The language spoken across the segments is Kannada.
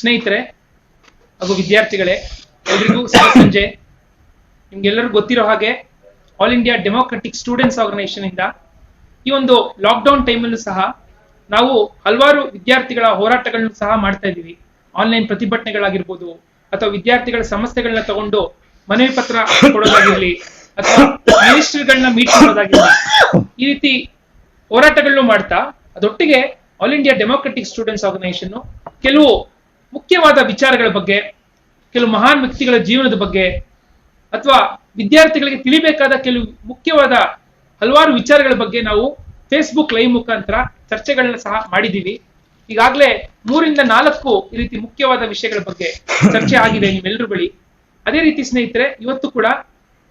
ಸ್ನೇಹಿತರೆ ಹಾಗೂ ವಿದ್ಯಾರ್ಥಿಗಳೇ, ಎಲ್ರಿಗೂ ಸಂಜೆ. ನಿಮ್ಗೆಲ್ಲರಿಗೂ ಗೊತ್ತಿರೋ ಹಾಗೆ all India democratic students organisation ಇಂದ ಈ ಒಂದು ಲಾಕ್ಡೌನ್ ಟೈಮಲ್ಲೂ ಸಹ ನಾವು ಹಲವಾರು ವಿದ್ಯಾರ್ಥಿಗಳ ಹೋರಾಟಗಳನ್ನು ಸಹ ಮಾಡ್ತಾ ಇದ್ದೀವಿ. ಆನ್ಲೈನ್ ಪ್ರತಿಭಟನೆಗಳಾಗಿರ್ಬೋದು, ಅಥವಾ ವಿದ್ಯಾರ್ಥಿಗಳ ಸಮಸ್ಯೆಗಳನ್ನ ತಗೊಂಡು ಮನವಿ ಪತ್ರ ಕೊಡೋದಾಗಿರ್ಲಿ, ಅಥವಾ ಮಿನಿಸ್ಟರ್ಗಳನ್ನ ಮೀಟ್ ಮಾಡೋದಾಗಿರ್ಲಿ, ಈ ರೀತಿ ಹೋರಾಟಗಳನ್ನು ಮಾಡ್ತಾ ಅದೊಟ್ಟಿಗೆ All India democratic students Organisation ಕೆಲವು ಮುಖ್ಯವಾದ ವಿಚಾರಗಳ ಬಗ್ಗೆ, ಕೆಲವು ಮಹಾನ್ ವ್ಯಕ್ತಿಗಳ ಜೀವನದ ಬಗ್ಗೆ, ಅಥವಾ ವಿದ್ಯಾರ್ಥಿಗಳಿಗೆ ತಿಳಿಬೇಕಾದ ಕೆಲವು ಮುಖ್ಯವಾದ ಹಲವಾರು ವಿಚಾರಗಳ ಬಗ್ಗೆ ನಾವು ಫೇಸ್ಬುಕ್ ಲೈವ್ ಮುಖಾಂತರ ಚರ್ಚೆಗಳನ್ನ ಸಹ ಮಾಡಿದ್ದೀವಿ. ಈಗಾಗಲೇ 3 ರಿಂದ 4 ಈ ರೀತಿ ಮುಖ್ಯವಾದ ವಿಷಯಗಳ ಬಗ್ಗೆ ಚರ್ಚೆ ಆಗಿದೆ ನಿಮ್ಮೆಲ್ಲರ ಬಳಿ. ಅದೇ ರೀತಿ ಸ್ನೇಹಿತರೆ, ಇವತ್ತು ಕೂಡ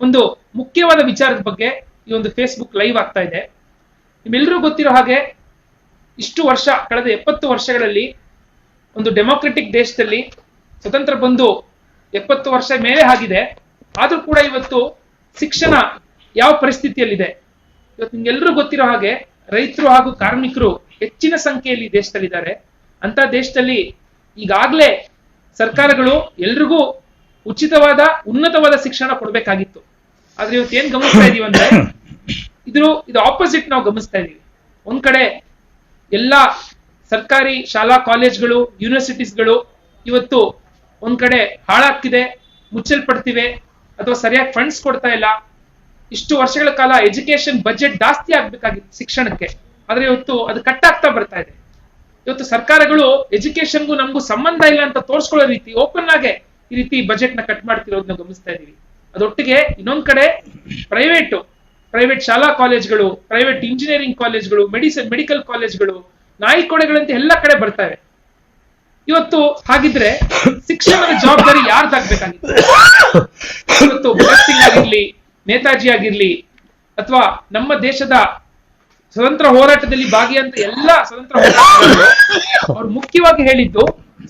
ಒಂದು ಮುಖ್ಯವಾದ ವಿಚಾರದ ಬಗ್ಗೆ ಈ ಒಂದು ಫೇಸ್ಬುಕ್ ಲೈವ್ ಆಗ್ತಾ ಇದೆ. ನಿಮ್ಮೆಲ್ಲರೂ ಗೊತ್ತಿರೋ ಹಾಗೆ ಇಷ್ಟು ವರ್ಷ, ಕಳೆದ 70 ವರ್ಷಗಳಲ್ಲಿ ಒಂದು ಡೆಮೋಕ್ರೆಟಿಕ್ ದೇಶದಲ್ಲಿ ಸ್ವತಂತ್ರ ಬಂದು 70 ವರ್ಷ ಮೇಲೆ ಆಗಿದೆ. ಆದ್ರೂ ಕೂಡ ಇವತ್ತು ಶಿಕ್ಷಣ ಯಾವ ಪರಿಸ್ಥಿತಿಯಲ್ಲಿದೆ? ಇವತ್ತು ನಿಮ್ಗೆಲ್ಲರೂ ಗೊತ್ತಿರೋ ಹಾಗೆ ರೈತರು ಹಾಗೂ ಕಾರ್ಮಿಕರು ಹೆಚ್ಚಿನ ಸಂಖ್ಯೆಯಲ್ಲಿ ದೇಶದಲ್ಲಿದ್ದಾರೆ. ಅಂತ ದೇಶದಲ್ಲಿ ಈಗಾಗಲೇ ಸರ್ಕಾರಗಳು ಎಲ್ರಿಗೂ ಉಚಿತವಾದ ಉನ್ನತವಾದ ಶಿಕ್ಷಣ ಕೊಡ್ಬೇಕಾಗಿತ್ತು. ಆದ್ರೆ ಇವತ್ತು ಏನ್ ಗಮನಿಸ್ತಾ ಇದೀವಿ ಅಂದ್ರೆ ಇದು ಆಪೋಸಿಟ್ ನಾವು ಗಮನಿಸ್ತಾ ಇದೀವಿ. ಒಂದ್ ಕಡೆ ಎಲ್ಲಾ ಸರ್ಕಾರಿ ಶಾಲಾ ಕಾಲೇಜ್ಗಳು, ಯೂನಿವರ್ಸಿಟೀಸ್ಗಳು ಇವತ್ತು ಒಂದ್ ಕಡೆ ಹಾಳಾಗ್ತಿದೆ, ಮುಚ್ಚಲ್ಪಡ್ತಿವೆ, ಅಥವಾ ಸರಿಯಾಗಿ ಫಂಡ್ಸ್ ಕೊಡ್ತಾ ಇಲ್ಲ. ಇಷ್ಟು ವರ್ಷಗಳ ಕಾಲ ಎಜುಕೇಶನ್ ಬಜೆಟ್ ಜಾಸ್ತಿ ಆಗ್ಬೇಕಾಗಿತ್ತು ಶಿಕ್ಷಣಕ್ಕೆ, ಆದ್ರೆ ಇವತ್ತು ಅದು ಕಟ್ ಆಗ್ತಾ ಬರ್ತಾ ಇದೆ. ಇವತ್ತು ಸರ್ಕಾರಗಳು ಎಜುಕೇಶನ್ಗೂ ನಮಗೂ ಸಂಬಂಧ ಇಲ್ಲ ಅಂತ ತೋರಿಸ್ಕೊಳ್ಳೋ ರೀತಿ ಓಪನ್ ಆಗಿ ಈ ರೀತಿ ಬಜೆಟ್ ನ ಕಟ್ ಮಾಡ್ತಿರೋದನ್ನ ಗಮನಿಸ್ತಾ ಇದೀವಿ. ಅದೊಟ್ಟಿಗೆ ಇನ್ನೊಂದ್ ಕಡೆ ಪ್ರೈವೇಟ್ ಶಾಲಾ ಕಾಲೇಜ್ಗಳು, ಪ್ರೈವೇಟ್ ಇಂಜಿನಿಯರಿಂಗ್ ಕಾಲೇಜ್ಗಳು, ಮೆಡಿಕಲ್ ಕಾಲೇಜ್ಗಳು, ನಾಯಿ ಕೊಡೆಗಳಂತ ಎಲ್ಲ ಕಡೆ ಬರ್ತವೆ. ಇವತ್ತು ಹಾಗಿದ್ರೆ ಶಿಕ್ಷಣದ ಜವಾಬ್ದಾರಿ ಯಾರ್ದಾಗ್ಬೇಕಾಗಿತ್ತು? ಇವತ್ತು ಭಗತ್ ಸಿಂಗ್ ಆಗಿರ್ಲಿ, ನೇತಾಜಿ ಆಗಿರ್ಲಿ, ಅಥವಾ ನಮ್ಮ ದೇಶದ ಸ್ವತಂತ್ರ ಹೋರಾಟದಲ್ಲಿ ಭಾಗಿಯಾದಂತ ಎಲ್ಲ ಸ್ವತಂತ್ರ ಹೋರಾಟಗಾರರು ಅವ್ರು ಮುಖ್ಯವಾಗಿ ಹೇಳಿದ್ದು,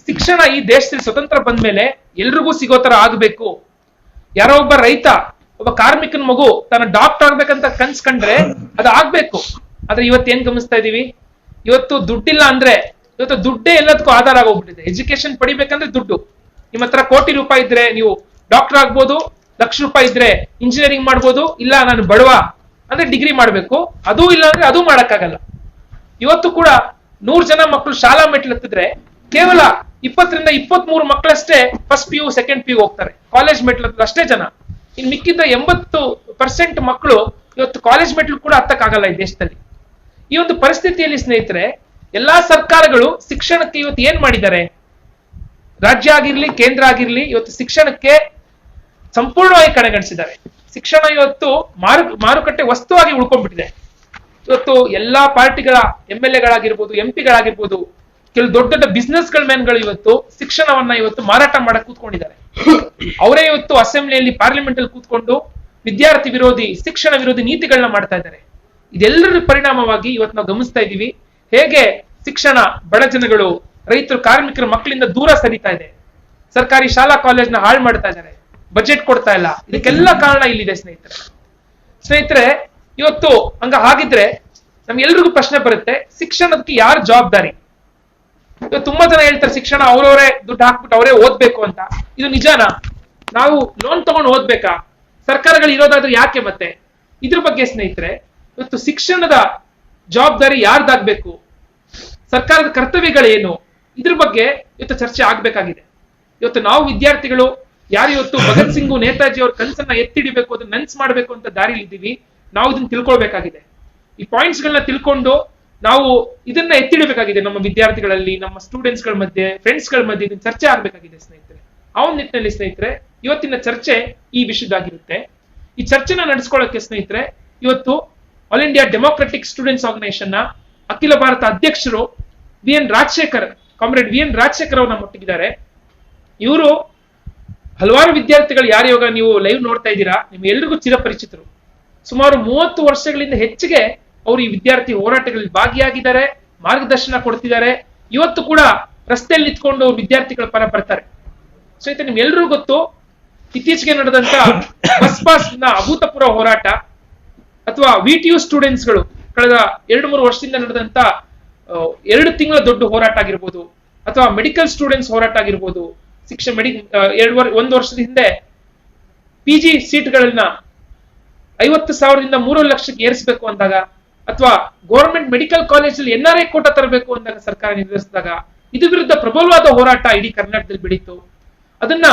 ಶಿಕ್ಷಣ ಈ ದೇಶದಲ್ಲಿ ಸ್ವತಂತ್ರ ಬಂದ್ಮೇಲೆ ಎಲ್ರಿಗೂ ಸಿಗೋ ತರ ಆಗ್ಬೇಕು. ಯಾರೋ ಒಬ್ಬ ರೈತ, ಒಬ್ಬ ಕಾರ್ಮಿಕನ ಮಗು ತನ್ನ ಡಾಕ್ಟರ್ ಆಗ್ಬೇಕಂತ ಕನ್ಸ್ಕೊಂಡ್ರೆ ಅದು ಆಗ್ಬೇಕು. ಆದ್ರೆ ಇವತ್ತೇನ್ ಗಮನಿಸ್ತಾ ಇದೀವಿ? ಇವತ್ತು ದುಡ್ಡಿಲ್ಲ ಅಂದ್ರೆ, ಇವತ್ತು ದುಡ್ಡೇ ಎಲ್ಲದಕ್ಕೂ ಆಧಾರ ಆಗೋಗ್ಬಿಟ್ಟಿದೆ. ಎಜುಕೇಶನ್ ಪಡಿಬೇಕಂದ್ರೆ ದುಡ್ಡು. ನಿಮ್ಮ ಹತ್ರ ಕೋಟಿ ರೂಪಾಯಿ ಇದ್ರೆ ನೀವು ಡಾಕ್ಟರ್ ಆಗ್ಬೋದು, ಲಕ್ಷ ರೂಪಾಯಿ ಇದ್ರೆ ಇಂಜಿನಿಯರಿಂಗ್ ಮಾಡ್ಬೋದು, ಇಲ್ಲ ನಾನು ಬಡವ ಅಂದ್ರೆ ಡಿಗ್ರಿ ಮಾಡ್ಬೇಕು, ಅದೂ ಇಲ್ಲ ಅಂದ್ರೆ ಅದೂ ಮಾಡಕ್ಕಾಗಲ್ಲ. ಇವತ್ತು ಕೂಡ 100 ಜನ ಮಕ್ಕಳು ಶಾಲಾ ಮೆಟ್ಲು ಹತ್ತಿದ್ರೆ ಕೇವಲ 20 ರಿಂದ 23 ಮಕ್ಕಳಷ್ಟೇ ಫಸ್ಟ್ PU ಸೆಕೆಂಡ್ PU ಹೋಗ್ತಾರೆ. ಕಾಲೇಜ್ ಮೆಟ್ಲು ಹತ್ತಿದ್ರೆ ಅಷ್ಟೇ ಜನ. ಇನ್ ಮಿಕ್ಕಿದ್ದ 80% ಮಕ್ಕಳು ಇವತ್ತು ಕಾಲೇಜ್ ಮೆಟ್ಲು ಕೂಡ ಹತ್ತಕ್ಕಾಗಲ್ಲ ಈ ದೇಶದಲ್ಲಿ. ಈ ಒಂದು ಪರಿಸ್ಥಿತಿಯಲ್ಲಿ ಸ್ನೇಹಿತರೆ, ಎಲ್ಲಾ ಸರ್ಕಾರಗಳು ಶಿಕ್ಷಣಕ್ಕೆ ಇವತ್ತು ಏನ್ ಮಾಡಿದ್ದಾರೆ? ರಾಜ್ಯ ಆಗಿರ್ಲಿ, ಕೇಂದ್ರ ಆಗಿರ್ಲಿ, ಇವತ್ತು ಶಿಕ್ಷಣಕ್ಕೆ ಸಂಪೂರ್ಣವಾಗಿ ಕಡೆಗಣಿಸಿದ್ದಾರೆ. ಶಿಕ್ಷಣ ಇವತ್ತು ಮಾರುಕಟ್ಟೆ ವಸ್ತುವಾಗಿ ಉಳ್ಕೊಂಡ್ಬಿಟ್ಟಿದೆ. ಇವತ್ತು ಎಲ್ಲಾ ಪಾರ್ಟಿಗಳ MLA ಗಳಾಗಿರ್ಬೋದು, MP ಗಳಾಗಿರ್ಬೋದು, ಕೆಲವು ದೊಡ್ಡ ದೊಡ್ಡ ಬಿಸ್ನೆಸ್ ಗಳು ಇವತ್ತು ಶಿಕ್ಷಣವನ್ನ ಇವತ್ತು ಮಾರಾಟ ಮಾಡಕ್ ಕೂತ್ಕೊಂಡಿದ್ದಾರೆ. ಅವರೇ ಇವತ್ತು ಅಸೆಂಬ್ಲಿಯಲ್ಲಿ, ಪಾರ್ಲಿಮೆಂಟ್ ಅಲ್ಲಿ ಕೂತ್ಕೊಂಡು ವಿದ್ಯಾರ್ಥಿ ವಿರೋಧಿ, ಶಿಕ್ಷಣ ವಿರೋಧಿ ನೀತಿಗಳನ್ನ ಮಾಡ್ತಾ ಇದ್ದಾರೆ. ಇದೆಲ್ಲರ ಪರಿಣಾಮವಾಗಿ ಇವತ್ತು ನಾವು ಗಮನಿಸ್ತಾ ಇದ್ದೀವಿ ಹೇಗೆ ಶಿಕ್ಷಣ ಬಡ ಜನಗಳು, ರೈತರು, ಕಾರ್ಮಿಕರ ಮಕ್ಕಳಿಂದ ದೂರ ಸರಿತಾ ಇದೆ. ಸರ್ಕಾರಿ ಶಾಲಾ ಕಾಲೇಜ್ನ ಹಾಳು ಮಾಡ್ತಾ ಇದ್ದಾರೆ, ಬಜೆಟ್ ಕೊಡ್ತಾ ಇಲ್ಲ. ಇದಕ್ಕೆಲ್ಲ ಕಾರಣ ಇಲ್ಲಿದೆ ಸ್ನೇಹಿತರೆ. ಇವತ್ತು ಹಾಗಿದ್ರೆ ನಮ್ಗೆಲ್ರಿಗೂ ಪ್ರಶ್ನೆ ಬರುತ್ತೆ, ಶಿಕ್ಷಣಕ್ಕೆ ಯಾರು ಜವಾಬ್ದಾರಿ? ಇವತ್ತು ತುಂಬಾ ಜನ ಹೇಳ್ತಾರೆ ಶಿಕ್ಷಣ ಅವರವರೇ ದುಡ್ಡು ಹಾಕ್ಬಿಟ್ಟು ಅವರೇ ಓದ್ಬೇಕು ಅಂತ. ಇದು ನಿಜಾನಾ? ನಾವು ಲೋನ್ ತಗೊಂಡು ಓದ್ಬೇಕಾ? ಸರ್ಕಾರಗಳು ಇರೋದಾದ್ರೆ ಯಾಕೆ? ಮತ್ತೆ ಇದ್ರ ಬಗ್ಗೆ ಸ್ನೇಹಿತರೆ, ಇವತ್ತು ಶಿಕ್ಷಣದ ಜವಾಬ್ದಾರಿ ಯಾರ್ದಾಗ್ಬೇಕು, ಸರ್ಕಾರದ ಕರ್ತವ್ಯಗಳೇನು, ಇದ್ರ ಬಗ್ಗೆ ಇವತ್ತು ಚರ್ಚೆ ಆಗ್ಬೇಕಾಗಿದೆ. ಇವತ್ತು ನಾವು ವಿದ್ಯಾರ್ಥಿಗಳು ಯಾರು ಇವತ್ತು ಭಗತ್ ಸಿಂಗ್, ನೇತಾಜಿ ಅವ್ರ ಕನಸನ್ನ ಎತ್ತಿಡಿಬೇಕು, ಅದನ್ನ ನನ್ಸ್ ಮಾಡ್ಬೇಕು ಅಂತ ದಾರಿಲಿ ಇದ್ದೀವಿ. ನಾವು ಇದನ್ನ ತಿಳ್ಕೊಳ್ಬೇಕಾಗಿದೆ. ಈ ಪಾಯಿಂಟ್ಸ್ ಗಳನ್ನ ತಿಳ್ಕೊಂಡು ನಾವು ಇದನ್ನ ಎತ್ತಿಡಬೇಕಾಗಿದೆ. ನಮ್ಮ ವಿದ್ಯಾರ್ಥಿಗಳಲ್ಲಿ, ನಮ್ಮ ಸ್ಟೂಡೆಂಟ್ಸ್ ಗಳ ಮಧ್ಯೆ, ಫ್ರೆಂಡ್ಸ್ ಗಳ ಮಧ್ಯೆ ಇದನ್ನ ಚರ್ಚೆ ಆಗ್ಬೇಕಾಗಿದೆ ಸ್ನೇಹಿತರೆ. ಆ ಒಂದು ನಿಟ್ಟಿನಲ್ಲಿ ಸ್ನೇಹಿತರೆ, ಇವತ್ತಿನ ಚರ್ಚೆ ಈ ವಿಷಯದಾಗಿರುತ್ತೆ. ಈ ಚರ್ಚೆನ ನಡೆಸ್ಕೊಳ್ಳೋಕೆ ಸ್ನೇಹಿತರೆ, ಇವತ್ತು all India democratic students organisation ನ ಅಖಿಲ ಭಾರತ ಅಧ್ಯಕ್ಷರು ಕಾಮ್ರೇಡ್ VN ರಾಜಶೇಖರ್ ಅವರು ನಮ್ಮೊಟ್ಟಿಗಿದ್ದಾರೆ. ಇವರು ಹಲವಾರು ವಿದ್ಯಾರ್ಥಿಗಳು ಯಾರು ಇವಾಗ ನೀವು ಲೈವ್ ನೋಡ್ತಾ ಇದ್ದೀರಾ, ನಿಮ್ಗೆ ಎಲ್ರಿಗೂ ಚಿರಪರಿಚಿತರು. ಸುಮಾರು 30 ವರ್ಷಗಳಿಂದ ಹೆಚ್ಚಿಗೆ ಅವರು ಈ ವಿದ್ಯಾರ್ಥಿ ಹೋರಾಟಗಳಲ್ಲಿ ಭಾಗಿಯಾಗಿದ್ದಾರೆ, ಮಾರ್ಗದರ್ಶನ ಕೊಡ್ತಿದ್ದಾರೆ. ಇವತ್ತು ಕೂಡ ರಸ್ತೆಯಲ್ಲಿ ನಿಂತ್ಕೊಂಡು ವಿದ್ಯಾರ್ಥಿಗಳ ಪರ ಬರ್ತಾರೆ. ಸ್ನೇಹಿತರೆ, ನಿಮ್ಗೆಲ್ರಿಗೂ ಗೊತ್ತು, ಇತ್ತೀಚೆಗೆ ನಡೆದಂತ ಬಸ್ ಪಾಸ್ ನ ಅಭೂತಪೂರ್ವ ಹೋರಾಟ, ಅಥವಾ VTU ಸ್ಟೂಡೆಂಟ್ಸ್ ಗಳು ಕಳೆದ 2-3 ವರ್ಷದಿಂದ ನಡೆದಂತ 2 ತಿಂಗಳ ದೊಡ್ಡ ಹೋರಾಟ ಆಗಿರ್ಬೋದು, ಅಥವಾ ಮೆಡಿಕಲ್ ಸ್ಟೂಡೆಂಟ್ಸ್ ಹೋರಾಟ ಆಗಿರ್ಬೋದು. ಒಂದು ವರ್ಷದ ಹಿಂದೆ PG ಸೀಟ್ಗಳನ್ನ 50,000ದಿಂದ 3 ಲಕ್ಷಕ್ಕೆ ಏರಿಸಬೇಕು ಅಂದಾಗ, ಅಥವಾ ಗವರ್ಮೆಂಟ್ ಮೆಡಿಕಲ್ ಕಾಲೇಜಲ್ಲಿ NRI ಕೋಟಾ ತರಬೇಕು ಅಂದಾಗ ಸರ್ಕಾರ ನಿರ್ಧರಿಸಿದಾಗ ಇದು ವಿರುದ್ಧ ಪ್ರಬಲವಾದ ಹೋರಾಟ ಇಡೀ ಕರ್ನಾಟಕದಲ್ಲಿ ಬೆಳೀತು. ಅದನ್ನ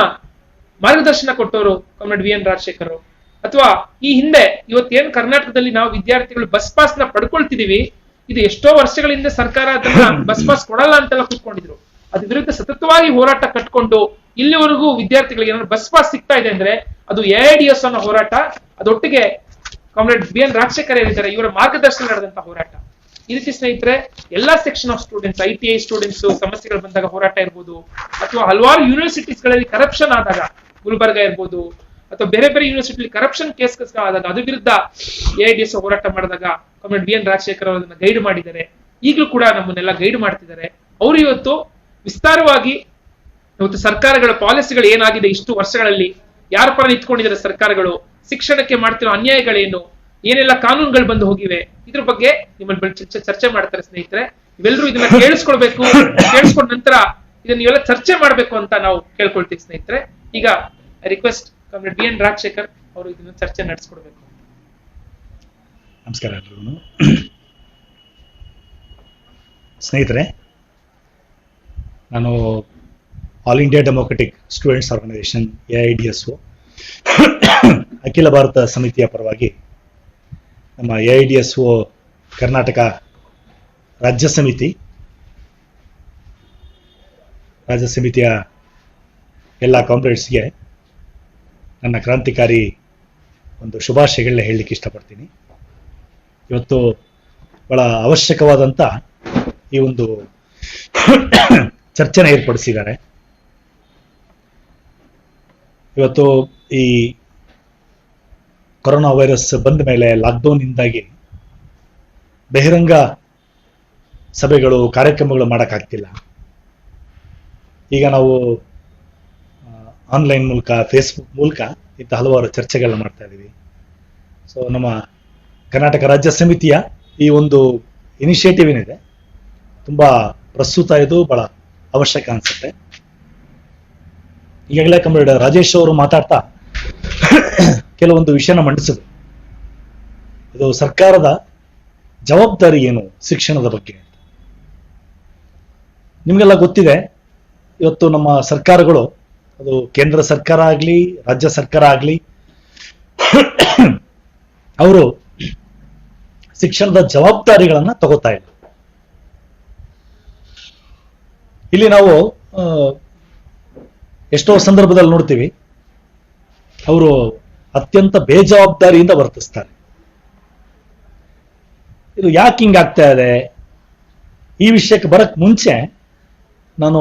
ಮಾರ್ಗದರ್ಶನ ಕೊಟ್ಟವರು ಕಾಮ್ರೇಡ್ VN ರಾಜಶೇಖರ್. ಅಥವಾ ಈ ಹಿಂದೆ ಇವತ್ತೇನ್ ಕರ್ನಾಟಕದಲ್ಲಿ ನಾವು ವಿದ್ಯಾರ್ಥಿಗಳು ಬಸ್ ಪಾಸ್ ನ ಪಡ್ಕೊಳ್ತಿದೀವಿ, ಇದು ಎಷ್ಟೋ ವರ್ಷಗಳಿಂದ ಸರ್ಕಾರ ಅದನ್ನ ಬಸ್ ಪಾಸ್ ಕೊಡಲ್ಲ ಅಂತೆಲ್ಲ ಕೂತ್ಕೊಂಡಿದ್ರು. ಅದ್ರ ವಿರುದ್ಧ ಸತತವಾಗಿ ಹೋರಾಟ ಕಟ್ಕೊಂಡು ಇಲ್ಲಿವರೆಗೂ ವಿದ್ಯಾರ್ಥಿಗಳಿಗೆ ಏನಾದ್ರು ಬಸ್ ಪಾಸ್ ಸಿಗ್ತಾ ಇದೆ ಅಂದ್ರೆ ಅದು AIDS ಅನ್ನೋ ಹೋರಾಟ. ಅದೊಟ್ಟಿಗೆ ಕಾಮ್ರೇಡ್ VN ರಾಜಶೇಖರ್ ಹೇಳಿದ್ದಾರೆ, ಇವರ ಮಾರ್ಗದರ್ಶನ ನಡೆದಂತ ಹೋರಾಟ. ಈ ರೀತಿ ಸ್ನೇಹಿತರೆ ಎಲ್ಲಾ section of students, ITI students ಸಮಸ್ಯೆಗಳು ಬಂದಾಗ ಹೋರಾಟ ಇರ್ಬೋದು, ಅಥವಾ ಹಲವಾರು ಯೂನಿವರ್ಸಿಟೀಸ್ ಗಳಲ್ಲಿ ಕರಪ್ಷನ್ ಆದಾಗ, ಗುಲ್ಬರ್ಗ ಇರ್ಬೋದು ಅಥವಾ ಬೇರೆ ಬೇರೆ ಯೂನಿವರ್ಸಿಟಿ ಕರಪ್ಷನ್ ಕೇಸ್ ಆದಾಗ ಅದ್ರ ವಿರುದ್ಧ AIDS ಹೋರಾಟ ಮಾಡಿದಾಗ ಕಾಮ್ರೇಡ್ VN ರಾಜಶೇಖರ್ ಅವರನ್ನ ಗೈಡ್ ಮಾಡಿದ್ದಾರೆ. ಈಗಲೂ ಕೂಡ ನಮ್ಮನ್ನೆಲ್ಲ ಗೈಡ್ ಮಾಡ್ತಿದ್ದಾರೆ. ಅವರು ಇವತ್ತು ವಿಸ್ತಾರವಾಗಿ ಇವತ್ತು ಸರ್ಕಾರಗಳ ಪಾಲಿಸಿಗಳು ಏನಾಗಿದೆ, ಇಷ್ಟು ವರ್ಷಗಳಲ್ಲಿ ಯಾರ ಪರ ನಿಂತ್ಕೊಂಡಿದ್ದಾರೆ ಸರ್ಕಾರಗಳು, ಶಿಕ್ಷಣಕ್ಕೆ ಮಾಡ್ತಿರೋ ಅನ್ಯಾಯಗಳೇನು, ಏನೆಲ್ಲ ಕಾನೂನುಗಳು ಬಂದು ಹೋಗಿವೆ, ಇದ್ರ ಬಗ್ಗೆ ನಿಮ್ಮಲ್ಲಿ ಚರ್ಚೆ ಮಾಡ್ತಾರೆ ಸ್ನೇಹಿತರೆ. ಇವೆಲ್ಲರೂ ಇದನ್ನ ಕೇಳಿಸ್ಕೊಳ್ಬೇಕು. ಕೇಳಿಸ್ಕೊಂಡ ನಂತರ ಇದನ್ನ ಇವೆಲ್ಲ ಚರ್ಚೆ ಮಾಡ್ಬೇಕು ಅಂತ ನಾವು ಕೇಳ್ಕೊಳ್ತೀವಿ ಸ್ನೇಹಿತರೆ. ಈಗ ರಿಕ್ವೆಸ್ಟ್ ಕಾಮ್ರೇಡ್ VN ರಾಜಶೇಖರ್ ಅವರು ಇದನ್ನ ಚರ್ಚೆ ನಡೆಸ್ಕೊಡ್ಬೇಕು. ನಮಸ್ಕಾರ ಎಲ್ರಿಗೂ. ಸ್ನೇಹಿತರೆ, ನಾನು all India democratic students organisation AIDSO ಅಖಿಲ ಭಾರತ ಸಮಿತಿಯ ಪರವಾಗಿ ನಮ್ಮ AIDSO ಕರ್ನಾಟಕ ರಾಜ್ಯ ಸಮಿತಿಯ ಎಲ್ಲ ಕಾಮ್ರೇಡ್ಸ್ಗೆ ನನ್ನ ಕ್ರಾಂತಿಕಾರಿ ಒಂದು ಶುಭಾಶಯಗಳನ್ನ ಹೇಳಲಿಕ್ಕೆ ಇಷ್ಟಪಡ್ತೀನಿ. ಇವತ್ತು ಬಹಳ ಅವಶ್ಯಕವಾದಂಥ ಈ ಒಂದು ಚರ್ಚೆನ ಏರ್ಪಡಿಸಿದ್ದಾರೆ. ಇವತ್ತು ಈ ಕೊರೋನಾ ವೈರಸ್ ಬಂದ ಮೇಲೆ ಲಾಕ್ಡೌನ್ ಇಂದಾಗಿ ಬಹಿರಂಗ ಸಭೆಗಳು, ಕಾರ್ಯಕ್ರಮಗಳು ಮಾಡೋಕ್ಕಾಗ್ತಿಲ್ಲ. ಈಗ ನಾವು ಆನ್ಲೈನ್ ಮೂಲಕ, ಫೇಸ್ಬುಕ್ ಮೂಲಕ ಇಂಥ ಹಲವಾರು ಚರ್ಚೆಗಳನ್ನ ಮಾಡ್ತಾ ಇದ್ದೀವಿ. ಸೊ ನಮ್ಮ ಕರ್ನಾಟಕ ರಾಜ್ಯ ಸಮಿತಿಯ ಈ ಒಂದು ಇನಿಷಿಯೇಟಿವ್ ಏನಿದೆ ತುಂಬಾ ಪ್ರಸ್ತುತ, ಇದು ಬಹಳ ಅವಶ್ಯಕ ಅನ್ಸುತ್ತೆ. ಈಗಾಗಲೇ ಕಾಮ್ರೇಡ್ ರಾಜೇಶ್ ಅವರು ಮಾತಾಡ್ತಾ ಕೆಲವೊಂದು ವಿಷಯನ ಮಂಡಿಸಿದ್ರು. ಇದು ಸರ್ಕಾರದ ಜವಾಬ್ದಾರಿ ಏನು ಶಿಕ್ಷಣದ ಬಗ್ಗೆ ಅಂತ. ನಿಮಗೆಲ್ಲ ಗೊತ್ತಿದೆ, ಇವತ್ತು ನಮ್ಮ ಸರ್ಕಾರಗಳು, ಅದು ಕೇಂದ್ರ ಸರ್ಕಾರ ಆಗ್ಲಿ ರಾಜ್ಯ ಸರ್ಕಾರ ಆಗ್ಲಿ, ಅವರು ಶಿಕ್ಷಣದ ಜವಾಬ್ದಾರಿಗಳನ್ನ ತಗೋತಾ ಇಲ್ಲ. ಇಲ್ಲಿ ನಾವು ಎಷ್ಟೋ ಸಂದರ್ಭದಲ್ಲಿ ನೋಡ್ತೀವಿ, ಅವರು ಅತ್ಯಂತ ಬೇಜವಾಬ್ದಾರಿಯಿಂದ ವರ್ತಿಸ್ತಾರೆ. ಇದು ಯಾಕೆ ಹಿಂಗಾಗ್ತಾ ಇದೆ, ಈ ವಿಷಯಕ್ಕೆ ಬರಕ್ ಮುಂಚೆ ನಾನು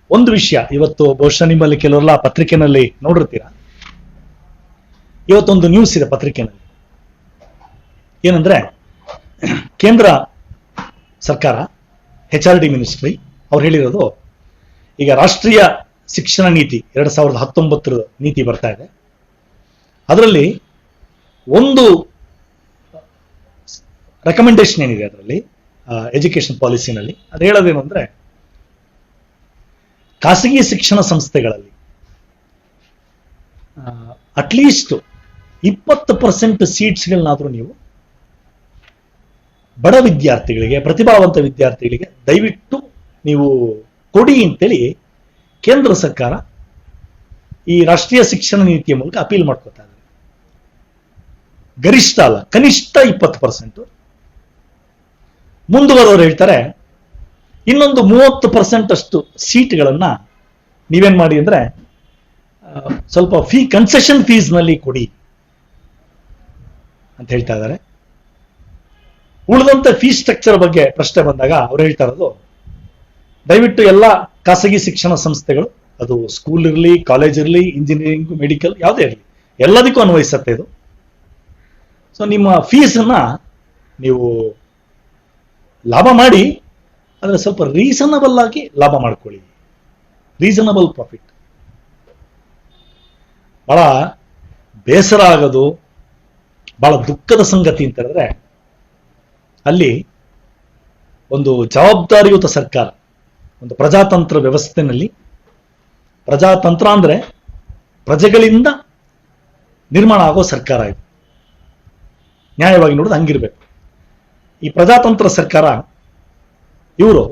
ಒಂದು ವಿಷಯ, ಇವತ್ತು ಬಹುಶಃ ನಿಮ್ಮಲ್ಲಿ ಕೆಲವರೆಲ್ಲ ಪತ್ರಿಕೆನಲ್ಲಿ ನೋಡಿರ್ತೀರ. ಇವತ್ತೊಂದು ನ್ಯೂಸ್ ಇದೆ ಪತ್ರಿಕೆನಲ್ಲಿ. ಏನಂದ್ರೆ, ಕೇಂದ್ರ ಸರ್ಕಾರ HRD ಮಿನಿಸ್ಟ್ರಿ ಅವ್ರು ಹೇಳಿರೋದು, ಈಗ ರಾಷ್ಟ್ರೀಯ ಶಿಕ್ಷಣ ನೀತಿ 2019 ನೀತಿ ಬರ್ತಾ ಇದೆ. ಅದರಲ್ಲಿ ಒಂದು ರೆಕಮೆಂಡೇಶನ್ ಏನಿದೆ ಅದರಲ್ಲಿ, ಎಜುಕೇಶನ್ ಪಾಲಿಸಿನಲ್ಲಿ, ಅದು ಹೇಳೋದೇನು ಅಂದ್ರೆ, ಖಾಸಗಿ ಶಿಕ್ಷಣ ಸಂಸ್ಥೆಗಳಲ್ಲಿ ಅಟ್ಲೀಸ್ಟ್ 20% ಸೀಟ್ಸ್ಗಳನ್ನಾದ್ರೂ ನೀವು ಬಡ ವಿದ್ಯಾರ್ಥಿಗಳಿಗೆ, ಪ್ರತಿಭಾವಂತ ವಿದ್ಯಾರ್ಥಿಗಳಿಗೆ ದಯವಿಟ್ಟು ನೀವು ಕೊಡಿ ಅಂತೇಳಿ ಕೇಂದ್ರ ಸರ್ಕಾರ ಈ ರಾಷ್ಟ್ರೀಯ ಶಿಕ್ಷಣ ನೀತಿಯ ಮೂಲಕ ಅಪೀಲ್ ಮಾಡ್ಕೊತಾ ಇದೆ. ಗರಿಷ್ಠ ಅಲ್ಲ, ಕನಿಷ್ಠ 20%. ಮುಂದುವರೆದವರು ಹೇಳ್ತಾರೆ, ಇನ್ನೊಂದು 30% ಅಷ್ಟು ಸೀಟ್ಗಳನ್ನ ನೀವೇನ್ ಮಾಡಿ ಅಂದ್ರೆ ಸ್ವಲ್ಪ ಕನ್ಸೆಷನ್ ಫೀಸ್ ನಲ್ಲಿ ಕೊಡಿ ಅಂತ ಹೇಳ್ತಾ ಇದ್ದಾರೆ. ಉಳಿದಂತ ಫೀಸ್ ಸ್ಟ್ರಕ್ಚರ್ ಬಗ್ಗೆ ಪ್ರಶ್ನೆ ಬಂದಾಗ ಅವ್ರು ಹೇಳ್ತಾ ಇರೋದು, ದಯವಿಟ್ಟು ಎಲ್ಲ ಖಾಸಗಿ ಶಿಕ್ಷಣ ಸಂಸ್ಥೆಗಳು, ಅದು ಸ್ಕೂಲ್ ಇರಲಿ, ಕಾಲೇಜ್ ಇರಲಿ, ಇಂಜಿನಿಯರಿಂಗ್, ಮೆಡಿಕಲ್, ಯಾವುದೇ ಇರಲಿ, ಎಲ್ಲದಕ್ಕೂ ಅನ್ವಯಿಸುತ್ತೆ ಇದು. ಸೊ ನಿಮ್ಮ ಫೀಸನ್ನ ನೀವು ಲಾಭ ಮಾಡಿ, ಆದರೆ ಸ್ವಲ್ಪ ರೀಸನಬಲ್ ಆಗಿ ಲಾಭ ಮಾಡ್ಕೊಳ್ಳಿ, ರೀಸನಬಲ್ ಪ್ರಾಫಿಟ್. ಬಹಳ ಬೇಸರ ಆಗೋದು, ಬಹಳ ದುಃಖದ ಸಂಗತಿ ಅಂತ ಹೇಳಿದ್ರೆ, ಅಲ್ಲಿ ಒಂದು ಜವಾಬ್ದಾರಿಯುತ ಸರ್ಕಾರ, ಒಂದು ಪ್ರಜಾತಂತ್ರ ವ್ಯವಸ್ಥೆನಲ್ಲಿ, ಪ್ರಜಾತಂತ್ರ ಅಂದ್ರೆ ಪ್ರಜೆಗಳಿಂದ ನಿರ್ಮಾಣ ಆಗೋ ಸರ್ಕಾರ ಇದು. ನ್ಯಾಯವಾಗಿ ನೋಡಿದ್ರೆ ಹಂಗಿರ್ಬೇಕು. ಈ ಪ್ರಜಾತಂತ್ರ ಸರ್ಕಾರ ಇವರು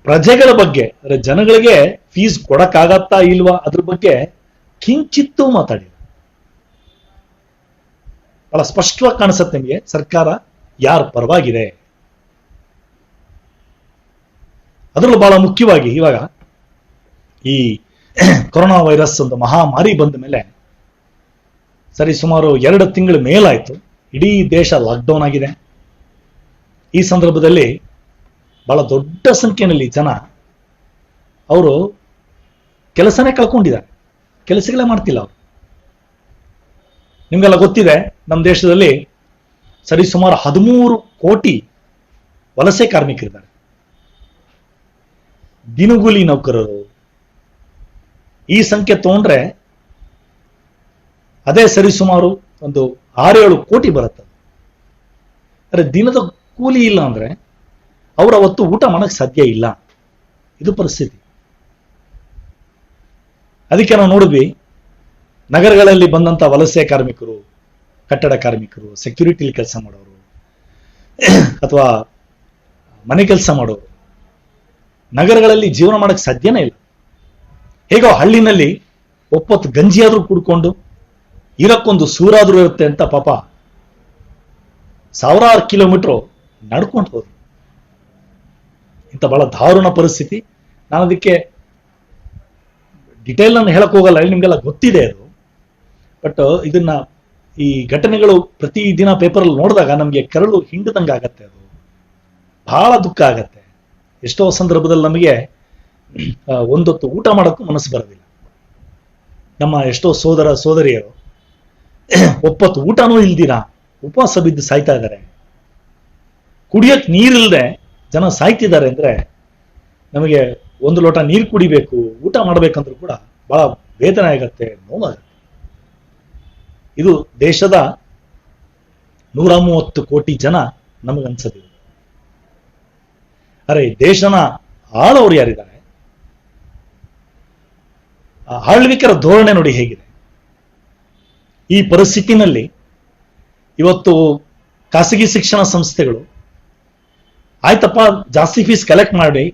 ಪ್ರಜೆಗಳ ಬಗ್ಗೆ, ಅಂದ್ರೆ ಜನಗಳಿಗೆ ಫೀಸ್ ಕೊಡಕ್ಕಾಗತ್ತಾ ಇಲ್ವಾ ಅದ್ರ ಬಗ್ಗೆ ಕಿಂಚಿತ್ತೂ ಮಾತಾಡಿಲ್ಲ. ಬಹಳ ಸ್ಪಷ್ಟವಾಗಿ ಕಾಣಿಸುತ್ತೆ ನಿಮಗೆ ಸರ್ಕಾರ ಯಾರ ಪರವಾಗಿದೆ. ಅದರಲ್ಲೂ ಬಹಳ ಮುಖ್ಯವಾಗಿ ಇವಾಗ ಈ ಕೊರೋನಾ ವೈರಸ್ ಒಂದು ಮಹಾಮಾರಿ ಬಂದ ಮೇಲೆ ಸರಿ ಸುಮಾರು 2 ತಿಂಗಳ ಮೇಲಾಯ್ತು, ಇಡೀ ದೇಶ ಲಾಕ್ಡೌನ್ ಆಗಿದೆ. ಈ ಸಂದರ್ಭದಲ್ಲಿ ಬಹಳ ದೊಡ್ಡ ಸಂಖ್ಯೆಯಲ್ಲಿ ಜನ ಅವರು ಕೆಲಸನೇ ಕಳ್ಕೊಂಡಿದ್ದಾರೆ, ಕೆಲಸಗಳೇ ಮಾಡ್ತಿಲ್ಲ ಅವರು. ನಿಮ್ಗೆಲ್ಲ ಗೊತ್ತಿದೆ, ನಮ್ಮ ದೇಶದಲ್ಲಿ ಸರಿ ಸುಮಾರು 13 ಕೋಟಿ ವಲಸೆ ಕಾರ್ಮಿಕರಿದ್ದಾರೆ. ದಿನಗೂಲಿ ನೌಕರರು ಈ ಸಂಖ್ಯೆ ತಗೊಂಡ್ರೆ ಅದೇ ಸರಿ ಸುಮಾರು ಒಂದು 6-7 ಕೋಟಿ ಬರುತ್ತೆ. ಅಂದ್ರೆ ದಿನದ ಕೂಲಿ ಇಲ್ಲ ಅಂದ್ರೆ ಅವ್ರು ಅವತ್ತು ಊಟ ಮಾಡಕ್ ಸಾಧ್ಯ ಇಲ್ಲ. ಇದು ಪರಿಸ್ಥಿತಿ. ಅದಕ್ಕೆ ನಾವು ನೋಡಿದ್ವಿ, ನಗರಗಳಲ್ಲಿ ಬಂದಂತ ವಲಸೆ ಕಾರ್ಮಿಕರು, ಕಟ್ಟಡ ಕಾರ್ಮಿಕರು, ಸೆಕ್ಯೂರಿಟಿಲಿ ಕೆಲಸ ಮಾಡೋರು ಅಥವಾ ಮನೆ ಕೆಲಸ ಮಾಡೋರು ನಗರಗಳಲ್ಲಿ ಜೀವನ ಮಾಡಕ್ ಸಾಧ್ಯನೇ ಇಲ್ಲ. ಹೇಗೋ ಹಳ್ಳಿನಲ್ಲಿ ಒಪ್ಪತ್ತು ಗಂಜಿಯಾದ್ರೂ ಕುಡ್ಕೊಂಡು ಇರಕ್ಕೊಂದು ಸೂರಾದ್ರೂ ಇರುತ್ತೆ ಅಂತ ಪಾಪ ಸಾವಿರಾರು ಕಿಲೋಮೀಟರ್ ನಡ್ಕೊಂಡು ಹೋದ್ರು. ಇಂಥ ಬಹಳ ದಾರುಣ ಪರಿಸ್ಥಿತಿ. ನಾನು ಅದಕ್ಕೆ ಡಿಟೇಲ್ ಅನ್ನು ಹೇಳಕ್ ಹೋಗಲ್ಲ, ನಿಮ್ಗೆಲ್ಲ ಗೊತ್ತಿದೆ ಅದು. ಬಟ್ ಇದನ್ನ ಈ ಘಟನೆಗಳು ಪ್ರತಿದಿನ ಪೇಪರಲ್ಲಿ ನೋಡಿದಾಗ ನಮಗೆ ಕರಳು ಹಿಂಡದಂಗೆ ಆಗತ್ತೆ. ಅದು ಬಹಳ ದುಃಖ ಆಗತ್ತೆ. ಎಷ್ಟೋ ಸಂದರ್ಭದಲ್ಲಿ ನಮಗೆ ಒಂದೊತ್ತು ಊಟ ಮಾಡೋಕ್ಕೂ ಮನಸ್ಸು ಬರೋದಿಲ್ಲ. ನಮ್ಮ ಎಷ್ಟೋ ಸೋದರ ಸೋದರಿಯರು ಒಪ್ಪತ್ತು ಊಟನೂ ಇಲ್ದಿರ ಉಪವಾಸ ಬಿದ್ದು ಸಾಯ್ತಾ ಇದ್ದಾರೆ. ಕುಡಿಯಕ್ ನೀರಿಲ್ಲದೆ ಜನ ಸಾಯ್ತಿದ್ದಾರೆ ಅಂದ್ರೆ ನಮಗೆ ಒಂದು ಲೋಟ ನೀರು ಕುಡಿಬೇಕು, ಊಟ ಮಾಡ್ಬೇಕಂದ್ರೂ ಕೂಡ ಬಹಳ ವೇದನೆ ಆಗತ್ತೆ, ನೋವಾಗತ್ತೆ. ಇದು ದೇಶದ 130 ಕೋಟಿ ಜನ ನಮಗನ್ಸದಿದೆ. ಅರೆ ದೇಶನ ಆಳವ್ರು ಯಾರಿದ್ದಾರೆ? ಆಳ್ವಿಕರ ಧೋರಣೆ ನೋಡಿ ಹೇಗಿದೆ. ಈ ಪರಿಸ್ಥಿತಿನಲ್ಲಿ ಇವತ್ತು ಖಾಸಗಿ ಶಿಕ್ಷಣ ಸಂಸ್ಥೆಗಳು ಆಯ್ತಪ್ಪ ಜಾಸ್ತಿ ಫೀಸ್ ಕಲೆಕ್ಟ್ ಮಾಡಿ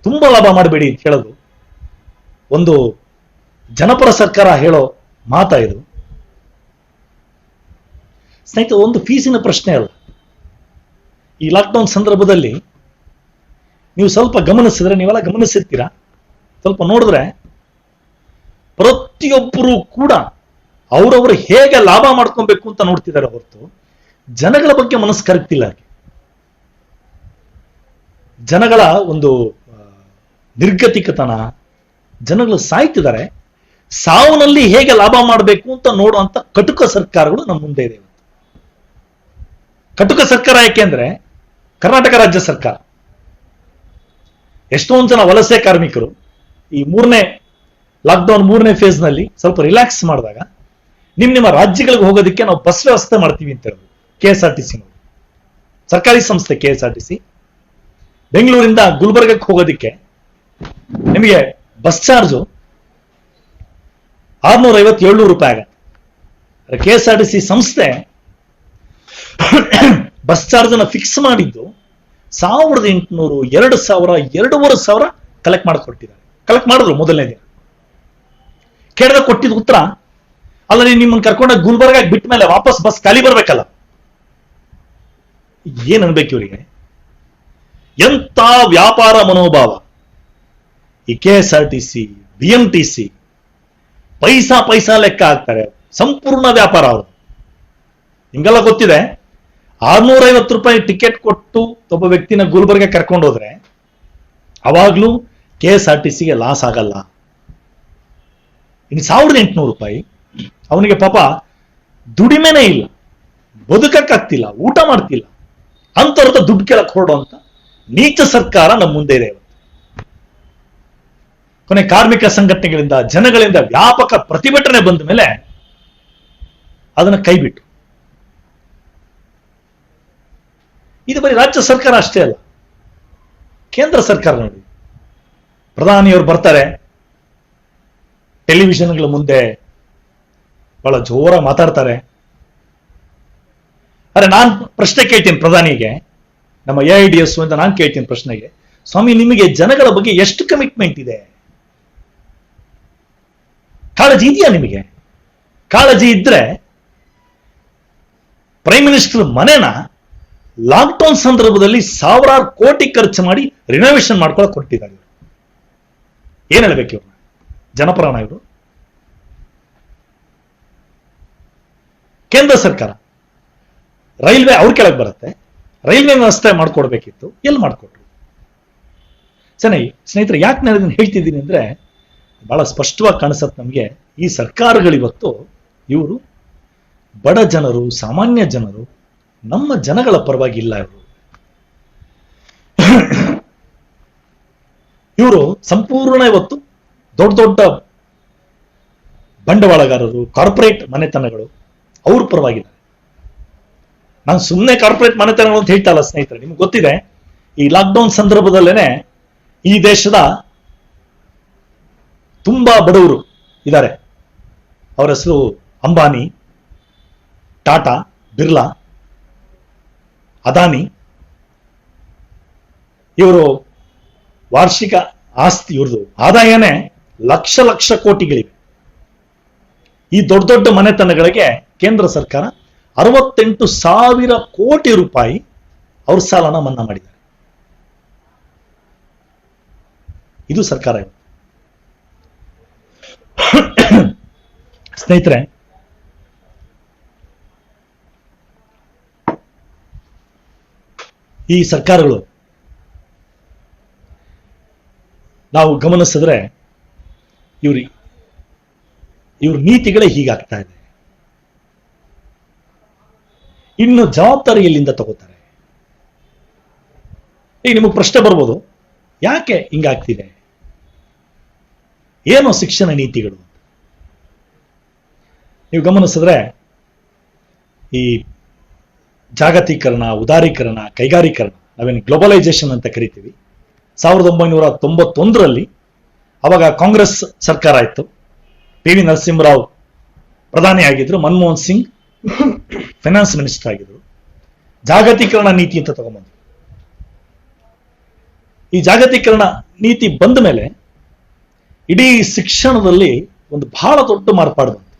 ತುಂಬಾ ಲಾಭ ಮಾಡಬೇಡಿ ಅಂತ ಹೇಳೋದು ಒಂದು ಜನಪರ ಸರ್ಕಾರ ಹೇಳೋ ಮಾತಾ ಇದು. ಸ್ನೇಹಿತರೆ, ಒಂದು ಫೀಸಿನ ಪ್ರಶ್ನೆ ಅಲ್ಲ. ಈ ಲಾಕ್ಡೌನ್ ಸಂದರ್ಭದಲ್ಲಿ ನೀವು ಸ್ವಲ್ಪ ಗಮನಿಸಿದ್ರೆ, ನೀವೆಲ್ಲ ಗಮನಿಸಿರ್ತೀರಾ, ಸ್ವಲ್ಪ ನೋಡಿದ್ರೆ ಪ್ರತಿಯೊಬ್ಬರು ಕೂಡ ಅವರವರು ಹೇಗೆ ಲಾಭ ಮಾಡ್ಕೊಬೇಕು ಅಂತ ನೋಡ್ತಿದ್ದಾರೆ ಹೊರತು ಜನಗಳ ಬಗ್ಗೆ ಮನಸ್ಸು ಕರಗ್ತಿಲ್ಲ. ಜನಗಳ ಒಂದು ನಿರ್ಗತಿಕತನ, ಜನಗಳು ಸಾಯ್ತಿದ್ದಾರೆ, ಸಾವನಲ್ಲಿ ಹೇಗೆ ಲಾಭ ಮಾಡಬೇಕು ಅಂತ ನೋಡುವಂತ ಕಟುಕ ಸರ್ಕಾರಗಳು ನಮ್ಮ ಮುಂದೆ ಇದೆ. ಕಟುಕ ಸರ್ಕಾರ ಯಾಕೆಂದ್ರೆ ಕರ್ನಾಟಕ ರಾಜ್ಯ ಸರ್ಕಾರ ಎಷ್ಟೊಂದು ಜನ ವಲಸೆ ಕಾರ್ಮಿಕರು ಈ ಲಾಕ್ಡೌನ್ 3ನೇ ಫೇಸ್ ನಲ್ಲಿ ಸ್ವಲ್ಪ ರಿಲ್ಯಾಕ್ಸ್ ಮಾಡಿದಾಗ ನಿಮ್ಮ ರಾಜ್ಯಗಳಿಗೆ ಹೋಗೋದಕ್ಕೆ ನಾವು ಬಸ್ ವ್ಯವಸ್ಥೆ ಮಾಡ್ತೀವಿ ಅಂತ ಹೇಳಿದ್ರು. KSRTC ಸರ್ಕಾರಿ ಸಂಸ್ಥೆ KSRTC ಬೆಂಗಳೂರಿಂದ ಗುಲ್ಬರ್ಗಕ್ಕೆ ಹೋಗೋದಕ್ಕೆ ನಿಮಗೆ ಬಸ್ ಚಾರ್ಜು 650-700 ರೂಪಾಯಿ ಆಗತ್ತೆ. KSRTC ಸಂಸ್ಥೆ ಬಸ್ ಚಾರ್ಜ್ ಅನ್ನ ಫಿಕ್ಸ್ ಮಾಡಿದ್ದು 1800, 2000, 2500 ಕಲೆಕ್ಟ್ ಮಾಡಿಕೊಟ್ಟಿದ್ದಾರೆ. ಕಲೆಕ್ಟ್ ಮಾಡಿದ್ರು ಮೊದಲನೇ ದಿನ. ಕೇಳಿದಾಗ ಕೊಟ್ಟಿದ್ದ ಉತ್ತರ, ಅಲ್ಲ ನೀವು ನಿಮ್ಮನ್ನು ಕರ್ಕೊಂಡ ಗುಲ್ಬರ್ಗ ಬಿಟ್ಟ ಮೇಲೆ ವಾಪಸ್ ಬಸ್ ಖಾಲಿ ಬರ್ಬೇಕಲ್ಲ. ಏನ್ ಅನ್ಬೇಕು ಇವರಿಗೆ? ಎಂತ ವ್ಯಾಪಾರ ಮನೋಭಾವ ಈ KSRTC, BMTC ಪೈಸಾ ಲೆಕ್ಕ ಹಾಕ್ತಾರೆ. ಸಂಪೂರ್ಣ ವ್ಯಾಪಾರ ಅವರು. ನಿಮ್ಗೆಲ್ಲ ಗೊತ್ತಿದೆ, 650 ರೂಪಾಯಿ ಟಿಕೆಟ್ ಕೊಟ್ಟು ಒಬ್ಬ ವ್ಯಕ್ತಿನ ಗುಲ್ಬರ್ಗ ಕರ್ಕೊಂಡು ಹೋದ್ರೆ ಅವಾಗ್ಲೂ KSRTCಗೆ ಲಾಸ್ ಆಗಲ್ಲ. ಇನ್ನು 1800 ರೂಪಾಯಿ ಅವನಿಗೆ ಪಾಪ ದುಡಿಮೆನೇ ಇಲ್ಲ, ಬದುಕಕ್ಕಾಗ್ತಿಲ್ಲ, ಊಟ ಮಾಡ್ತಿಲ್ಲ, ಅಂತವ್ರದ್ದು ದುಡ್ಡು ಕೇಳಕ್ ಹೊರಡುವಂತ ನೀಚ ಸರ್ಕಾರ ನಮ್ಮ ಮುಂದೆ ಇದೆ. ಕೊನೆ ಕಾರ್ಮಿಕ ಸಂಘಟನೆಗಳಿಂದ, ಜನಗಳಿಂದ ವ್ಯಾಪಕ ಪ್ರತಿಭಟನೆ ಬಂದ ಮೇಲೆ ಅದನ್ನ ಕೈಬಿಟ್ಟು. ಇದು ಬರೀ ರಾಜ್ಯ ಸರ್ಕಾರ ಅಷ್ಟೇ ಅಲ್ಲ, ಕೇಂದ್ರ ಸರ್ಕಾರ ನೋಡಿ ಪ್ರಧಾನಿಯವರು ಬರ್ತಾರೆ, ಟೆಲಿವಿಷನ್ಗಳ ಮುಂದೆ ಬಹಳ ಜೋರಾಗಿ ಮಾತಾಡ್ತಾರೆ. ಅರೆ ನಾನು ಪ್ರಶ್ನೆ ಕೇಳ್ತೀನಿ ಪ್ರಧಾನಿಗೆ, ನಮ್ಮ AIDS ಅಂತ ನಾನು ಕೇಳ್ತೀನಿ ಪ್ರಶ್ನೆಗೆ, ಸ್ವಾಮಿ ನಿಮಗೆ ಜನಗಳ ಬಗ್ಗೆ ಎಷ್ಟು ಕಮಿಟ್ಮೆಂಟ್ ಇದೆ? ಕಾಳಜಿ ಇದೆಯಾ ನಿಮಗೆ? ಕಾಳಜಿ ಇದ್ರೆ ಪ್ರೈಮ್ ಮಿನಿಸ್ಟರ್ ಮನೆನ ಲಾಕ್ಡೌನ್ ಸಂದರ್ಭದಲ್ಲಿ ಸಾವಿರಾರು ಕೋಟಿ ಖರ್ಚು ಮಾಡಿ ರಿನೋವೇಷನ್ ಮಾಡ್ಕೊಳಕ್ ಕೊಟ್ಟಿದ್ದಾರೆ. ಏನ್ ಹೇಳ್ಬೇಕು ಇವ್ರನ್ನ? ಜನಪರಾಣ ಇವರು. ಕೇಂದ್ರ ಸರ್ಕಾರ ರೈಲ್ವೆ ಅವ್ರ ಕೆಳಗೆ ಬರುತ್ತೆ, ರೈಲ್ವೆ ವ್ಯವಸ್ಥೆ ಮಾಡ್ಕೊಡ್ಬೇಕಿತ್ತು, ಎಲ್ಲಿ ಮಾಡ್ಕೊಟ್ರು? ಸ್ನೇಹಿತರೆ, ಯಾಕೆ ನಾನು ಇದನ್ನು ಹೇಳ್ತಿದ್ದೀನಿ ಅಂದ್ರೆ ಬಹಳ ಸ್ಪಷ್ಟವಾಗಿ ಕಾಣಿಸತ್ ನಮಗೆ, ಈ ಸರ್ಕಾರಗಳಿವತ್ತು ಇವರು ಬಡ ಜನರು, ಸಾಮಾನ್ಯ ಜನರು, ನಮ್ಮ ಜನಗಳ ಪರವಾಗಿಲ್ಲ. ಇವರು ಸಂಪೂರ್ಣ ಇವತ್ತು ದೊಡ್ಡ ದೊಡ್ಡ ಬಂಡವಾಳಗಾರರು, ಕಾರ್ಪೊರೇಟ್ ಮನೆತನಗಳು ಅವ್ರ ಪರವಾಗಿದ್ದಾರೆ. ನಾನು ಸುಮ್ಮನೆ ಕಾರ್ಪೊರೇಟ್ ಮನೆತನಗಳು ಅಂತ ಹೇಳ್ತಾ ಇಲ್ಲ ಸ್ನೇಹಿತರೆ, ನಿಮ್ಗೆ ಗೊತ್ತಿದೆ ಈ ಲಾಕ್ಡೌನ್ ಸಂದರ್ಭದಲ್ಲೇನೆ ಈ ದೇಶದ ತುಂಬಾ ಬಡವರು ಇದ್ದಾರೆ. ಅವರ ಹೆಸರು ಅಂಬಾನಿ, ಟಾಟಾ, ಬಿರ್ಲಾ, ಅದಾನಿ. ಇವರು ವಾರ್ಷಿಕ ಆಸ್ತಿ, ಇವ್ರದ್ದು ಆದಾಯನೇ ಲಕ್ಷ ಲಕ್ಷ ಕೋಟಿಗಳಿವೆ. ಈ ದೊಡ್ಡ ದೊಡ್ಡ ಮನೆತನಗಳಿಗೆ ಕೇಂದ್ರ ಸರ್ಕಾರ 68,000 ಕೋಟಿ ರೂಪಾಯಿ ಅವ್ರ ಸಾಲನ ಮನ್ನಾ ಮಾಡಿದ್ದಾರೆ. ಇದು ಸರ್ಕಾರ. ಸ್ನೇಹಿತರೆ, ಈ ಸರ್ಕಾರಗಳು ನಾವು ಗಮನಿಸಿದ್ರೆ ಇವ್ರ ನೀತಿಗಳೇ ಹೀಗಾಗ್ತಾ ಇದೆ. ಇನ್ನು ಜವಾಬ್ದಾರಿ ಎಲ್ಲಿಂದ ತಗೋತಾರೆ? ಈಗ ನಿಮಗೆ ಪ್ರಶ್ನೆ ಬರ್ಬೋದು, ಯಾಕೆ ಹಿಂಗಾಗ್ತಿದೆ? ಏನು ಶಿಕ್ಷಣ ನೀತಿಗಳು? ನೀವು ಗಮನಿಸಿದ್ರೆ ಈ ಜಾಗತೀಕರಣ, ಉದಾರೀಕರಣ, ಕೈಗಾರೀಕರಣ, ನಾವೇನು ಗ್ಲೋಬಲೈಸೇಷನ್ ಅಂತ ಕರಿತೀವಿ, 1991ರಲ್ಲಿ ಅವಾಗ ಕಾಂಗ್ರೆಸ್ ಸರ್ಕಾರ ಇತ್ತು. PV ನರಸಿಂಹರಾವ್ ಪ್ರಧಾನಿ ಆಗಿದ್ರು, ಮನಮೋಹನ್ ಸಿಂಗ್ ಫೈನಾನ್ಸ್ ಮಿನಿಸ್ಟರ್ ಆಗಿದ್ರು. ಜಾಗತೀಕರಣ ನೀತಿ ಅಂತ ತಗೊಂಡ್ಬಂದ್ರು. ಈ ಜಾಗತೀಕರಣ ನೀತಿ ಬಂದ ಮೇಲೆ ಇಡೀ ಶಿಕ್ಷಣದಲ್ಲಿ ಒಂದು ಬಹಳ ದೊಡ್ಡ ಮಾರ್ಪಾಡು ಬಂತು.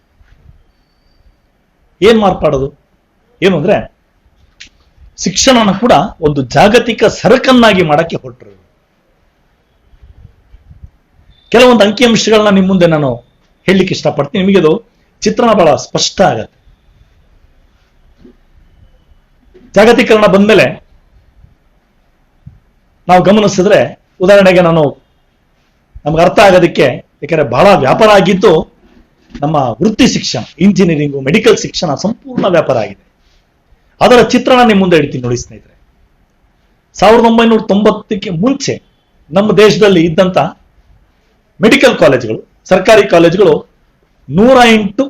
ಏನ್ ಮಾರ್ಪಾಡೋದು? ಏನು ಅಂದ್ರೆ ಶಿಕ್ಷಣನ ಕೂಡ ಒಂದು ಜಾಗತಿಕ ಸರಕನ್ನಾಗಿ ಮಾಡಕ್ಕೆ ಹೊರಟರು. ಕೆಲವೊಂದು ಅಂಕಿಅಂಶಗಳನ್ನ ನಿಮ್ಮ ಮುಂದೆ ನಾನು ಹೇಳಲಿಕ್ಕೆ ಇಷ್ಟಪಡ್ತೀನಿ, ನಿಮಗೆ ಅದು ಚಿತ್ರಣ ಬಹಳ ಸ್ಪಷ್ಟ ಆಗತ್ತೆ. ಜಾಗತೀಕರಣ ಬಂದ್ಮೇಲೆ ನಾವು ಗಮನಿಸಿದ್ರೆ, ಉದಾಹರಣೆಗೆ ನಮ್ಗೆ ಅರ್ಥ ಆಗೋದಕ್ಕೆ, ಯಾಕಂದ್ರೆ ಬಹಳ ವ್ಯಾಪಾರ ಆಗಿದ್ದು ನಮ್ಮ ವೃತ್ತಿ ಶಿಕ್ಷಣ, ಇಂಜಿನಿಯರಿಂಗು, ಮೆಡಿಕಲ್ ಶಿಕ್ಷಣ ಸಂಪೂರ್ಣ ವ್ಯಾಪಾರ ಆಗಿದೆ. ಅದರ ಚಿತ್ರಣ ನಿಮ್ಮ ಮುಂದೆ ಇಡ್ತೀನಿ ನೋಡಿ ಸ್ನೇಹಿತರೆ. 1990ಕ್ಕೆ ಮುಂಚೆ ನಮ್ಮ ದೇಶದಲ್ಲಿ ಇದ್ದಂತ ಮೆಡಿಕಲ್ ಕಾಲೇಜ್ಗಳು, ಸರ್ಕಾರಿ ಕಾಲೇಜ್ಗಳು 108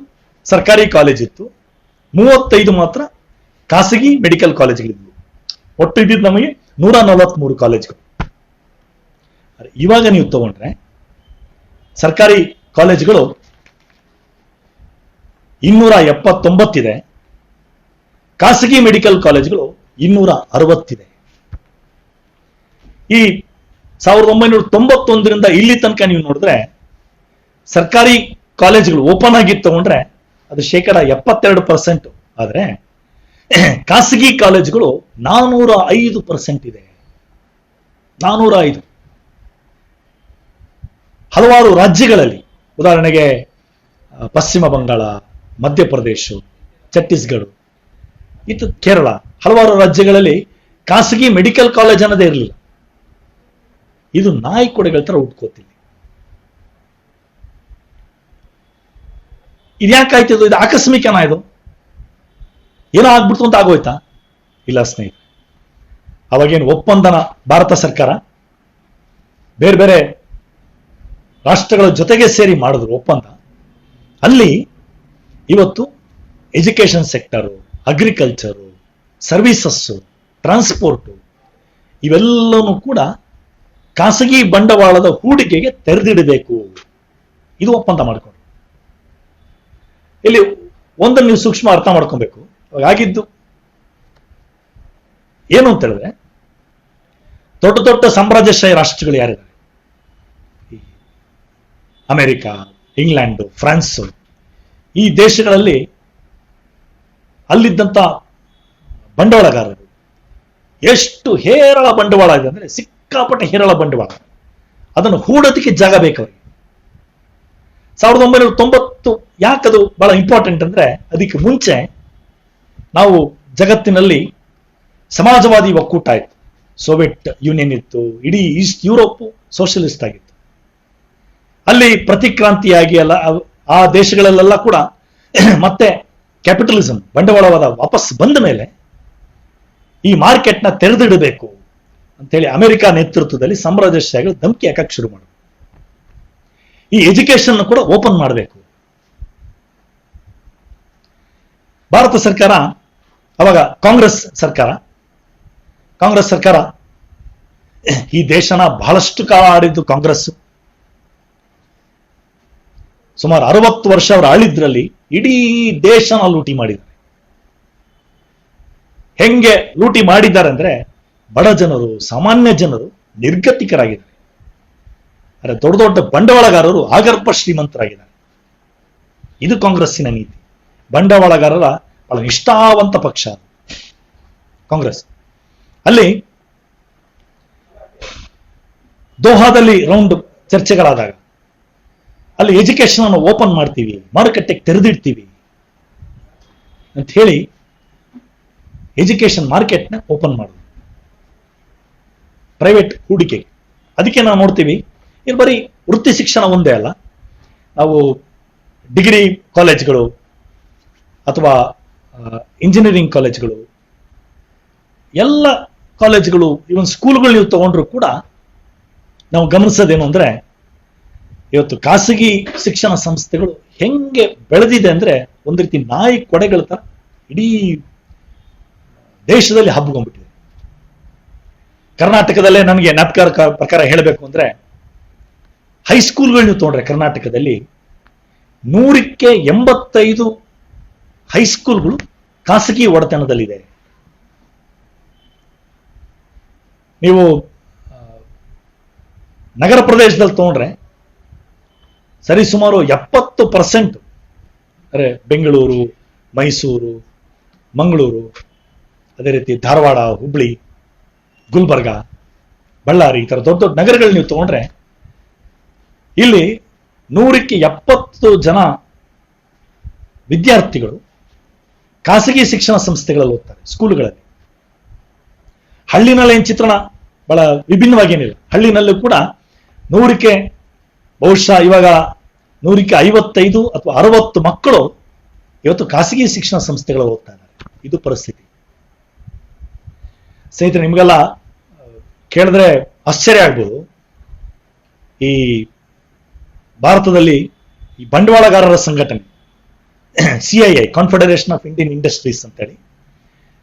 ಸರ್ಕಾರಿ ಕಾಲೇಜ್ ಇತ್ತು, 35 ಮಾತ್ರ ಖಾಸಗಿ ಮೆಡಿಕಲ್ ಕಾಲೇಜ್ಗಳಿದ್ವು. ಒಟ್ಟು ಇದ್ದಿದ್ದು ನಮಗೆ 143 ಕಾಲೇಜ್ಗಳು. ಇವಾಗ ನೀವು ತಗೊಂಡ್ರೆ ಸರ್ಕಾರಿ ಕಾಲೇಜ್ಗಳು 279 ಇದೆ, ಖಾಸಗಿ ಮೆಡಿಕಲ್ ಕಾಲೇಜ್ಗಳು 260 ಇದೆ. ಈ 1991ರಿಂದ ಇಲ್ಲಿ ತನಕ ನೀವು ನೋಡಿದ್ರೆ ಸರ್ಕಾರಿ ಕಾಲೇಜ್ಗಳು ಓಪನ್ ಆಗಿ ತಗೊಂಡ್ರೆ ಅದು 72%, ಆದ್ರೆ ಖಾಸಗಿ ಕಾಲೇಜುಗಳು 405% ಇದೆ. 405. ಹಲವಾರು ರಾಜ್ಯಗಳಲ್ಲಿ, ಉದಾಹರಣೆಗೆ ಪಶ್ಚಿಮ ಬಂಗಾಳ, ಮಧ್ಯಪ್ರದೇಶ, ಛತ್ತೀಸ್ಗಢ, ಇದು ಕೇರಳ, ಹಲವಾರು ರಾಜ್ಯಗಳಲ್ಲಿ ಖಾಸಗಿ ಮೆಡಿಕಲ್ ಕಾಲೇಜ್ ಅನ್ನೋದೇ ಇರಲಿಲ್ಲ. ಇದು ನಾಯಿ ಕೊಡೆಗಳ ತರ ಉಟ್ಕೋತಿಲ್ಲ. ಇದ್ಯಾಕಾಯ್ತು? ಇದು ಆಕಸ್ಮಿಕನ? ಇದು ಏನೋ ಆಗ್ಬಿಡ್ತು ಅಂತ ಆಗೋಯ್ತಾ? ಇಲ್ಲ ಸ್ನೇಹಿತರೆ, ಅವಾಗೇನು ಒಪ್ಪಂದನ ಭಾರತ ಸರ್ಕಾರ ಬೇರೆ ಬೇರೆ ರಾಷ್ಟ್ರಗಳ ಜೊತೆಗೆ ಸೇರಿ ಮಾಡಿದ್ರು ಒಪ್ಪಂದ. ಅಲ್ಲಿ ಇವತ್ತು education sector, agriculture, services, transport, ಇವೆಲ್ಲವೂ ಕೂಡ ಖಾಸಗಿ ಬಂಡವಾಳದ ಹೂಡಿಕೆಗೆ ತೆರೆದಿಡಬೇಕು. ಇದು ಒಪ್ಪಂದ ಮಾಡಿಕೊಂಡು ಇಲ್ಲಿ ಒಂದನ್ನು ನೀವು ಸೂಕ್ಷ್ಮ ಅರ್ಥ ಮಾಡ್ಕೊಬೇಕು. ಆಗಿದ್ದು ಏನು ಅಂತ ಹೇಳಿದ್ರೆ, ದೊಡ್ಡ ದೊಡ್ಡ ಸಾಮ್ರಾಜ್ಯಶಾಹಿ ರಾಷ್ಟ್ರಗಳು ಯಾರಿದ್ದಾರೆ, ಅಮೆರಿಕ, ಇಂಗ್ಲೆಂಡ್, ಫ್ರಾನ್ಸ್, ಈ ದೇಶಗಳಲ್ಲಿ ಅಲ್ಲಿದ್ದಂತ ಬಂಡವಾಳಗಾರರು ಎಷ್ಟು ಹೇರಳ ಬಂಡವಾಳ ಇದೆ ಅಂದ್ರೆ ಸಿಕ್ಕಾಪಟ್ಟೆ ಹೇರಳ ಬಂಡವಾಳ. ಅದನ್ನು ಹೂಡೋದಕ್ಕೆ ಜಾಗ ಬೇಕವ್ರಿಗೆ. 1990 ಯಾಕದು ಬಹಳ ಇಂಪಾರ್ಟೆಂಟ್ ಅಂದ್ರೆ, ಅದಕ್ಕೆ ಮುಂಚೆ ನಾವು ಜಗತ್ತಿನಲ್ಲಿ ಸಮಾಜವಾದಿ ಒಕ್ಕೂಟ ಇತ್ತು, ಸೋವಿಯತ್ ಯೂನಿಯನ್ ಇತ್ತು, ಇಡೀ ಈಸ್ಟ್ ಯುರೋಪ್ ಸೋಷಿಯಲಿಸ್ಟ್ ಆಗಿತ್ತು. ಅಲ್ಲಿ ಪ್ರತಿಕ್ರಾಂತಿಯಾಗಿ ಅಲ್ಲ ಆ ದೇಶಗಳಲ್ಲೆಲ್ಲ ಕೂಡ ಮತ್ತೆ ಕ್ಯಾಪಿಟಲಿಸಂ ಬಂಡವಾಳವಾದ ವಾಪಸ್ ಬಂದ ಮೇಲೆ ಈ ಮಾರ್ಕೆಟ್ನ ತೆರೆದಿಡಬೇಕು ಅಂತೇಳಿ ಅಮೆರಿಕ ನೇತೃತ್ವದಲ್ಲಿ ಸಾಮ್ರಾಜ್ಯಶಾಹಿಗಳು ಧಮಕಿ ಹಾಕಕ್ಕೆ ಶುರು ಮಾಡಿದ್ರು. ಈ ಎಜುಕೇಶನ್ ಕೂಡ ಓಪನ್ ಮಾಡಬೇಕು. ಭಾರತ ಸರ್ಕಾರ ಅವಾಗ ಕಾಂಗ್ರೆಸ್ ಸರ್ಕಾರ ಈ ದೇಶನ ಬಹಳಷ್ಟು ಕಾಲ ಆಡಿದ್ದು ಕಾಂಗ್ರೆಸ್. ಸುಮಾರು 60 ವರ್ಷ ಅವರು ಆಳಿದ್ರಲ್ಲಿ ಇಡೀ ದೇಶನ ಲೂಟಿ ಮಾಡಿದ್ದಾರೆ. ಹೆಂಗೆ ಲೂಟಿ ಮಾಡಿದ್ದಾರೆ ಅಂದ್ರೆ, ಬಡ ಜನರು, ಸಾಮಾನ್ಯ ಜನರು ನಿರ್ಗತಿಕರಾಗಿದ್ದಾರೆ. ಆದರೆ ದೊಡ್ಡ ದೊಡ್ಡ ಬಂಡವಾಳಗಾರರು ಆಗರ್ಭ ಶ್ರೀಮಂತರಾಗಿದ್ದಾರೆ. ಇದು ಕಾಂಗ್ರೆಸ್ಸಿನ ನೀತಿ. ಬಂಡವಾಳಗಾರರ ಬಹಳ ನಿಷ್ಠಾವಂತ ಪಕ್ಷ ಕಾಂಗ್ರೆಸ್. ಅಲ್ಲಿ ದೋಹಾದಲ್ಲಿ ರೌಂಡ್ ಚರ್ಚೆಗಳಾದಾಗ ಅಲ್ಲಿ ಎಜುಕೇಶನ್ ಅನ್ನು ಓಪನ್ ಮಾಡ್ತೀವಿ, ಮಾರುಕಟ್ಟೆಗೆ ತೆರೆದಿಡ್ತೀವಿ ಅಂತ ಹೇಳಿ ಎಜುಕೇಶನ್ ಮಾರ್ಕೆಟ್ನ ಓಪನ್ ಮಾಡೋದು, ಪ್ರೈವೇಟ್ ಹೂಡಿಕೆ. ಅದಕ್ಕೆ ನಾವು ನೋಡ್ತೀವಿ, ಇಲ್ಲಿ ಬರೀ ವೃತ್ತಿ ಶಿಕ್ಷಣ ಒಂದೇ ಅಲ್ಲ, ನಾವು ಡಿಗ್ರಿ ಕಾಲೇಜ್ಗಳು ಅಥವಾ ಇಂಜಿನಿಯರಿಂಗ್ ಕಾಲೇಜ್ಗಳು, ಎಲ್ಲ ಕಾಲೇಜ್ಗಳು, ಇವನ್ ಸ್ಕೂಲ್ಗಳು ನೀವು ತಗೊಂಡ್ರು ಕೂಡ ನಾವು ಗಮನಿಸೋದೇನು ಅಂದ್ರೆ, ಇವತ್ತು ಖಾಸಗಿ ಶಿಕ್ಷಣ ಸಂಸ್ಥೆಗಳು ಹೆಂಗೆ ಬೆಳೆದಿದೆ ಅಂದ್ರೆ, ಒಂದು ರೀತಿ ನಾಯಿ ಕೊಡೆಗಳ ತರ ಇಡೀ ದೇಶದಲ್ಲಿ ಹಬ್ಕೊಂಡ್ಬಿಟ್ಟಿದೆ. ಕರ್ನಾಟಕದಲ್ಲೇ ನನಗೆ ಜ್ಞಾಪಕ ಪ್ರಕಾರ ಹೇಳಬೇಕು ಅಂದ್ರೆ, ಹೈಸ್ಕೂಲ್ಗಳು ನೀವು ತಗೊಂಡ್ರೆ ಕರ್ನಾಟಕದಲ್ಲಿ 100ಕ್ಕೆ 85 ಹೈಸ್ಕೂಲ್ಗಳು ಖಾಸಗಿ ಒಡೆತನದಲ್ಲಿದೆ. ನೀವು ನಗರ ಪ್ರದೇಶದಲ್ಲಿ ತಗೊಂಡ್ರೆ ಸರಿಸುಮಾರು 70%, ಅಂದರೆ ಬೆಂಗಳೂರು, ಮೈಸೂರು, ಮಂಗಳೂರು, ಅದೇ ರೀತಿ ಧಾರವಾಡ, ಹುಬ್ಳಿ, ಗುಲ್ಬರ್ಗ, ಬಳ್ಳಾರಿ, ಈ ತರ ದೊಡ್ಡ ದೊಡ್ಡ ನಗರಗಳು ನೀವು ತಗೊಂಡ್ರೆ ಇಲ್ಲಿ 100ಕ್ಕೆ 70 ಜನ ವಿದ್ಯಾರ್ಥಿಗಳು ಖಾಸಗಿ ಶಿಕ್ಷಣ ಸಂಸ್ಥೆಗಳಲ್ಲಿ ಓದ್ತಾರೆ, ಸ್ಕೂಲ್ಗಳಲ್ಲಿ. ಹಳ್ಳಿನಲ್ಲಿ ಏನ್ ಚಿತ್ರಣ ಬಹಳ ವಿಭಿನ್ನವಾಗೇನಿಲ್ಲ. ಹಳ್ಳಿನಲ್ಲೂ ಕೂಡ 100ಕ್ಕೆ ಬಹುಶಃ ಇವಾಗ 100ಕ್ಕೆ 55 ಅಥವಾ 60 ಮಕ್ಕಳು ಇವತ್ತು ಖಾಸಗಿ ಶಿಕ್ಷಣ ಸಂಸ್ಥೆಗಳಲ್ಲಿ ಓದ್ತಾ ಇದ್ದಾರೆ. ಇದು ಪರಿಸ್ಥಿತಿ. ಸ್ನೇಹಿತರೆ, ನಿಮ್ಗೆಲ್ಲ ಕೇಳಿದ್ರೆ ಆಶ್ಚರ್ಯ ಆಗ್ಬೋದು. ಈ ಭಾರತದಲ್ಲಿ ಈ ಬಂಡವಾಳಗಾರರ ಸಂಘಟನೆ CII, confederation of Indian industries ಅಂತೇಳಿ,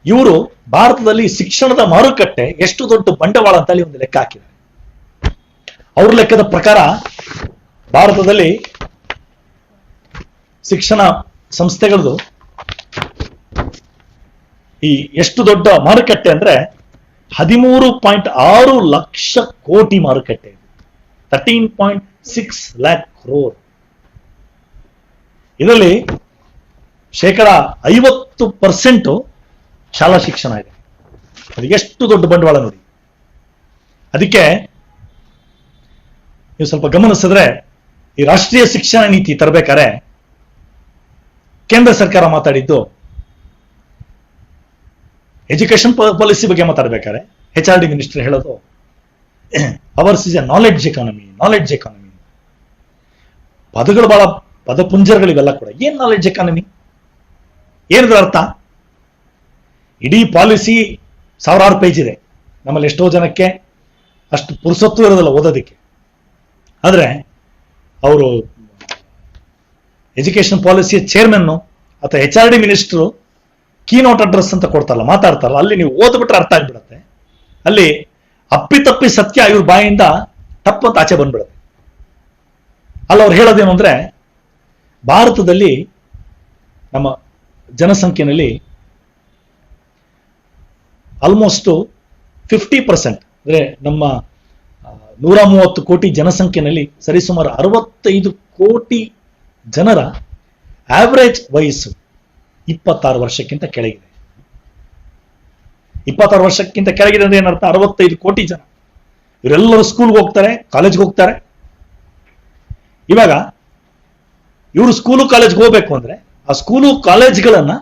ಇವರು ಭಾರತದಲ್ಲಿ ಶಿಕ್ಷಣದ ಮಾರುಕಟ್ಟೆ ಎಷ್ಟು ದೊಡ್ಡ ಬಂಡವಾಳ ಅಂತ ಹೇಳಿ ಒಂದು ಲೆಕ್ಕ ಹಾಕಿದ್ದಾರೆ. ಅವ್ರ ಲೆಕ್ಕದ ಪ್ರಕಾರ ಭಾರತದಲ್ಲಿ ಶಿಕ್ಷಣ ಸಂಸ್ಥೆಗಳದು ಈ ಎಷ್ಟು ದೊಡ್ಡ ಮಾರುಕಟ್ಟೆ ಅಂದ್ರೆ 13.6 ಲಕ್ಷ ಕೋಟಿ ಮಾರುಕಟ್ಟೆ, 13.6 lakh crore. ಇದರಲ್ಲಿ 50% ಶಾಲಾ ಶಿಕ್ಷಣ ಇದೆ. ಅದು ಎಷ್ಟು ದೊಡ್ಡ ಬಂಡವಾಳ ನೋಡಿ. ಅದಕ್ಕೆ ನೀವು ಸ್ವಲ್ಪ ಗಮನಿಸಿದ್ರೆ, ಈ ರಾಷ್ಟ್ರೀಯ ಶಿಕ್ಷಣ ನೀತಿ ತರಬೇಕಾದ್ರೆ ಕೇಂದ್ರ ಸರ್ಕಾರ ಮಾತಾಡಿದ್ದು ಎಜುಕೇಶನ್ ಪಾಲಿಸಿ ಬಗ್ಗೆ ಮಾತಾಡ್ಬೇಕಾದ್ರೆ HRD ಮಿನಿಸ್ಟರ್ ಹೇಳೋದು, hours is A knowledge economy. ಪದಗಳು ಬಹಳ ಪದಪುಂಜರಗಳಿವೆಲ್ಲ ಕೂಡ. ಏನ್ ನಾಲೆಡ್ಜ್ ಎಕಾನಮಿ, ಏನದ್ರ ಅರ್ಥ? ಇಡೀ ಪಾಲಿಸಿ 1000 ಪೇಜ್ ಇದೆ. ನಮ್ಮಲ್ಲಿ ಎಷ್ಟೋ ಜನಕ್ಕೆ ಅಷ್ಟು ಪುರುಸೊತ್ತು ಇರೋದಿಲ್ಲ ಓದೋದಕ್ಕೆ. ಆದ್ರೆ ಅವರು ಎಜುಕೇಶನ್ ಪಾಲಿಸಿಯ ಚೇರ್ಮನ್ ಅಥವಾ HRD ಮಿನಿಸ್ಟರ್ ಕೀನೋಟ್ ಅಡ್ರೆಸ್ ಅಂತ ಕೊಡ್ತಾರಲ್ಲ, ಮಾತಾಡ್ತಾರಲ್ಲ, ಅಲ್ಲಿ ನೀವು ಓದ್ಬಿಟ್ರೆ ಅರ್ಥ ಆಗ್ಬಿಡತ್ತೆ. ಅಲ್ಲಿ ಅಪ್ಪಿತಪ್ಪಿ ಸತ್ಯ ಇವ್ರ ಬಾಯಿಂದ ತಪ್ಪಂತ ಆಚೆ ಬಂದ್ಬಿಡುತ್ತೆ. ಅಲ್ಲ ಅವ್ರು ಹೇಳೋದೇನು ಅಂದ್ರೆ, ಭಾರತದಲ್ಲಿ ನಮ್ಮ ಜನಸಂಖ್ಯೆಯಲ್ಲಿ ಆಲ್ಮೋಸ್ಟ್ 50%, ಅಂದ್ರೆ ನಮ್ಮ 130 ಕೋಟಿ ಜನಸಂಖ್ಯೆಯಲ್ಲಿ ಸರಿಸುಮಾರು 65 ಕೋಟಿ ಜನರ ಆವರೇಜ್ ವಯಸ್ಸು 26 ವರ್ಷಕ್ಕಿಂತ ಕೆಳಗಿದೆ. 26 ವರ್ಷಕ್ಕಿಂತ ಕೆಳಗಿದೆ ಅಂದ್ರೆ ಏನರ್ಥ? 65 ಕೋಟಿ ಜನ. ಇವರೆಲ್ಲರೂ ಸ್ಕೂಲ್ಗೆ ಹೋಗ್ತಾರೆ, ಕಾಲೇಜ್ಗೆ ಹೋಗ್ತಾರೆ. ಇವಾಗ ಇವರು ಸ್ಕೂಲು ಕಾಲೇಜ್ಗೆ ಹೋಗ್ಬೇಕು ಅಂದ್ರೆ ಆ ಸ್ಕೂಲು ಕಾಲೇಜ್ಗಳನ್ನ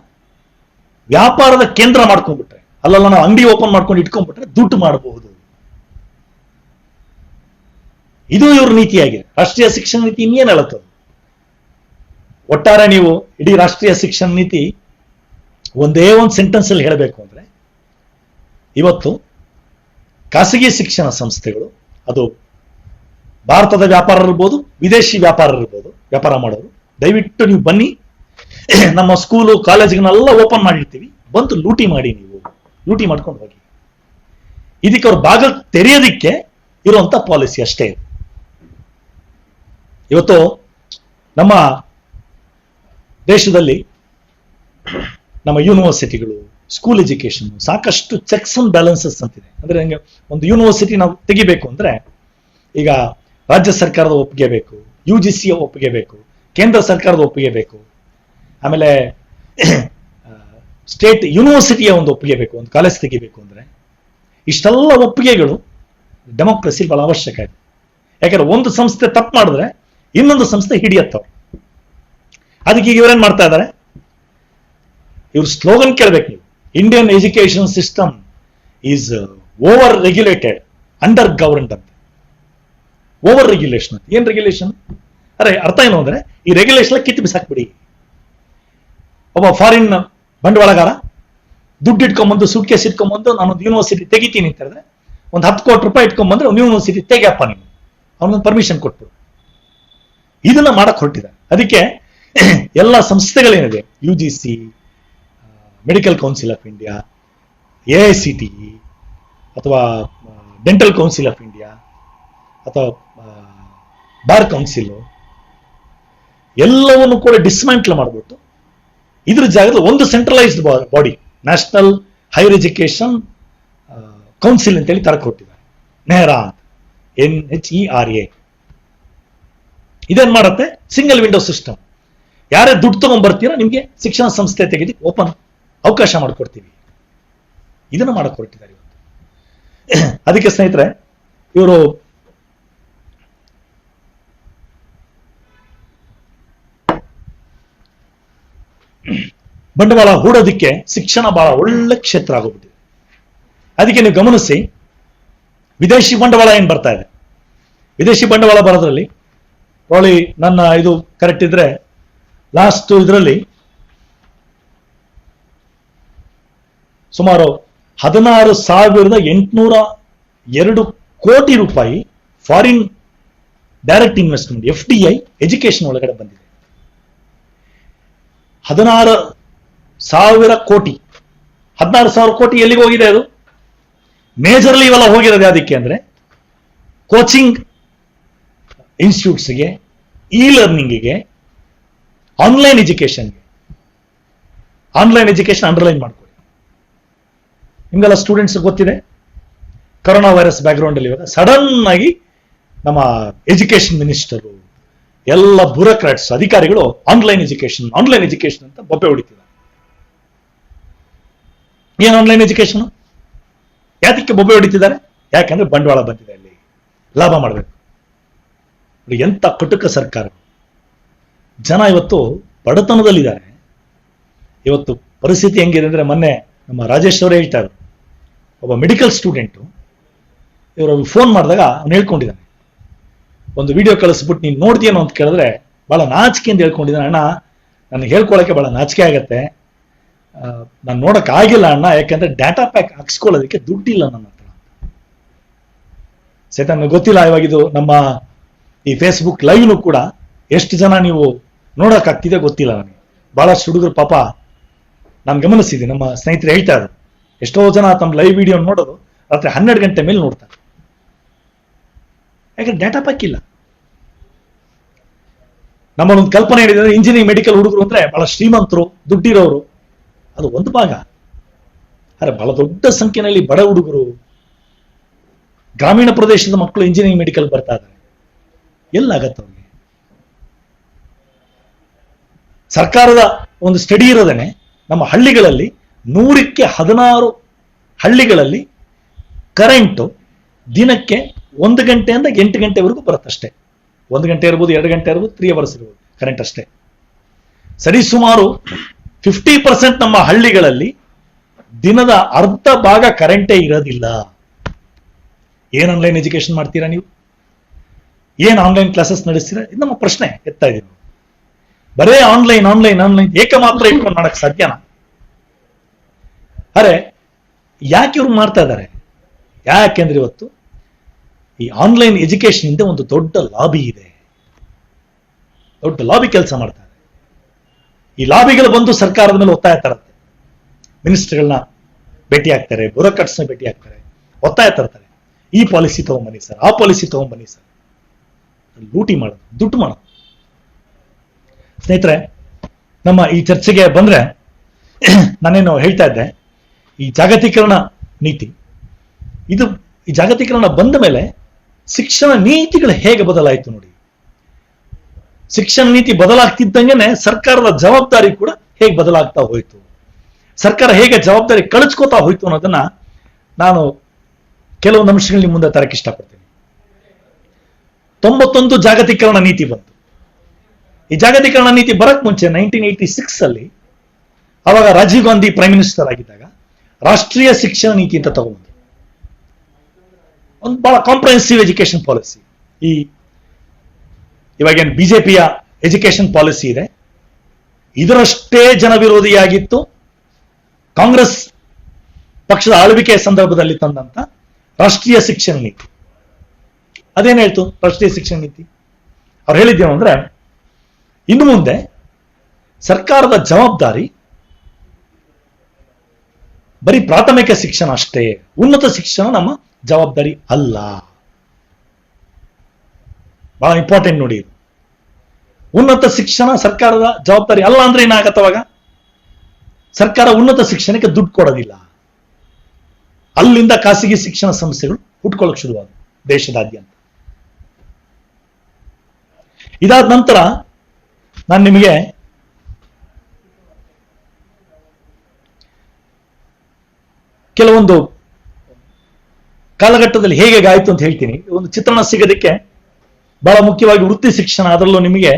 ವ್ಯಾಪಾರದ ಕೇಂದ್ರ ಮಾಡ್ಕೊಂಡ್ಬಿಟ್ರೆ, ಅಲ್ಲಲ್ಲ ನಾವು ಅಂಗಡಿ ಓಪನ್ ಮಾಡ್ಕೊಂಡು ಇಟ್ಕೊಂಡ್ಬಿಟ್ರೆ ದುಡ್ಡು ಮಾಡಬಹುದು. ಇದು ಇವ್ರ ನೀತಿಯಾಗಿದೆ. ರಾಷ್ಟ್ರೀಯ ಶಿಕ್ಷಣ ನೀತಿ ಇನ್ನೇನು ಹೇಳುತ್ತದೆ? ಒಟ್ಟಾರೆ ನೀವು ಇಡೀ ರಾಷ್ಟ್ರೀಯ ಶಿಕ್ಷಣ ನೀತಿ ಒಂದೇ ಒಂದು ಸೆಂಟೆನ್ಸ್ ಅಲ್ಲಿ ಹೇಳಬೇಕು ಅಂದ್ರೆ, ಇವತ್ತು ಖಾಸಗಿ ಶಿಕ್ಷಣ ಸಂಸ್ಥೆಗಳು, ಅದು ಭಾರತದ ವ್ಯಾಪಾರ ಇರ್ಬೋದು, ವಿದೇಶಿ ವ್ಯಾಪಾರ ಇರ್ಬೋದು, ವ್ಯಾಪಾರ ಮಾಡೋರು, ದಯವಿಟ್ಟು ನೀವು ಬನ್ನಿ, ನಮ್ಮ ಸ್ಕೂಲು ಕಾಲೇಜ್ಗಳನ್ನೆಲ್ಲ ಓಪನ್ ಮಾಡಿರ್ತೀವಿ, ಬಂದು ಲೂಟಿ ಮಾಡಿ, ನೀವು ಲೂಟಿ ಮಾಡ್ಕೊಂಡು ಹೋಗಿ. ಇದಕ್ಕೆ ಅವ್ರ ಬಾಗಿಲು ತೆರೆಯೋದಿಕ್ಕೆ ಇರುವಂತ ಪಾಲಿಸಿ ಅಷ್ಟೇ. ಇವತ್ತು ನಮ್ಮ ದೇಶದಲ್ಲಿ ನಮ್ಮ ಯೂನಿವರ್ಸಿಟಿಗಳು, ಸ್ಕೂಲ್ ಎಜುಕೇಶನ್ ಸಾಕಷ್ಟು ಚೆಕ್ಸ್ ಅಂಡ್ ಬ್ಯಾಲೆನ್ಸಸ್ ಅಂತಿದೆ. ಅಂದ್ರೆ ನಂಗೆ ಒಂದು ಯೂನಿವರ್ಸಿಟಿ ನಾವು ತೆಗಿಬೇಕು ಅಂದ್ರೆ ಈಗ ರಾಜ್ಯ ಸರ್ಕಾರದ ಒಪ್ಪಿಗೆ ಬೇಕು, UGC ಒಪ್ಪಿಗೆ ಬೇಕು, ಕೇಂದ್ರ ಸರ್ಕಾರದ ಒಪ್ಪಿಗೆ ಬೇಕು, ಆಮೇಲೆ ಸ್ಟೇಟ್ ಯೂನಿವರ್ಸಿಟಿಯ ಒಂದು ಒಪ್ಪಿಗೆ ಬೇಕು, ಒಂದು ಕಾಲೇಜ್ ತೆಗಿಬೇಕು ಅಂದ್ರೆ. ಇಷ್ಟೆಲ್ಲ ಒಪ್ಪಿಗೆಗಳು ಡೆಮೋಕ್ರಸಿ ಬಹಳ ಅವಶ್ಯಕ ಇದೆ. ಯಾಕಂದ್ರೆ ಒಂದು ಸಂಸ್ಥೆ ತಪ್ಪು ಮಾಡಿದ್ರೆ ಇನ್ನೊಂದು ಸಂಸ್ಥೆ ಹಿಡಿಯತ್ತವ್ರು. ಅದಕ್ಕೆ ಈಗ ಇವರೇನ್ ಮಾಡ್ತಾ ಇದ್ದಾರೆ? ಇವ್ರ ಸ್ಲೋಗನ್ ಕೇಳ್ಬೇಕು ನೀವು, Indian education system is over regulated, under governed ಅಂತ. Over regulation. ಏನ್ ರೆಗ್ಯುಲೇಷನ್? ಅರೆ ಅರ್ಥ ಏನು ಅಂದ್ರೆ, ಈ ರೆಗ್ಯುಲೇಷನ್ ಕಿತ್ತು ಬಿಸಾಕ್ಬಿಡಿ. ಒಬ್ಬ ಫಾರಿನ್ ಬಂಡವಾಳಗಾರ ದುಡ್ಡು ಇಟ್ಕೊಂಡ್ಬಂದು, ಸೂಟ್ ಕೇಸ್ ಇಟ್ಕೊಂಡ್ಬಂದು, ನಾನೊಂದು ಯೂನಿವರ್ಸಿಟಿ ತೆಗಿತೀನಿ ಅಂತ ಹೇಳಿದ್ರೆ, ಒಂದು 10 ಕೋಟಿ ರೂಪಾಯಿ ಇಟ್ಕೊಂಡ್ಬಂದ್ರೆ ಒಂದು ಯೂನಿವರ್ಸಿಟಿ ತೆಗಿಯಪ್ಪ ನೀನು, ಅವನೊಂದು ಪರ್ಮಿಷನ್ ಕೊಟ್ಬಿಡು. ಇದನ್ನ ಮಾಡಕ್ ಹೊರಟಿದ್ದಾರೆ. ಅದಕ್ಕೆ ಎಲ್ಲ ಸಂಸ್ಥೆಗಳೇನಿದೆ, UGC, medical council of India, AICTE, ಅಥವಾ ಡೆಂಟಲ್ ಕೌನ್ಸಿಲ್ ಆಫ್ ಇಂಡಿಯಾ, ಅಥವಾ ಬಾರ್ ಕೌನ್ಸಿಲ್, ಎಲ್ಲವನ್ನು ಕೂಡ ಡಿಸ್ಮ್ಯಾಂಟಲ್ ಮಾಡಿಬಿಟ್ಟು ಇದ್ರ ಜಾಗದಲ್ಲಿ ಒಂದು centralised body, national higher education council ಅಂತೇಳಿ ತರಕೊಟ್ಟಿದ್ದಾರೆ, ನೆಹರಾ ಅಂತ, NHERA. ಇದೇನ್ ಮಾಡುತ್ತೆ? Single window system. ಯಾರೇ ದುಡ್ಡು ತಗೊಂಡ್ ಬರ್ತೀರೋ ನಿಮ್ಗೆ ಶಿಕ್ಷಣ ಸಂಸ್ಥೆ ತೆಗೆದು ಓಪನ್ ಅವಕಾಶ ಮಾಡಿಕೊಡ್ತೀವಿ. ಇದನ್ನ ಮಾಡಕ್ ಹೊರಟಿದ್ದಾರೆ ಇವತ್ತು. ಅದಕ್ಕೆ ಸ್ನೇಹಿತರೆ, ಇವರು ಬಂಡವಾಳ ಹೂಡೋದಿಕ್ಕೆ ಶಿಕ್ಷಣ ಬಹಳ ಒಳ್ಳೆ ಕ್ಷೇತ್ರ ಆಗೋಗ್ಬಿಟ್ಟಿದೆ. ಅದಕ್ಕೆ ನೀವು ಗಮನಿಸಿ, ವಿದೇಶಿ ಬಂಡವಾಳ ಏನ್ ಬರ್ತಾ ಇದೆ, ವಿದೇಶಿ ಬಂಡವಾಳ ಬರೋದ್ರಲ್ಲಿ ಪ್ರಾಬ್ಲಿ ನನ್ನ ಇದು ಕರೆಕ್ಟ್ ಇದ್ರೆ ಲಾಸ್ಟ್ ಇದರಲ್ಲಿ ಸುಮಾರು 16,802 ಕೋಟಿ ರೂಪಾಯಿ foreign direct investment, FDI, education ಒಳಗಡೆ ಬಂದಿದೆ. 16,000 ಕೋಟಿ. 16,000 ಕೋಟಿ ಎಲ್ಲಿಗೆ ಹೋಗಿದೆ? ಅದು ಮೇಜರ್ಲಿ ಇವೆಲ್ಲ ಹೋಗಿರೋದು ಅದಕ್ಕೆ ಅಂದ್ರೆ ಕೋಚಿಂಗ್ ಇನ್ಸ್ಟಿಟ್ಯೂಟ್ಸ್ಗೆ, ಲರ್ನಿಂಗಿಗೆ, ಆನ್ಲೈನ್ ಎಜುಕೇಶನ್ಗೆ. ಆನ್ಲೈನ್ ಎಜುಕೇಶನ್ ಅಂಡರ್ಲೈನ್ ಮಾಡ್ಕೊಳ್ಳಿ. ನಿಮ್ಗೆಲ್ಲ ಸ್ಟೂಡೆಂಟ್ಸ್ ಗೊತ್ತಿದೆ, ಕೊರೋನಾ ವೈರಸ್ ಬ್ಯಾಕ್ ಗ್ರೌಂಡ್ ಅಲ್ಲಿ ಇವಾಗ ಸಡನ್ ಆಗಿ ನಮ್ಮ ಎಜುಕೇಶನ್ ಮಿನಿಸ್ಟರು, ಎಲ್ಲ ಬ್ಯೂರೋಕ್ರಾಟ್ಸ್, ಅಧಿಕಾರಿಗಳು ಆನ್ಲೈನ್ ಎಜುಕೇಶನ್ ಅಂತ ಬೊಬ್ಬೆ ಹೊಡಿತಿದ್ದಾರೆ. ಏನ್ ಆನ್ಲೈನ್ ಎಜುಕೇಶನ್? ಯಾತಕ್ಕೆ ಬೊಬ್ಬೆ ಹೊಡಿತಿದ್ದಾರೆ? ಯಾಕಂದ್ರೆ ಬಂಡವಾಳ ಬಂದಿದೆ, ಅಲ್ಲಿ ಲಾಭ ಮಾಡಬೇಕು. ಎಂತ ಕಟುಕ ಸರ್ಕಾರ. ಜನ ಇವತ್ತು ಬಡತನದಲ್ಲಿದ್ದಾರೆ. ಇವತ್ತು ಪರಿಸ್ಥಿತಿ ಹೆಂಗಿದೆ ಅಂದ್ರೆ, ಮೊನ್ನೆ ನಮ್ಮ ರಾಜೇಶ್ ಅವರೇ ಹೇಳ್ತಾ ಇದ್ರು, ಒಬ್ಬ ಮೆಡಿಕಲ್ ಸ್ಟೂಡೆಂಟು ಇವರು ಫೋನ್ ಮಾಡಿದಾಗ ಅವ್ನು ಹೇಳ್ಕೊಂಡಿದ್ದಾನೆ, ಒಂದು ವಿಡಿಯೋ ಕಳಿಸ್ಬಿಟ್ಟು ನೀನು ನೋಡ್ತೀಯನೋ ಅಂತ ಕೇಳಿದ್ರೆ ಬಹಳ ನಾಚಿಕೆಯಿಂದ ಹೇಳ್ಕೊಂಡಿದ್ದಾನೆ. ಅಣ್ಣ, ನನಗೆ ಹೇಳ್ಕೊಳಕ್ಕೆ ಬಹಳ ನಾಚಿಕೆ ಆಗತ್ತೆ, ನಾನು ನೋಡಕ್ ಆಗಿಲ್ಲ ಅಣ್ಣ, ಯಾಕಂದ್ರೆ ಡಾಟಾ ಪ್ಯಾಕ್ ಹಾಕ್ಸ್ಕೊಳ್ಳೋದಕ್ಕೆ ದುಡ್ಡಿಲ್ಲ ನನ್ನ ಹತ್ರ. ಸಹಿತ ನನಗೆ ಗೊತ್ತಿಲ್ಲ ಇವಾಗ ಇದು ನಮ್ಮ ಈ ಫೇಸ್ಬುಕ್ ಲೈವ್ನು ಕೂಡ ಎಷ್ಟು ಜನ ನೀವು ನೋಡಕ್ ಆಗ್ತಿದೆ ಗೊತ್ತಿಲ್ಲ ನನಗೆ. ಬಹಳಷ್ಟು ಹುಡುಗರು ಪಾಪ ನಾನು ಗಮನಿಸಿದ್ದೀನಿ, ನಮ್ಮ ಸ್ನೇಹಿತರು ಹೇಳ್ತಾ ಇದ್ರು, ಎಷ್ಟೋ ಜನ ತಮ್ಮ ಲೈವ್ ವಿಡಿಯೋ ನೋಡೋದು ರಾತ್ರಿ 12 ಗಂಟೆ ಮೇಲೆ ನೋಡ್ತಾರೆ. ಯಾಕಂದ್ರೆ ಡೇಟಾ ಪ್ಯಾಕ್ ಇಲ್ಲ. ನಮ್ಮಲ್ಲೊಂದು ಕಲ್ಪನೆ ಹೇಳಿದ್ರೆ ಇಂಜಿನಿಯರಿಂಗ್ ಮೆಡಿಕಲ್ ಹುಡುಗರು ಅಂದ್ರೆ ಬಹಳ ಶ್ರೀಮಂತರು, ದುಡ್ಡಿರೋರು, ಅದು ಒಂದು ಭಾಗ. ಅರೆ ಬಹಳ ದೊಡ್ಡ ಸಂಖ್ಯೆಯಲ್ಲಿ ಬಡ ಹುಡುಗರು, ಗ್ರಾಮೀಣ ಪ್ರದೇಶದ ಮಕ್ಕಳು ಇಂಜಿನಿಯರಿಂಗ್ ಮೆಡಿಕಲ್ ಬರ್ತಾ ಇದ್ದಾರೆ. ಎಲ್ಲಾಗತ್ತ ಅವ್ರಿಗೆ? ಸರ್ಕಾರದ ಒಂದು ಸ್ಟಡಿ ಇರೋದೇನೆ ನಮ್ಮ ಹಳ್ಳಿಗಳಲ್ಲಿ 100ಕ್ಕೆ 16 ಹಳ್ಳಿಗಳಲ್ಲಿ ಕರೆಂಟು ದಿನಕ್ಕೆ 1 ಗಂಟೆಯಿಂದ 8 ಗಂಟೆವರೆಗೂ ಬರುತ್ತಷ್ಟೇ. 1 ಗಂಟೆ ಇರ್ಬೋದು, 2 ಗಂಟೆ ಇರ್ಬೋದು, 3 ಅವರ್ಸ್ ಇರ್ಬೋದು ಕರೆಂಟ್ ಅಷ್ಟೇ. ಸರಿ ಸುಮಾರು 50% ನಮ್ಮ ಹಳ್ಳಿಗಳಲ್ಲಿ ದಿನದ ಅರ್ಧ ಭಾಗ ಕರೆಂಟೇ ಇರೋದಿಲ್ಲ. ಏನ್ ಆನ್ಲೈನ್ ಎಜುಕೇಶನ್ ಮಾಡ್ತೀರಾ ನೀವು? ಏನ್ ಆನ್ಲೈನ್ ಕ್ಲಾಸಸ್ ನಡೆಸ್ತೀರಾ? ಇದು ನಮ್ಮ ಪ್ರಶ್ನೆ ಎತ್ತಾ ಇದೀವಿ. ಬರೇ ಆನ್ಲೈನ್ ಆನ್ಲೈನ್ ಆನ್ಲೈನ್ ಏಕ ಮಾತ್ರ ಇಟ್ಕೊಂಡು ಮಾಡಕ್ ಸಾಧ್ಯನಾ? ಅರೆ ಯಾಕೆ ಇವ್ರು ಮಾಡ್ತಾ ಇದ್ದಾರೆ? ಯಾಕೆಂದ್ರೆ ಇವತ್ತು ಈ ಆನ್ಲೈನ್ ಎಜುಕೇಶನ್ ಇಂದ ಒಂದು ದೊಡ್ಡ ಲಾಬಿ ಇದೆ, ದೊಡ್ಡ ಲಾಬಿ ಕೆಲಸ ಮಾಡ್ತಾರೆ. ಈ ಲಾಬಿಗಳು ಬಂದು ಸರ್ಕಾರದ ಮೇಲೆ ಒತ್ತಾಯ ತರುತ್ತೆ. ಮಿನಿಸ್ಟರ್ಗಳನ್ನ ಭೇಟಿ ಆಗ್ತಾರೆ, ಬ್ಯೂರೋಕ್ರಾಟ್ಸ್ನ ಭೇಟಿ ಆಗ್ತಾರೆ, ಒತ್ತಾಯ ತರ್ತಾರೆ. ಈ ಪಾಲಿಸಿ ತಗೊಂಡ್ಬನ್ನಿ ಸರ್, ಆ ಪಾಲಿಸಿ ತಗೊಂಡ್ಬನ್ನಿ ಸರ್. ಲೂಟಿ ಮಾಡೋದು, ದುಡ್ಡು ಮಾಡೋದು. ಸ್ನೇಹಿತರೆ, ನಮ್ಮ ಈ ಚರ್ಚೆಗೆ ಬಂದ್ರೆ ನಾನೇನು ಹೇಳ್ತಾ ಇದ್ದೆ, ಈ ಜಾಗತೀಕರಣ ನೀತಿ, ಈ ಜಾಗತೀಕರಣ ಬಂದ ಮೇಲೆ ಶಿಕ್ಷಣ ನೀತಿಗಳು ಹೇಗೆ ಬದಲಾಯಿತು ನೋಡಿ. ಶಿಕ್ಷಣ ನೀತಿ ಬದಲಾಗ್ತಿದ್ದಂಗೆನೆ ಸರ್ಕಾರದ ಜವಾಬ್ದಾರಿ ಕೂಡ ಹೇಗೆ ಬದಲಾಗ್ತಾ ಹೋಯ್ತು, ಸರ್ಕಾರ ಹೇಗೆ ಜವಾಬ್ದಾರಿ ಕಳಿಸ್ಕೋತಾ ಹೋಯ್ತು ಅನ್ನೋದನ್ನ ನಾನು ಕೆಲವೊಂದು ಅಂಶಗಳು ನಿಮ್ಮ ಮುಂದೆ ತರಕ್ಕೆ ಇಷ್ಟಪಡ್ತೀನಿ. 91 ಜಾಗತೀಕರಣ ನೀತಿ ಬಂತು. ಈ ಜಾಗತೀಕರಣ ನೀತಿ ಬರಕ್ ಮುಂಚೆ 1986 ಅಲ್ಲಿ ಅವಾಗ ರಾಜೀವ್ ಗಾಂಧಿ ಪ್ರೈಮ್ ಮಿನಿಸ್ಟರ್ ಆಗಿದ್ದಾಗ ರಾಷ್ಟ್ರೀಯ ಶಿಕ್ಷಣ ನೀತಿ ಅಂತ ತಗೊಂಡ್ಬಂದ್ರು. ಒಂದು ಬಹಳ ಕಾಂಪ್ರಹೆನ್ಸಿವ್ ಎಜುಕೇಶನ್ ಪಾಲಿಸಿ. ಇವಾಗೇನು ಬಿಜೆಪಿಯ ಎಜುಕೇಶನ್ ಪಾಲಿಸಿ ಇದೆ, ಇದರಷ್ಟೇ ಜನವಿರೋಧಿಯಾಗಿತ್ತು ಕಾಂಗ್ರೆಸ್ ಪಕ್ಷದ ಆಳ್ವಿಕೆಯ ಸಂದರ್ಭದಲ್ಲಿ ತಂದಂತ ರಾಷ್ಟ್ರೀಯ ಶಿಕ್ಷಣ ನೀತಿ. ಅದೇನ್ ಹೇಳ್ತು ರಾಷ್ಟ್ರೀಯ ಶಿಕ್ಷಣ ನೀತಿ? ಅವ್ರು ಹೇಳಿದ್ದೇನು ಅಂದ್ರೆ, ಇನ್ನು ಮುಂದೆ ಸರ್ಕಾರದ ಜವಾಬ್ದಾರಿ ಬರೀ ಪ್ರಾಥಮಿಕ ಶಿಕ್ಷಣ ಅಷ್ಟೇ, ಉನ್ನತ ಶಿಕ್ಷಣ ನಮ್ಮ ಜವಾಬ್ದಾರಿ ಅಲ್ಲ. ಬಹಳ ಇಂಪಾರ್ಟೆಂಟ್ ನೋಡಿ ಇದು. ಉನ್ನತ ಶಿಕ್ಷಣ ಸರ್ಕಾರದ ಜವಾಬ್ದಾರಿ ಅಲ್ಲ ಅಂದ್ರೆ ಏನಾಗತ್ತವಾಗ? ಸರ್ಕಾರ ಉನ್ನತ ಶಿಕ್ಷಣಕ್ಕೆ ದುಡ್ಡು ಕೊಡೋದಿಲ್ಲ. ಅಲ್ಲಿಂದ ಖಾಸಗಿ ಶಿಕ್ಷಣ ಸಂಸ್ಥೆಗಳು ಹುಟ್ಕೊಳ್ಳೋಕೆ ಶುರುವಾದ ದೇಶದಾದ್ಯಂತ. ಇದಾದ ನಂತರ ನಾನು ನಿಮಗೆ ಕೆಲವೊಂದು ಕಾಲಘಟ್ಟದಲ್ಲಿ ಹೇಗೆ ಆಯ್ತು ಅಂತ ಹೇಳ್ತೀನಿ. ಒಂದು ಚಿತ್ರಣ ಸಿಗೋದಕ್ಕೆ ಬಹಳ ಮುಖ್ಯವಾಗಿ ವೃತ್ತಿ ಶಿಕ್ಷಣ, ಅದರಲ್ಲೂ ನಿಮಗೆ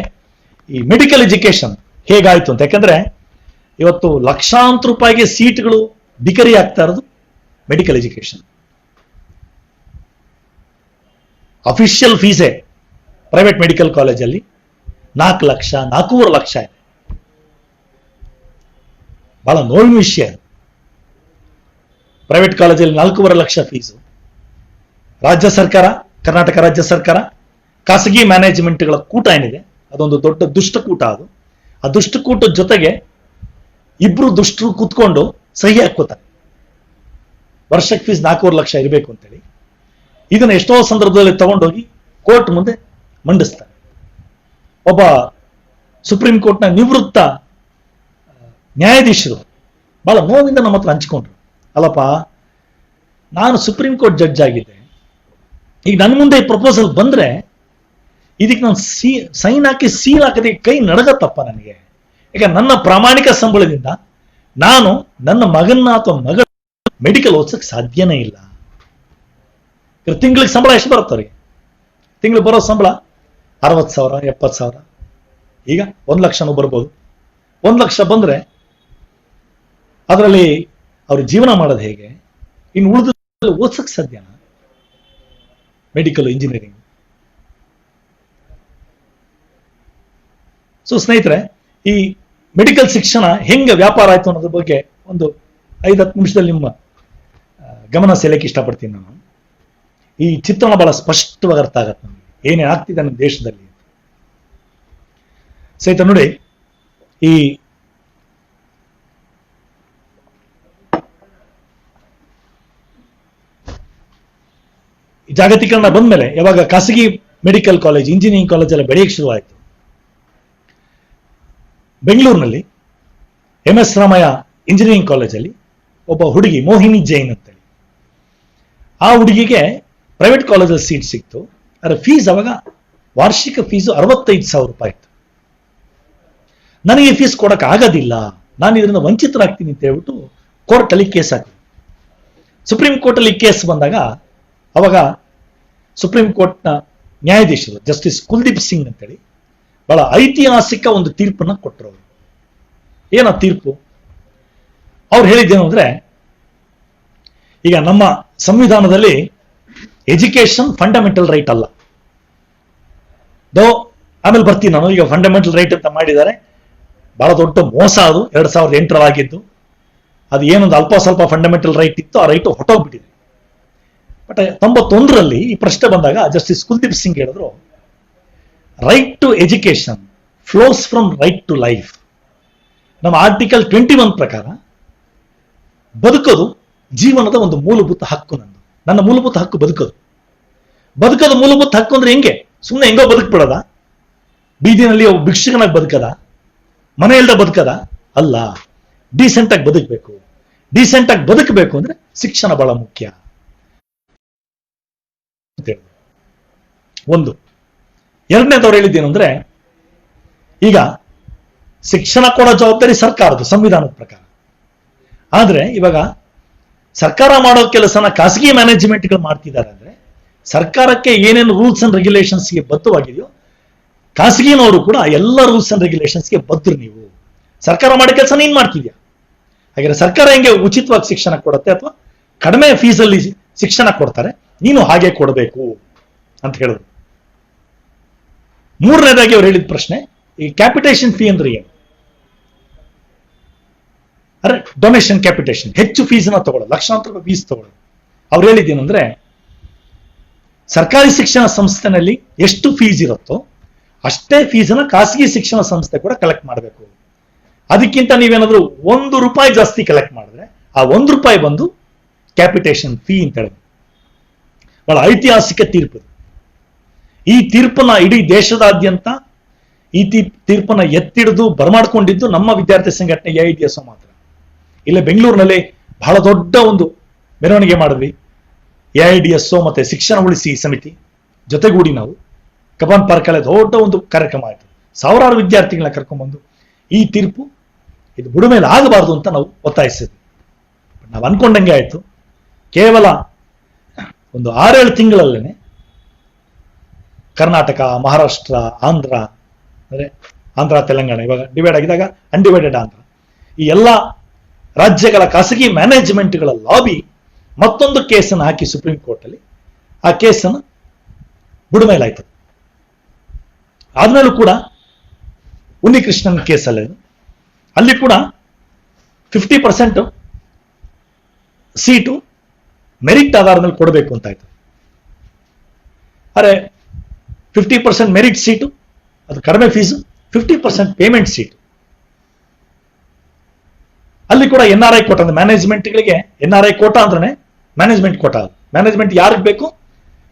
ಈ ಮೆಡಿಕಲ್ ಎಜುಕೇಶನ್ ಹೇಗಾಯ್ತು ಅಂತ. ಯಾಕಂದ್ರೆ ಇವತ್ತು ಲಕ್ಷಾಂತರ ರೂಪಾಯಿಗೆ ಸೀಟ್ಗಳು ಬಿಕರಿ ಆಗ್ತಾ ಇರೋದು ಮೆಡಿಕಲ್ ಎಜುಕೇಶನ್. ಅಫಿಷಿಯಲ್ ಫೀಸೇ ಪ್ರೈವೇಟ್ ಮೆಡಿಕಲ್ ಕಾಲೇಜಲ್ಲಿ 4 ಲಕ್ಷ 4.5 ಲಕ್ಷ ಇದೆ. ಬಹಳ ನೋವಿನ ವಿಷಯ. ಪ್ರೈವೇಟ್ ಕಾಲೇಜಲ್ಲಿ 4.5 ಲಕ್ಷ ಫೀಸು. ರಾಜ್ಯ ಸರ್ಕಾರ, ಕರ್ನಾಟಕ ರಾಜ್ಯ ಸರ್ಕಾರ, ಖಾಸಗಿ ಮ್ಯಾನೇಜ್ಮೆಂಟ್ಗಳ ಕೂಟ ಏನಿದೆ ಅದೊಂದು ದೊಡ್ಡ ದುಷ್ಟಕೂಟ. ಅದು ಆ ದುಷ್ಟಕೂಟದ ಜೊತೆಗೆ ಇಬ್ರು ದುಷ್ಟರು ಕೂತ್ಕೊಂಡು ಸಹಿ ಹಾಕೋತಾರೆ, ವರ್ಷಕ್ಕೆ ಫೀಸ್ 4.5 ಲಕ್ಷ ಇರಬೇಕು ಅಂತೇಳಿ. ಇದನ್ನ ಎಷ್ಟೋ ಸಂದರ್ಭದಲ್ಲಿ ತಗೊಂಡೋಗಿ ಕೋರ್ಟ್ ಮುಂದೆ ಮಂಡಿಸ್ತಾರೆ. ಒಬ್ಬ ಸುಪ್ರೀಂ ಕೋರ್ಟ್ನ ನಿವೃತ್ತ ನ್ಯಾಯಾಧೀಶರು ಬಹಳ ನೋವಿಂದ ನಮ್ಮ ಹತ್ರ ಹಂಚ್ಕೊಂಡ್ರು. ಅಲ್ಲಪ್ಪ, ನಾನು ಸುಪ್ರೀಂ ಕೋರ್ಟ್ ಜಡ್ಜ್ ಆಗಿದ್ದೆ, ಈಗ ನನ್ನ ಮುಂದೆ ಈ ಪ್ರಪೋಸಲ್ ಬಂದ್ರೆ ಇದಕ್ಕೆ ನಾನು ಸೈನ್ ಹಾಕಿ ಸೀಲ್ ಹಾಕೋದಕ್ಕೆ ಕೈ ನಡಗತ್ತಪ್ಪ ನನಗೆ. ಈಗ ನನ್ನ ಪ್ರಾಮಾಣಿಕ ಸಂಬಳದಿಂದ ನಾನು ನನ್ನ ಮಗನ್ನ ಅಥವಾ ಮಗಳ ಮೆಡಿಕಲ್ ಓದಿಸಕ್ಕೆ ಸಾಧ್ಯನೇ ಇಲ್ಲ. ತಿಂಗಳಿಗೆ ಸಂಬಳ ಎಷ್ಟು ಬರುತ್ತೆ ಅವ್ರಿಗೆ? ತಿಂಗಳಿಗೆ ಬರೋ ಸಂಬಳ 60,000 70,000. ಈಗ 1 ಲಕ್ಷನೂ ಬರ್ಬೋದು. 1 ಲಕ್ಷ ಬಂದ್ರೆ ಅದರಲ್ಲಿ ಅವ್ರ ಜೀವನ ಮಾಡೋದು ಹೇಗೆ? ಇನ್ನು ಉಳಿದ ಓದ್ಸಕ್ ಸಾಧ್ಯನಾ ಮೆಡಿಕಲ್ ಇಂಜಿನಿಯರಿಂಗ್? ಸೊ ಸ್ನೇಹಿತರೆ, ಈ ಮೆಡಿಕಲ್ ಶಿಕ್ಷಣ ಹೆಂಗೆ ವ್ಯಾಪಾರ ಆಯ್ತು ಅನ್ನೋದ್ರ ಬಗ್ಗೆ ಒಂದು 5-10 ನಿಮಿಷದಲ್ಲಿ ನಿಮ್ಮ ಗಮನ ಸೆಳೆಯಕ್ಕೆ ಇಷ್ಟಪಡ್ತೀನಿ ನಾನು. ಈ ಚಿತ್ರಣ ಬಹಳ ಸ್ಪಷ್ಟವಾಗಿ ಅರ್ಥ ಆಗತ್ತೆ ನಮಗೆ ಏನೇ ಆಗ್ತಿದೆ ನಮ್ಮ ದೇಶದಲ್ಲಿ. ಸಹಿತ ನೋಡಿ, ಈ ಜಾಗತೀಕರಣ ಬಂದ್ಮೇಲೆ ಯಾವಾಗ ಖಾಸಗಿ ಮೆಡಿಕಲ್ ಕಾಲೇಜ್, ಇಂಜಿನಿಯರಿಂಗ್ ಕಾಲೇಜ್ ಎಲ್ಲ ಬೆಳೆಯಕ್ಕೆ ಶುರುವಾಯಿತು. ಬೆಂಗಳೂರಿನಲ್ಲಿ MS ರಾಮಯ್ಯ ಇಂಜಿನಿಯರಿಂಗ್ ಕಾಲೇಜಲ್ಲಿ ಒಬ್ಬ ಹುಡುಗಿ ಮೋಹಿನಿ ಜೈನ್ ಅಂತೇಳಿ, ಆ ಹುಡುಗಿಗೆ ಪ್ರೈವೇಟ್ ಕಾಲೇಜಲ್ಲಿ ಸೀಟ್ ಸಿಕ್ತು. ಅದರ ಫೀಸ್ ಅವಾಗ ವಾರ್ಷಿಕ ಫೀಸು 65,000 ರೂಪಾಯಿ ಇತ್ತು. ನನಗೆ ಫೀಸ್ ಕೊಡಕ್ಕೆ ಆಗೋದಿಲ್ಲ, ನಾನು ಇದರಿಂದ ವಂಚಿತರಾಗ್ತೀನಿ ಅಂತ ಹೇಳ್ಬಿಟ್ಟು ಕೋರ್ಟಲ್ಲಿ ಕೇಸ್ ಹಾಕಿದ್ರು. ಸುಪ್ರೀಂ ಕೋರ್ಟಲ್ಲಿ ಕೇಸ್ ಬಂದಾಗ ಅವಾಗ ಸುಪ್ರೀಂ ಕೋರ್ಟ್ನ ನ್ಯಾಯಾಧೀಶರು ಜಸ್ಟಿಸ್ ಕುಲ್ದೀಪ್ ಸಿಂಗ್ ಅಂತೇಳಿ ಬಹಳ ಐತಿಹಾಸಿಕ ಒಂದು ತೀರ್ಪನ್ನ ಕೊಟ್ಟರು. ಅವರು ಏನ ತೀರ್ಪು? ಅವ್ರು ಹೇಳಿದ್ದೇನು ಅಂದ್ರೆ, ಈಗ ನಮ್ಮ ಸಂವಿಧಾನದಲ್ಲಿ ಎಜುಕೇಶನ್ ಫಂಡಮೆಂಟಲ್ ರೈಟ್ ಅಲ್ಲ. ಆಮೇಲೆ ಬರ್ತೀನಿ ನಾನು. ಈಗ ಫಂಡಮೆಂಟಲ್ ರೈಟ್ ಅಂತ ಮಾಡಿದ್ದಾರೆ, ಬಹಳ ದೊಡ್ಡ ಮೋಸ ಅದು. 2008 ಆಗಿದ್ದು. ಅದು ಏನೊಂದು ಅಲ್ಪ ಸ್ವಲ್ಪ ಫಂಡಮೆಂಟಲ್ ರೈಟ್ ಇತ್ತು, ಆ ರೈಟ್ ಹೊಟ್ಟೋಗ್ಬಿಟ್ಟಿದೆ. ಬಟ್ 91ರಲ್ಲಿ ಈ ಪ್ರಶ್ನೆ ಬಂದಾಗ ಜಸ್ಟಿಸ್ ಕುಲ್ದೀಪ್ ಸಿಂಗ್ ಹೇಳಿದ್ರು, right to education flows from right to life. ನಮ್ಮ ಆರ್ಟಿಕಲ್ 21 ಪ್ರಕಾರ ಬದುಕೋದು ಜೀವನದ ಒಂದು ಮೂಲಭೂತ ಹಕ್ಕು. ನನ್ನ ಮೂಲಭೂತ ಹಕ್ಕು ಬದುಕೋದು ಮೂಲಭೂತ ಹಕ್ಕು ಅಂದ್ರೆ ಹೆಂಗೆ? ಸುಮ್ಮನೆ ಹೆಂಗೋ ಬದುಕ್ಬಿಡೋದ? ಬೀದಿನಲ್ಲಿ ಒಬ್ಬ ಭಿಕ್ಷುಕನಾಗಿ ಬದುಕದ? ಮನೆ ಇಲ್ದ ಬದುಕದ? ಅಲ್ಲ. ಡೀಸೆಂಟ್ ಆಗಿ ಬದುಕಬೇಕು. ಡೀಸೆಂಟ್ ಆಗಿ ಬದುಕಬೇಕು ಅಂದ್ರೆ ಶಿಕ್ಷಣ ಬಹಳ ಮುಖ್ಯ ಅಂತ ಹೇಳಿದ್ರು. ಒಂದು. ಎರಡನೇದವ್ರು ಹೇಳಿದ್ದೇನು ಅಂದ್ರೆ, ಈಗ ಶಿಕ್ಷಣ ಕೊಡೋ ಜವಾಬ್ದಾರಿ ಸರ್ಕಾರದ್ದು ಸಂವಿಧಾನದ ಪ್ರಕಾರ. ಆದ್ರೆ ಇವಾಗ ಸರ್ಕಾರ ಮಾಡೋ ಕೆಲಸನ ಖಾಸಗಿ ಮ್ಯಾನೇಜ್ಮೆಂಟ್ಗಳು ಮಾಡ್ತಿದ್ದಾರೆ ಅಂದ್ರೆ, ಸರ್ಕಾರಕ್ಕೆ ಏನೇನು ರೂಲ್ಸ್ ಅಂಡ್ ರೆಗ್ಯುಲೇಷನ್ಸ್ಗೆ ಬದ್ಧವಾಗಿದೆಯೋ ಖಾಸಗಿನವರು ಕೂಡ ಎಲ್ಲ ರೂಲ್ಸ್ ಅಂಡ್ ರೆಗ್ಯುಲೇಷನ್ಸ್ಗೆ ಬದ್ಧರು. ನೀವು ಸರ್ಕಾರ ಮಾಡೋ ಕೆಲಸ ನೀನ್ ಮಾಡ್ತಿದ್ಯಾ. ಹಾಗಾದ್ರೆ ಸರ್ಕಾರ ಹೆಂಗೆ ಉಚಿತವಾಗಿ ಶಿಕ್ಷಣ ಕೊಡುತ್ತೆ ಅಥವಾ ಕಡಿಮೆ ಫೀಸಲ್ಲಿ ಶಿಕ್ಷಣ ಕೊಡ್ತಾರೆ, ನೀನು ಹಾಗೆ ಕೊಡಬೇಕು ಅಂತ ಹೇಳಿದ್ರು. ಮೂರನೇದಾಗಿ ಅವ್ರು ಹೇಳಿದ ಪ್ರಶ್ನೆ, ಈ ಕ್ಯಾಪಿಟೇಷನ್ ಫೀ ಅಂದ್ರೆ ಏನು? ಅರೆ ಡೊನೇಷನ್ ಕ್ಯಾಪಿಟೇಷನ್, ಹೆಚ್ಚು ಫೀಸ್ನ ತಗೊಳ್ಳೋದು, ಲಕ್ಷಾಂತರ ರೂಪಾಯಿ ಫೀಸ್ ತಗೊಳ್ಳೋದು. ಅವ್ರು ಹೇಳಿದ್ದೇನೆಂದ್ರೆ, ಸರ್ಕಾರಿ ಶಿಕ್ಷಣ ಸಂಸ್ಥೆನಲ್ಲಿ ಎಷ್ಟು ಫೀಸ್ ಇರುತ್ತೋ ಅಷ್ಟೇ ಫೀಸನ್ನ ಖಾಸಗಿ ಶಿಕ್ಷಣ ಸಂಸ್ಥೆ ಕೂಡ ಕಲೆಕ್ಟ್ ಮಾಡಬೇಕು. ಅದಕ್ಕಿಂತ ನೀವೇನಾದ್ರೂ ₹1 ಜಾಸ್ತಿ ಕಲೆಕ್ಟ್ ಮಾಡಿದ್ರೆ ಆ ₹1 ಬಂದು ಕ್ಯಾಪಿಟೇಷನ್ ಫೀ ಅಂತ ಹೇಳಿದ್ರು. ಬಹಳ ಐತಿಹಾಸಿಕ ತೀರ್ಪು. ಈ ತೀರ್ಪನ್ನ ಇಡೀ ದೇಶದಾದ್ಯಂತ ಈ ತೀರ್ಪನ್ನ ಎತ್ತಿಡಿದು ಬರಮಾಡ್ಕೊಂಡಿದ್ದು ನಮ್ಮ ವಿದ್ಯಾರ್ಥಿ ಸಂಘಟನೆ AIDSO ಮಾತ್ರ. ಇಲ್ಲೇ ಬೆಂಗಳೂರಿನಲ್ಲಿ ಬಹಳ ದೊಡ್ಡ ಒಂದು ಮೆರವಣಿಗೆ ಮಾಡಿದ್ವಿ. AIDSO ಮತ್ತೆ ಶಿಕ್ಷಣ ಉಳಿಸಿ ಸಮಿತಿ ಜೊತೆಗೂಡಿ ನಾವು ಕಬ್ಬನ್ ಪಾರ್ಕ್ ಅಲ್ಲಿ ದೊಡ್ಡ ಒಂದು ಕಾರ್ಯಕ್ರಮ ಆಯಿತು. ಸಾವಿರಾರು ವಿದ್ಯಾರ್ಥಿಗಳನ್ನ ಕರ್ಕೊಂಡ್ಬಂದು ಈ ತೀರ್ಪು ಇದು ಬುಡಮೇಲೆ ಆಗಬಾರ್ದು ಅಂತ ನಾವು ಒತ್ತಾಯಿಸಿದ್ವಿ. ನಾವು ಅನ್ಕೊಂಡಂಗೆ ಆಯ್ತು. ಕೇವಲ ಒಂದು 6-7 ತಿಂಗಳಲ್ಲೇನೆ ಕರ್ನಾಟಕ, ಮಹಾರಾಷ್ಟ್ರ, ಆಂಧ್ರ, ಅಂದ್ರೆ ಆಂಧ್ರ ತೆಲಂಗಾಣ ಇವಾಗ ಡಿವೈಡ್ ಆಗಿದಾಗ ಅನ್ಡಿವೈಡೆಡ್ ಆಂಧ್ರ, ಈ ಎಲ್ಲ ರಾಜ್ಯಗಳ ಖಾಸಗಿ ಮ್ಯಾನೇಜ್ಮೆಂಟ್ಗಳ ಲಾಬಿ ಮತ್ತೊಂದು ಕೇಸನ್ನು ಹಾಕಿ ಸುಪ್ರೀಂ ಕೋರ್ಟ್ ಅಲ್ಲಿ ಆ ಕೇಸನ್ನು ಬುಡಮೇಲಾಯ್ತು. ಆದ್ಮೇಲೂ ಕೂಡ ಉನ್ನಿಕೃಷ್ಣನ್ ಕೇಸಲ್ಲಿ ಅಲ್ಲಿ ಕೂಡ 50% ಸೀಟು ಮೆರಿಟ್ ಆಧಾರದ ಮೇಲೆ ಕೊಡಬೇಕು ಅಂತ ಆಯ್ತು. ಅರೆ 50% ಮೆರಿಟ್ ಸೀಟು ಅದು ಕಡಿಮೆ ಫೀಸು, 50% ಪೇಮೆಂಟ್ ಸೀಟು. ಅಲ್ಲಿ ಕೂಡ NRI ಕೋಟ ಅಂದ್ರೆ ಮ್ಯಾನೇಜ್ಮೆಂಟ್ಗಳಿಗೆ NRI ಕೋಟ ಅಂದ್ರೆ ಮ್ಯಾನೇಜ್ಮೆಂಟ್ ಕೋಟ. ಅದು ಮ್ಯಾನೇಜ್ಮೆಂಟ್ ಯಾರಿಗೆ ಬೇಕು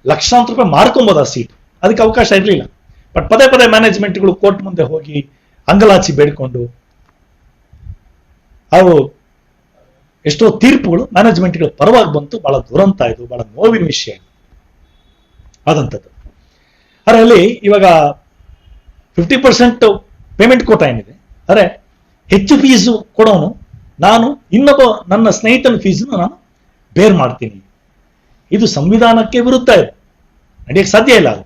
ಲಕ್ಷಾಂತರ ರೂಪಾಯಿ ಮಾರ್ಕೊಬೋದು ಆ ಸೀಟ್. ಅದಕ್ಕೆ ಅವಕಾಶ ಇರಲಿಲ್ಲ. ಬಟ್ ಪದೇ ಪದೇ ಮ್ಯಾನೇಜ್ಮೆಂಟ್ಗಳು ಕೋರ್ಟ್ ಮುಂದೆ ಹೋಗಿ ಅಂಗಲಾಚಿ ಬೇಡಿಕೊಂಡು ಅವು ಎಷ್ಟೋ ತೀರ್ಪುಗಳು ಮ್ಯಾನೇಜ್ಮೆಂಟ್ಗಳ ಪರವಾಗಿ ಬಂತು. ಬಹಳ ದುರಂತ ಇದು, ಬಹಳ ನೋವಿನ ವಿಷಯ ಆದಂಥದ್ದು. ಅದರಲ್ಲಿ ಇವಾಗ 50% ಪೇಮೆಂಟ್ ಕೋಟ ಏನಿದೆ, ಅರೆ ಹೆಚ್ಚು ಫೀಸು ಕೊಡೋನು ನಾನು ಇನ್ನೊಬ್ಬ ನನ್ನ ಸ್ನೇಹಿತನ ಫೀಸನ್ನು ನಾನು ಬೇರ್ ಮಾಡ್ತೀನಿ. ಇದು ಸಂವಿಧಾನಕ್ಕೆ ವಿರುದ್ಧ ಇದೆ, ನಡೆಯಕ್ಕೆ ಸಾಧ್ಯ ಇಲ್ಲ. ಅದು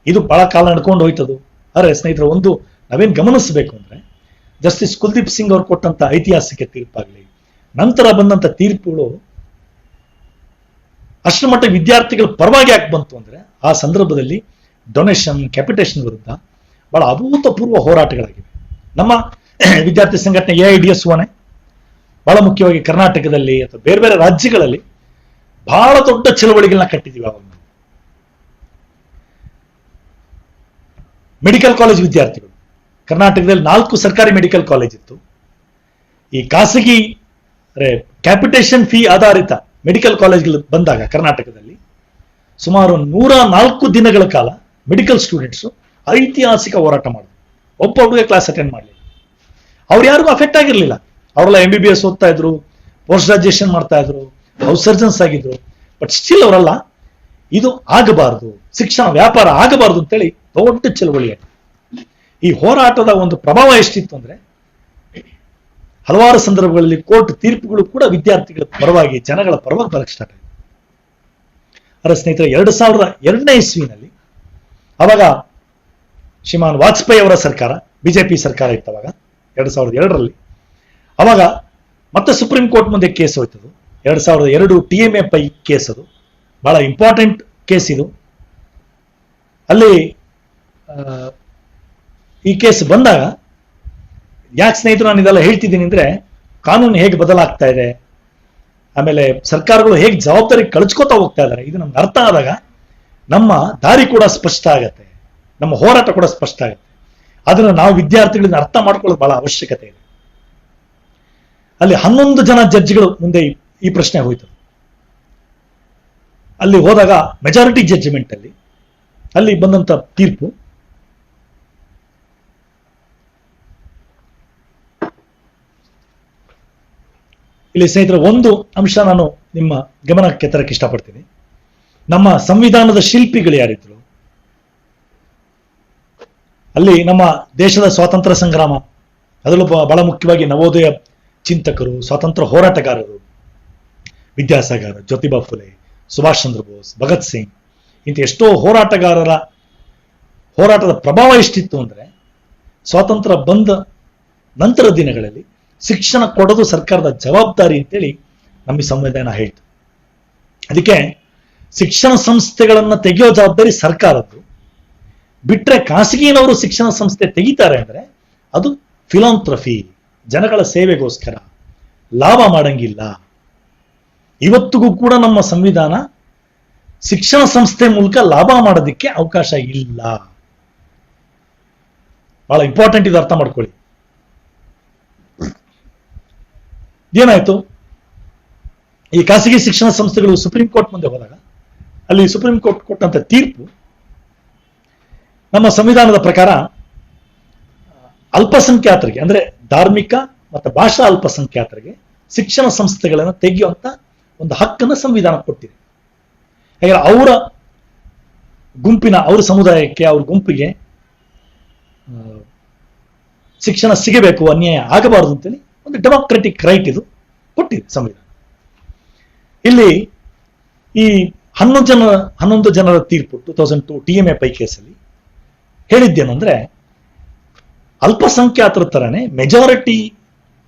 ಇದು ಬಹಳ ಕಾಲ ನಡ್ಕೊಂಡು ಹೋಯ್ತದು. ಅರೆ ಸ್ನೇಹಿತರೆ, ಒಂದು ನಾವೇನು ಗಮನಿಸಬೇಕು ಅಂದ್ರೆ, ಜಸ್ಟಿಸ್ ಕುಲ್ದೀಪ್ ಸಿಂಗ್ ಅವರು ಕೊಟ್ಟಂತ ಐತಿಹಾಸಿಕ ತೀರ್ಪಾಗಲಿ, ನಂತರ ಬಂದಂತ ತೀರ್ಪುಗಳು ಅಷ್ಟರ ಮಟ್ಟ ವಿದ್ಯಾರ್ಥಿಗಳ ಪರವಾಗಿ ಯಾಕೆ ಬಂತು ಅಂದ್ರೆ, ಆ ಸಂದರ್ಭದಲ್ಲಿ ಡೊನೇಷನ್ ಕ್ಯಾಪಿಟೇಷನ್ ವಿರುದ್ಧ ಬಹಳ ಅಭೂತಪೂರ್ವ ಹೋರಾಟಗಳಾಗಿವೆ. ನಮ್ಮ ವಿದ್ಯಾರ್ಥಿ ಸಂಘಟನೆ AIDSOನೇ ಬಹಳ ಮುಖ್ಯವಾಗಿ ಕರ್ನಾಟಕದಲ್ಲಿ ಅಥವಾ ಬೇರೆ ಬೇರೆ ರಾಜ್ಯಗಳಲ್ಲಿ ಬಹಳ ದೊಡ್ಡ ಚಳವಳಿಗಳನ್ನ ಕಟ್ಟಿದೀವಿ. ಅವಾಗ ಮೆಡಿಕಲ್ ಕಾಲೇಜ್ ವಿದ್ಯಾರ್ಥಿಗಳು, ಕರ್ನಾಟಕದಲ್ಲಿ 4 ಸರ್ಕಾರಿ ಮೆಡಿಕಲ್ ಕಾಲೇಜ್ ಇತ್ತು. ಈ ಖಾಸಗಿ ಕ್ಯಾಪಿಟೇಷನ್ ಫೀ ಆಧಾರಿತ ಮೆಡಿಕಲ್ ಕಾಲೇಜ್ಗಳು ಬಂದಾಗ ಕರ್ನಾಟಕದಲ್ಲಿ ಸುಮಾರು 104 ದಿನಗಳ ಕಾಲ ಮೆಡಿಕಲ್ ಸ್ಟೂಡೆಂಟ್ಸ್ ಐತಿಹಾಸಿಕ ಹೋರಾಟ ಮಾಡಿದ್ರು. ಒಬ್ಬ ಹುಡುಗ ಕ್ಲಾಸ್ ಅಟೆಂಡ್ ಮಾಡಲಿಲ್ಲ. ಅವ್ರು ಯಾರಿಗೂ ಅಫೆಕ್ಟ್ ಆಗಿರ್ಲಿಲ್ಲ. ಅವರೆಲ್ಲ MBBS ಓದ್ತಾ ಇದ್ರು, ಪೋಸ್ಟ್ ಗ್ರಾಜುಯೇಷನ್ ಮಾಡ್ತಾ ಇದ್ರು, ಹೌಸ್ ಸರ್ಜನ್ಸ್ ಆಗಿದ್ರು. ಬಟ್ ಸ್ಟಿಲ್ ಅವರೆಲ್ಲ ಇದು ಆಗಬಾರದು, ಶಿಕ್ಷಣ ವ್ಯಾಪಾರ ಆಗಬಾರದು ಅಂತೇಳಿ ದೊಡ್ಡ ಚಳವಳಿ ಆಯ್ತು. ಈ ಹೋರಾಟದ ಒಂದು ಪ್ರಭಾವ ಎಷ್ಟಿತ್ತು ಅಂದ್ರೆ, ಹಲವಾರು ಸಂದರ್ಭಗಳಲ್ಲಿ ಕೋರ್ಟ್ ತೀರ್ಪುಗಳು ಕೂಡ ವಿದ್ಯಾರ್ಥಿಗಳ ಪರವಾಗಿ, ಜನಗಳ ಪರವಾಗಿ ಬರಕ್ಕೆ ಸ್ಟಾರ್ಟ್ ಆಯಿತು. ಅದರ ಸ್ನೇಹಿತರೆ, 2002ನೇ ಇಸ್ವಿನಲ್ಲಿ ಅವಾಗ ಶ್ರೀಮಾನ್ ವಾಜಪೇಯಿ ಅವರ ಸರ್ಕಾರ, ಬಿಜೆಪಿ ಸರ್ಕಾರ ಇತ್ತು ಅವಾಗ 2002ರಲ್ಲಿ. ಅವಾಗ ಮತ್ತೆ ಸುಪ್ರೀಂ ಕೋರ್ಟ್ ಮುಂದೆ ಕೇಸ್ ಹೋಯ್ತದು. 2002 TMA ಪೈ ಕೇಸ್. ಅದು ಬಹಳ ಇಂಪಾರ್ಟೆಂಟ್ ಕೇಸ್ ಇದು. ಅಲ್ಲಿ ಈ ಕೇಸ್ ಬಂದಾಗ, ಯಾಕೆ ಸ್ನೇಹಿತರು ನಾನು ಇದೆಲ್ಲ ಹೇಳ್ತಿದ್ದೀನಿ ಅಂದ್ರೆ, ಕಾನೂನು ಹೇಗೆ ಬದಲಾಗ್ತಾ ಇದೆ, ಆಮೇಲೆ ಸರ್ಕಾರಗಳು ಹೇಗೆ ಜವಾಬ್ದಾರಿ ಕಳ್ಚ್ಕೋತಾ ಹೋಗ್ತಾ ಇದ್ದಾರೆ, ಇದು ನಮ್ಗೆ ಅರ್ಥ ಆದಾಗ ನಮ್ಮ ದಾರಿ ಕೂಡ ಸ್ಪಷ್ಟ ಆಗತ್ತೆ, ನಮ್ಮ ಹೋರಾಟ ಕೂಡ ಸ್ಪಷ್ಟ ಆಗುತ್ತೆ. ಅದನ್ನು ನಾವು ವಿದ್ಯಾರ್ಥಿಗಳಿಂದ ಅರ್ಥ ಮಾಡ್ಕೊಳ್ಳೋದು ಬಹಳ ಅವಶ್ಯಕತೆ ಇದೆ. ಅಲ್ಲಿ 11 ಜನ ಜಡ್ಜ್ಗಳು ಮುಂದೆ ಈ ಪ್ರಶ್ನೆ ಹೋಯ್ತು. ಅಲ್ಲಿ ಹೋದಾಗ ಮೆಜಾರಿಟಿ ಜಡ್ಜ್ಮೆಂಟ್ ಅಲ್ಲಿ ಬಂದಂತ ತೀರ್ಪು, ಇಲ್ಲಿ ಸ್ನೇಹಿತರೆ ಒಂದು ಅಂಶ ನಾನು ನಿಮ್ಮ ಗಮನಕ್ಕೆ ತರಕ್ಕೆ ಇಷ್ಟಪಡ್ತೀನಿ. ನಮ್ಮ ಸಂವಿಧಾನದ ಶಿಲ್ಪಿಗಳು ಯಾರಿದ್ರು, ಅಲ್ಲಿ ನಮ್ಮ ದೇಶದ ಸ್ವಾತಂತ್ರ್ಯ ಸಂಗ್ರಾಮ, ಅದರಲ್ಲೂ ಬಹಳ ಮುಖ್ಯವಾಗಿ ನವೋದಯ ಚಿಂತಕರು, ಸ್ವಾತಂತ್ರ್ಯ ಹೋರಾಟಗಾರರು, ವಿದ್ಯಾಸಾಗರ್, ಜ್ಯೋತಿಬಾ ಫುಲೆ, ಸುಭಾಷ್ ಚಂದ್ರ ಬೋಸ್, ಭಗತ್ ಸಿಂಗ್, ಇಂಥ ಎಷ್ಟೋ ಹೋರಾಟಗಾರರ ಹೋರಾಟದ ಪ್ರಭಾವ ಎಷ್ಟಿತ್ತು ಅಂದ್ರೆ, ಸ್ವಾತಂತ್ರ್ಯ ಬಂದ ನಂತರ ದಿನಗಳಲ್ಲಿ ಶಿಕ್ಷಣ ಕೊಡೋದು ಸರ್ಕಾರದ ಜವಾಬ್ದಾರಿ ಅಂತೇಳಿ ನಮ್ಮ ಸಂವಿಧಾನ ಹೇಳ್ತು. ಅದಕ್ಕೆ ಶಿಕ್ಷಣ ಸಂಸ್ಥೆಗಳನ್ನ ತೆಗೆಯೋ ಜವಾಬ್ದಾರಿ ಸರ್ಕಾರದ್ದು. ಬಿಟ್ರೆ ಖಾಸಗಿನವರು ಶಿಕ್ಷಣ ಸಂಸ್ಥೆ ತೆಗಿತಾರೆ ಅಂದ್ರೆ ಅದು ಫಿಲಾಂಥ್ರಫಿ, ಜನಗಳ ಸೇವೆಗೋಸ್ಕರ, ಲಾಭ ಮಾಡಂಗಿಲ್ಲ. ಇವತ್ತಿಗೂ ಕೂಡ ನಮ್ಮ ಸಂವಿಧಾನ ಶಿಕ್ಷಣ ಸಂಸ್ಥೆ ಮೂಲಕ ಲಾಭ ಮಾಡೋದಕ್ಕೆ ಅವಕಾಶ ಇಲ್ಲ. ಬಹಳ ಇಂಪಾರ್ಟೆಂಟ್ ಇದು, ಅರ್ಥ ಮಾಡ್ಕೊಳ್ಳಿ. ಏನಾಯ್ತು, ಈ ಖಾಸಗಿ ಶಿಕ್ಷಣ ಸಂಸ್ಥೆಗಳು ಸುಪ್ರೀಂ ಕೋರ್ಟ್ ಮುಂದೆ ಹೋದಾಗ ಅಲ್ಲಿ ಸುಪ್ರೀಂ ಕೋರ್ಟ್ ಕೊಟ್ಟಂತ ತೀರ್ಪು ನಮ್ಮ ಸಂವಿಧಾನದ ಪ್ರಕಾರ ಅಲ್ಪಸಂಖ್ಯಾತರಿಗೆ, ಅಂದ್ರೆ ಧಾರ್ಮಿಕ ಮತ್ತು ಭಾಷಾ ಅಲ್ಪಸಂಖ್ಯಾತರಿಗೆ ಶಿಕ್ಷಣ ಸಂಸ್ಥೆಗಳನ್ನು ತೆಗೆಯುವಂತ ಒಂದು ಹಕ್ಕನ್ನು ಸಂವಿಧಾನ ಕೊಟ್ಟಿದೆ. ಹಾಗೆ ಅವರ ಗುಂಪಿನ, ಅವರ ಸಮುದಾಯಕ್ಕೆ, ಅವ್ರ ಗುಂಪಿಗೆ ಶಿಕ್ಷಣ ಸಿಗಬೇಕು, ಅನ್ಯಾಯ ಆಗಬಾರದು ಅಂತೇಳಿ ಒಂದು ಡೆಮಾಕ್ರೆಟಿಕ್ ರೈಟ್ ಇದು ಕೊಟ್ಟಿದೆ ಸಂವಿಧಾನ. ಇಲ್ಲಿ ಈ 11 ಜನರ ತೀರ್ಪು 2002 TMA ಪೈ ಕೇಸಲ್ಲಿ ಹೇಳಿದ್ದೇನು ಅಂದ್ರೆ, ಅಲ್ಪಸಂಖ್ಯಾತರ ತರನೇ ಮೆಜಾರಿಟಿ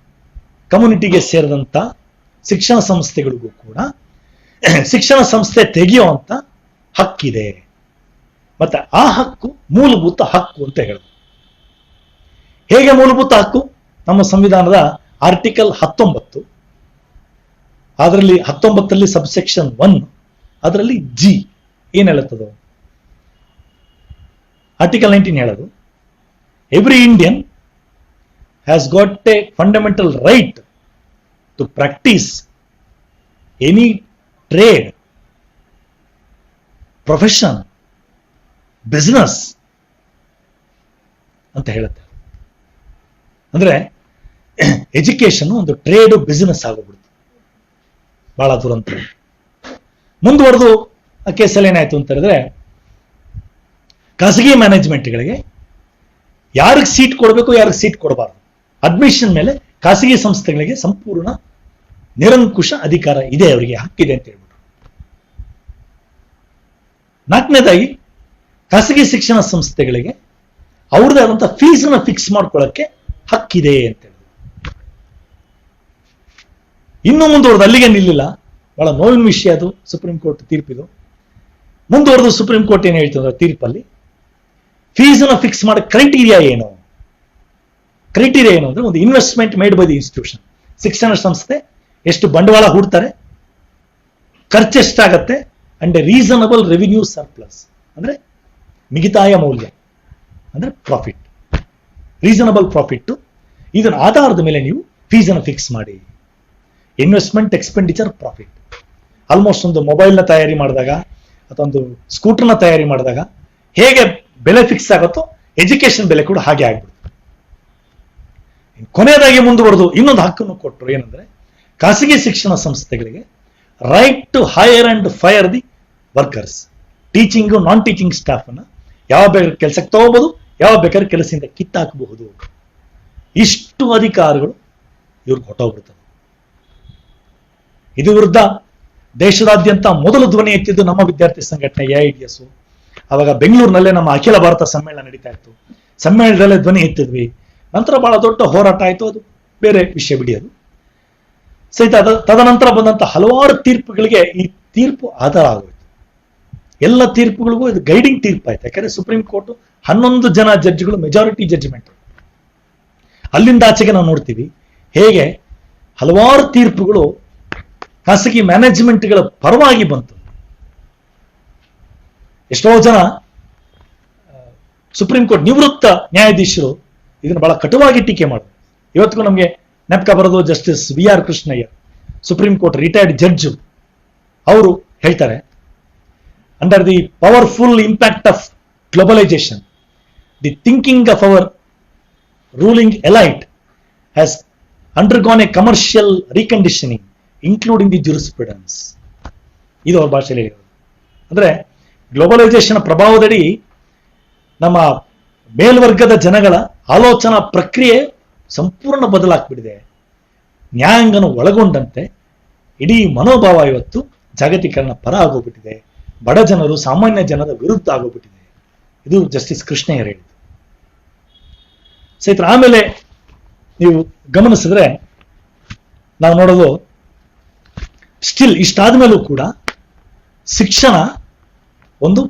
ಕಮ್ಯುನಿಟಿಗೆ ಸೇರಿದಂತ ಶಿಕ್ಷಣ ಸಂಸ್ಥೆಗಳಿಗೂ ಕೂಡ ಶಿಕ್ಷಣ ಸಂಸ್ಥೆ ತೆಗೆಯುವಂತ ಹಕ್ಕಿದೆ. ಮತ್ತೆ ಆ ಹಕ್ಕು ಮೂಲಭೂತ ಹಕ್ಕು ಅಂತ ಹೇಳುದು. ಹೇಗೆ ಮೂಲಭೂತ ಹಕ್ಕು? ನಮ್ಮ ಸಂವಿಧಾನದ ಆರ್ಟಿಕಲ್ 19, ಅದರಲ್ಲಿ 19ರಲ್ಲಿ ಸಬ್ಸೆಕ್ಷನ್ 1, ಅದರಲ್ಲಿ G ಏನ್ ಹೇಳುತ್ತದೋ, ಆರ್ಟಿಕಲ್ 19 ಹೇಳೋದು, every Indian has got a fundamental right to practise any trade, profession, business ಅಂತ ಹೇಳುತ್ತೆ. ಅಂದ್ರೆ ಎಜುಕೇಶನ್ ಒಂದು ಟ್ರೇಡ್, ಬಿಸಿನೆಸ್ ಆಗೋಗ್ಬಿಡ್ತು. ಬಹಳ ದುರಂತ. ಮುಂದುವರೆದು ಆ ಕೇಸಲ್ಲಿ ಏನಾಯ್ತು ಅಂತ ಹೇಳಿದ್ರೆ, ಖಾಸಗಿ ಮ್ಯಾನೇಜ್ಮೆಂಟ್ಗಳಿಗೆ ಯಾರಿಗೆ ಸೀಟ್ ಕೊಡಬೇಕು, ಯಾರಿಗೆ ಸೀಟ್ ಕೊಡಬಾರ್ದು, ಅಡ್ಮಿಷನ್ ಮೇಲೆ ಖಾಸಗಿ ಸಂಸ್ಥೆಗಳಿಗೆ ಸಂಪೂರ್ಣ ನಿರಂಕುಶ ಅಧಿಕಾರ ಇದೆ, ಅವರಿಗೆ ಹಕ್ಕಿದೆ ಅಂತ ಹೇಳ್ಬಿಟ್ರು. 4ನೇದಾಗಿ, ಖಾಸಗಿ ಶಿಕ್ಷಣ ಸಂಸ್ಥೆಗಳಿಗೆ ಅವ್ರದೇ ಆದಂತಹ ಫೀಸನ್ನ ಫಿಕ್ಸ್ ಮಾಡ್ಕೊಳ್ಳಕ್ಕೆ ಹಕ್ಕಿದೆ ಅಂತ ಹೇಳಿದ್ರು. ಇನ್ನೂ ಮುಂದುವರೆದು ಅಲ್ಲಿಗೆ ನಿಲ್ಲಿಲ್ಲ, ಬಹಳ ನೋವಿನ ವಿಷಯ ಅದು ಸುಪ್ರೀಂ ಕೋರ್ಟ್ ತೀರ್ಪಿದು. ಮುಂದುವರೆದು ಸುಪ್ರೀಂ ಕೋರ್ಟ್ ಏನ್ ಹೇಳ್ತದೆ ತೀರ್ಪಲ್ಲಿ, ಫೀಸನ್ನ ಫಿಕ್ಸ್ ಮಾಡೋ ಕ್ರೈಟೀರಿಯಾ ಏನು ಅಂದ್ರೆ, ಒಂದು investment made by the institution, ಶಿಕ್ಷಣ ಸಂಸ್ಥೆ ಎಷ್ಟು ಬಂಡವಾಳ ಹೂಡ್ತಾರೆ, ಖರ್ಚು ಎಷ್ಟಾಗತ್ತೆ, ಅಂಡ್ ರೀಸನಬಲ್ ರೆವಿನ್ಯೂ ಸರ್ಪ್ಲಸ್ ಅಂದ್ರೆ ಮಿಗಿತಾಯ ಮೌಲ್ಯ ಅಂದ್ರೆ ಪ್ರಾಫಿಟ್, ರೀಸನಬಲ್ ಪ್ರಾಫಿಟ್. ಇದರ ಆಧಾರದ ಮೇಲೆ ನೀವು ಫೀಸನ್ನು ಫಿಕ್ಸ್ ಮಾಡಿ. Investment, expenditure, profit. ಆಲ್ಮೋಸ್ಟ್ ಒಂದು ಮೊಬೈಲ್ನ ತಯಾರಿ ಮಾಡಿದಾಗ ಅಥವಾ ಒಂದು ಸ್ಕೂಟರ್ನ ತಯಾರಿ ಮಾಡಿದಾಗ ಹೇಗೆ ಬೆಲೆ ಫಿಕ್ಸ್ ಆಗುತ್ತೋ ಎಜುಕೇಶನ್ ಬೆಲೆ ಕೂಡ ಹಾಗೆ ಆಗ್ಬಿಡುತ್ತೆ. ಕೊನೆಯದಾಗಿ ಮುಂದುವರೆದು ಇನ್ನೊಂದು ಹಕ್ಕನ್ನು ಕೊಟ್ಟರು, ಏನಂದ್ರೆ ಖಾಸಗಿ ಶಿಕ್ಷಣ ಸಂಸ್ಥೆಗಳಿಗೆ right to hire and fire the workers. Teaching non teaching staff ಅನ್ನ ಯಾವ ಬೇಕಾದ್ರೆ ಕೆಲಸಕ್ಕೆ ತಗೋಬಹುದು, ಯಾವ ಬೇಕಾದ್ರೆ ಕೆಲಸದಿಂದ ಕಿತ್ತಾಕಬಹುದು. ಇಷ್ಟು ಅಧಿಕಾರಗಳು ಇವ್ರಿಗೆ ಹೊಟ್ಟೋಗ್ಬಿಡ್ತವೆ. ಇದು ವಿರುದ್ಧ ದೇಶದಾದ್ಯಂತ ಮೊದಲು ಧ್ವನಿ ಎತ್ತಿದ್ದು ನಮ್ಮ ವಿದ್ಯಾರ್ಥಿ ಸಂಘಟನೆ AIDS. ಅವಾಗ ಬೆಂಗಳೂರಿನಲ್ಲೇ ನಮ್ಮ ಅಖಿಲ ಭಾರತ ಸಮ್ಮೇಳನ ನಡೀತಾ ಇತ್ತು. ಸಮ್ಮೇಳನದಲ್ಲೇ ಧ್ವನಿ ಎತ್ತಿದ್ವಿ. ನಂತರ ಬಹಳ ದೊಡ್ಡ ಹೋರಾಟ ಆಯ್ತು, ಅದು ಬೇರೆ ವಿಷಯ ಬಿಡಿ. ಅದು ಸಹಿತ ತದನಂತರ ಬಂದಂತ ಹಲವಾರು ತೀರ್ಪುಗಳಿಗೆ ಈ ತೀರ್ಪು ಆಧಾರ ಆಗೋಯ್ತು. ಎಲ್ಲ ತೀರ್ಪುಗಳಿಗೂ ಇದು ಗೈಡಿಂಗ್ ತೀರ್ಪು ಆಯ್ತು. ಯಾಕಂದ್ರೆ ಸುಪ್ರೀಂ ಕೋರ್ಟ್ 11 ಜನ ಜಡ್ಜ್ಗಳು ಮೆಜಾರಿಟಿ ಜಡ್ಜ್ಮೆಂಟ್. ಅಲ್ಲಿಂದ ಆಚೆಗೆ ನಾವು ನೋಡ್ತೀವಿ ಹೇಗೆ ಹಲವಾರು ತೀರ್ಪುಗಳು ಖಾಸಗಿ ಮ್ಯಾನೇಜ್ಮೆಂಟ್ಗಳ ಪರವಾಗಿ ಬಂತು. ಎಷ್ಟೋ ಜನ ಸುಪ್ರೀಂ ಕೋರ್ಟ್ ನಿವೃತ್ತ ನ್ಯಾಯಾಧೀಶರು ಇದನ್ನು ಬಹಳ ಕಟುವಾಗಿ ಟೀಕೆ ಮಾಡಿದ್ರು. ಇವತ್ತಿಗೂ ನಮಗೆ ನೆನಪು ಬರೋದು justice VR Krishna Iyer, Supreme Court retired judge. ಅವರು ಹೇಳ್ತಾರೆ, under the powerful impact of globalisation, the thinking of our ruling elite has undergone a commercial reconditioning including the jurisprudence. ಇದು ಅವ್ರ ಭಾಷೆಯಲ್ಲಿ ಹೇಳೋದು. ಅಂದ್ರೆ ಗ್ಲೋಬಲೈಸೇಷನ್ ಪ್ರಭಾವದಡಿ ನಮ್ಮ ಮೇಲ್ವರ್ಗದ ಜನಗಳ ಆಲೋಚನಾ ಪ್ರಕ್ರಿಯೆ ಸಂಪೂರ್ಣ ಬದಲಾಗ್ಬಿಟ್ಟಿದೆ. ನ್ಯಾಯಾಂಗನ ಒಳಗೊಂಡಂತೆ ಇಡೀ ಮನೋಭಾವ ಇವತ್ತು ಜಾಗತೀಕರಣ ಪರ ಆಗೋಗ್ಬಿಟ್ಟಿದೆ. ಬಡ ಜನರು ಸಾಮಾನ್ಯ ಜನರ ವಿರುದ್ಧ ಆಗೋಗ್ಬಿಟ್ಟಿದೆ. ಇದು ಜಸ್ಟಿಸ್ ಕೃಷ್ಣಯ್ಯರ್ ಹೇಳಿದ್ದು. ಸಹಿತ ಆಮೇಲೆ ನೀವು ಗಮನಿಸಿದ್ರೆ ನಾವು ನೋಡೋದು, ಸ್ಟಿಲ್ ಇಷ್ಟಾದ್ಮೇಲೂ ಕೂಡ ಶಿಕ್ಷಣ ಒಂದು,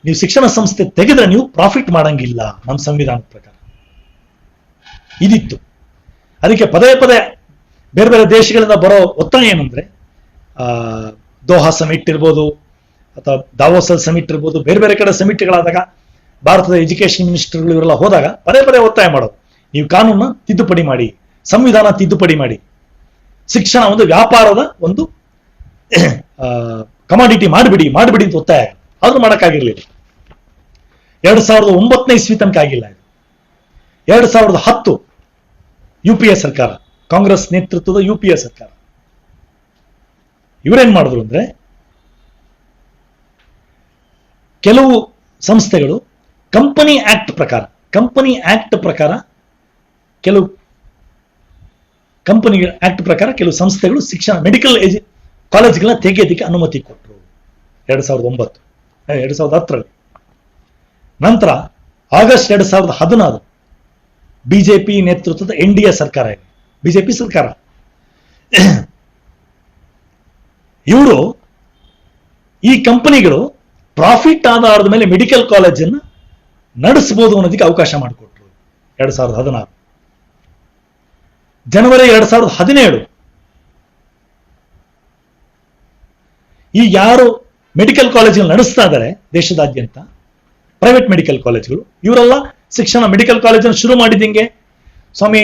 ನೀವು ಶಿಕ್ಷಣ ಸಂಸ್ಥೆ ತೆಗೆದ್ರೆ ನೀವು ಪ್ರಾಫಿಟ್ ಮಾಡಂಗಿಲ್ಲ ನಮ್ಮ ಸಂವಿಧಾನದ ಪ್ರಕಾರ ಇದಿತ್ತು. ಅದಕ್ಕೆ ಪದೇ ಪದೇ ಬೇರೆ ಬೇರೆ ದೇಶಗಳಿಂದ ಬರೋ ಒತ್ತಾಯ ಏನಂದ್ರೆ, ದೋಹಾ ಸಮಿಟ್ ಇರ್ಬೋದು ಅಥವಾ ದಾವೋಸಲ್ ಸಮಿಟ್ ಇರ್ಬೋದು, ಬೇರೆ ಬೇರೆ ಕಡೆ ಸಮಿಟ್ಗಳಾದಾಗ ಭಾರತದ ಎಜುಕೇಶನ್ ಮಿನಿಸ್ಟರ್ಗಳು ಇವರೆಲ್ಲ ಹೋದಾಗ ಪದೇ ಪದೇ ಒತ್ತಾಯ ಮಾಡೋದು, ನೀವು ಕಾನೂನನ್ನ ತಿದ್ದುಪಡಿ ಮಾಡಿ, ಸಂವಿಧಾನ ತಿದ್ದುಪಡಿ ಮಾಡಿ, ಶಿಕ್ಷಣ ಒಂದು ವ್ಯಾಪಾರದ ಒಂದು ಕಮಾಡಿಟಿ ಮಾಡಿಬಿಡಿ ಅಂತ ಒತ್ತಾಯ. ಆದ್ರೂ ಮಾಡಕ್ಕಾಗಿರ್ಲಿಲ್ಲ. 2009 ಇಸ್ವಿ ತನಕ ಆಗಿಲ್ಲ. 2010 UPA ಸರ್ಕಾರ, ಕಾಂಗ್ರೆಸ್ ನೇತೃತ್ವದ UPA ಸರ್ಕಾರ, ಇವರೇನ್ ಮಾಡಿದ್ರು ಅಂದ್ರೆ, ಕೆಲವು ಸಂಸ್ಥೆಗಳು ಕಂಪನಿ ಆಕ್ಟ್ ಪ್ರಕಾರ ಕೆಲವು ಸಂಸ್ಥೆಗಳು ಶಿಕ್ಷಣ ಮೆಡಿಕಲ್ ಕಾಲೇಜ್ಗಳನ್ನ ತೆಗೆಯೋದಕ್ಕೆ ಅನುಮತಿ ಕೊಟ್ಟರು 2010ರಲ್ಲಿ. ನಂತರ ಆಗಸ್ಟ್ 2016 ಬಿಜೆಪಿ ನೇತೃತ್ವದ NDA ಸರ್ಕಾರ ಇದೆ, ಬಿಜೆಪಿ ಸರ್ಕಾರ, ಇವರು ಈ ಕಂಪನಿಗಳು ಪ್ರಾಫಿಟ್ ಆಧಾರದ ಮೇಲೆ ಮೆಡಿಕಲ್ ಕಾಲೇಜನ್ನು ನಡೆಸಬಹುದು ಅನ್ನೋದಕ್ಕೆ ಅವಕಾಶ ಮಾಡಿಕೊಟ್ರು 2016. ಜನವರಿ 2017 ಈ ಯಾರು ಮೆಡಿಕಲ್ ಕಾಲೇಜುಗಳು ನಡೆಸ್ತಾ ಇದ್ದಾರೆ ದೇಶದಾದ್ಯಂತ, ಪ್ರೈವೇಟ್ ಮೆಡಿಕಲ್ ಕಾಲೇಜುಗಳು, ಇವರೆಲ್ಲ ಶಿಕ್ಷಣ ಮೆಡಿಕಲ್ ಕಾಲೇಜನ್ನು ಶುರು ಮಾಡಿದಂಗೆ, ಸ್ವಾಮಿ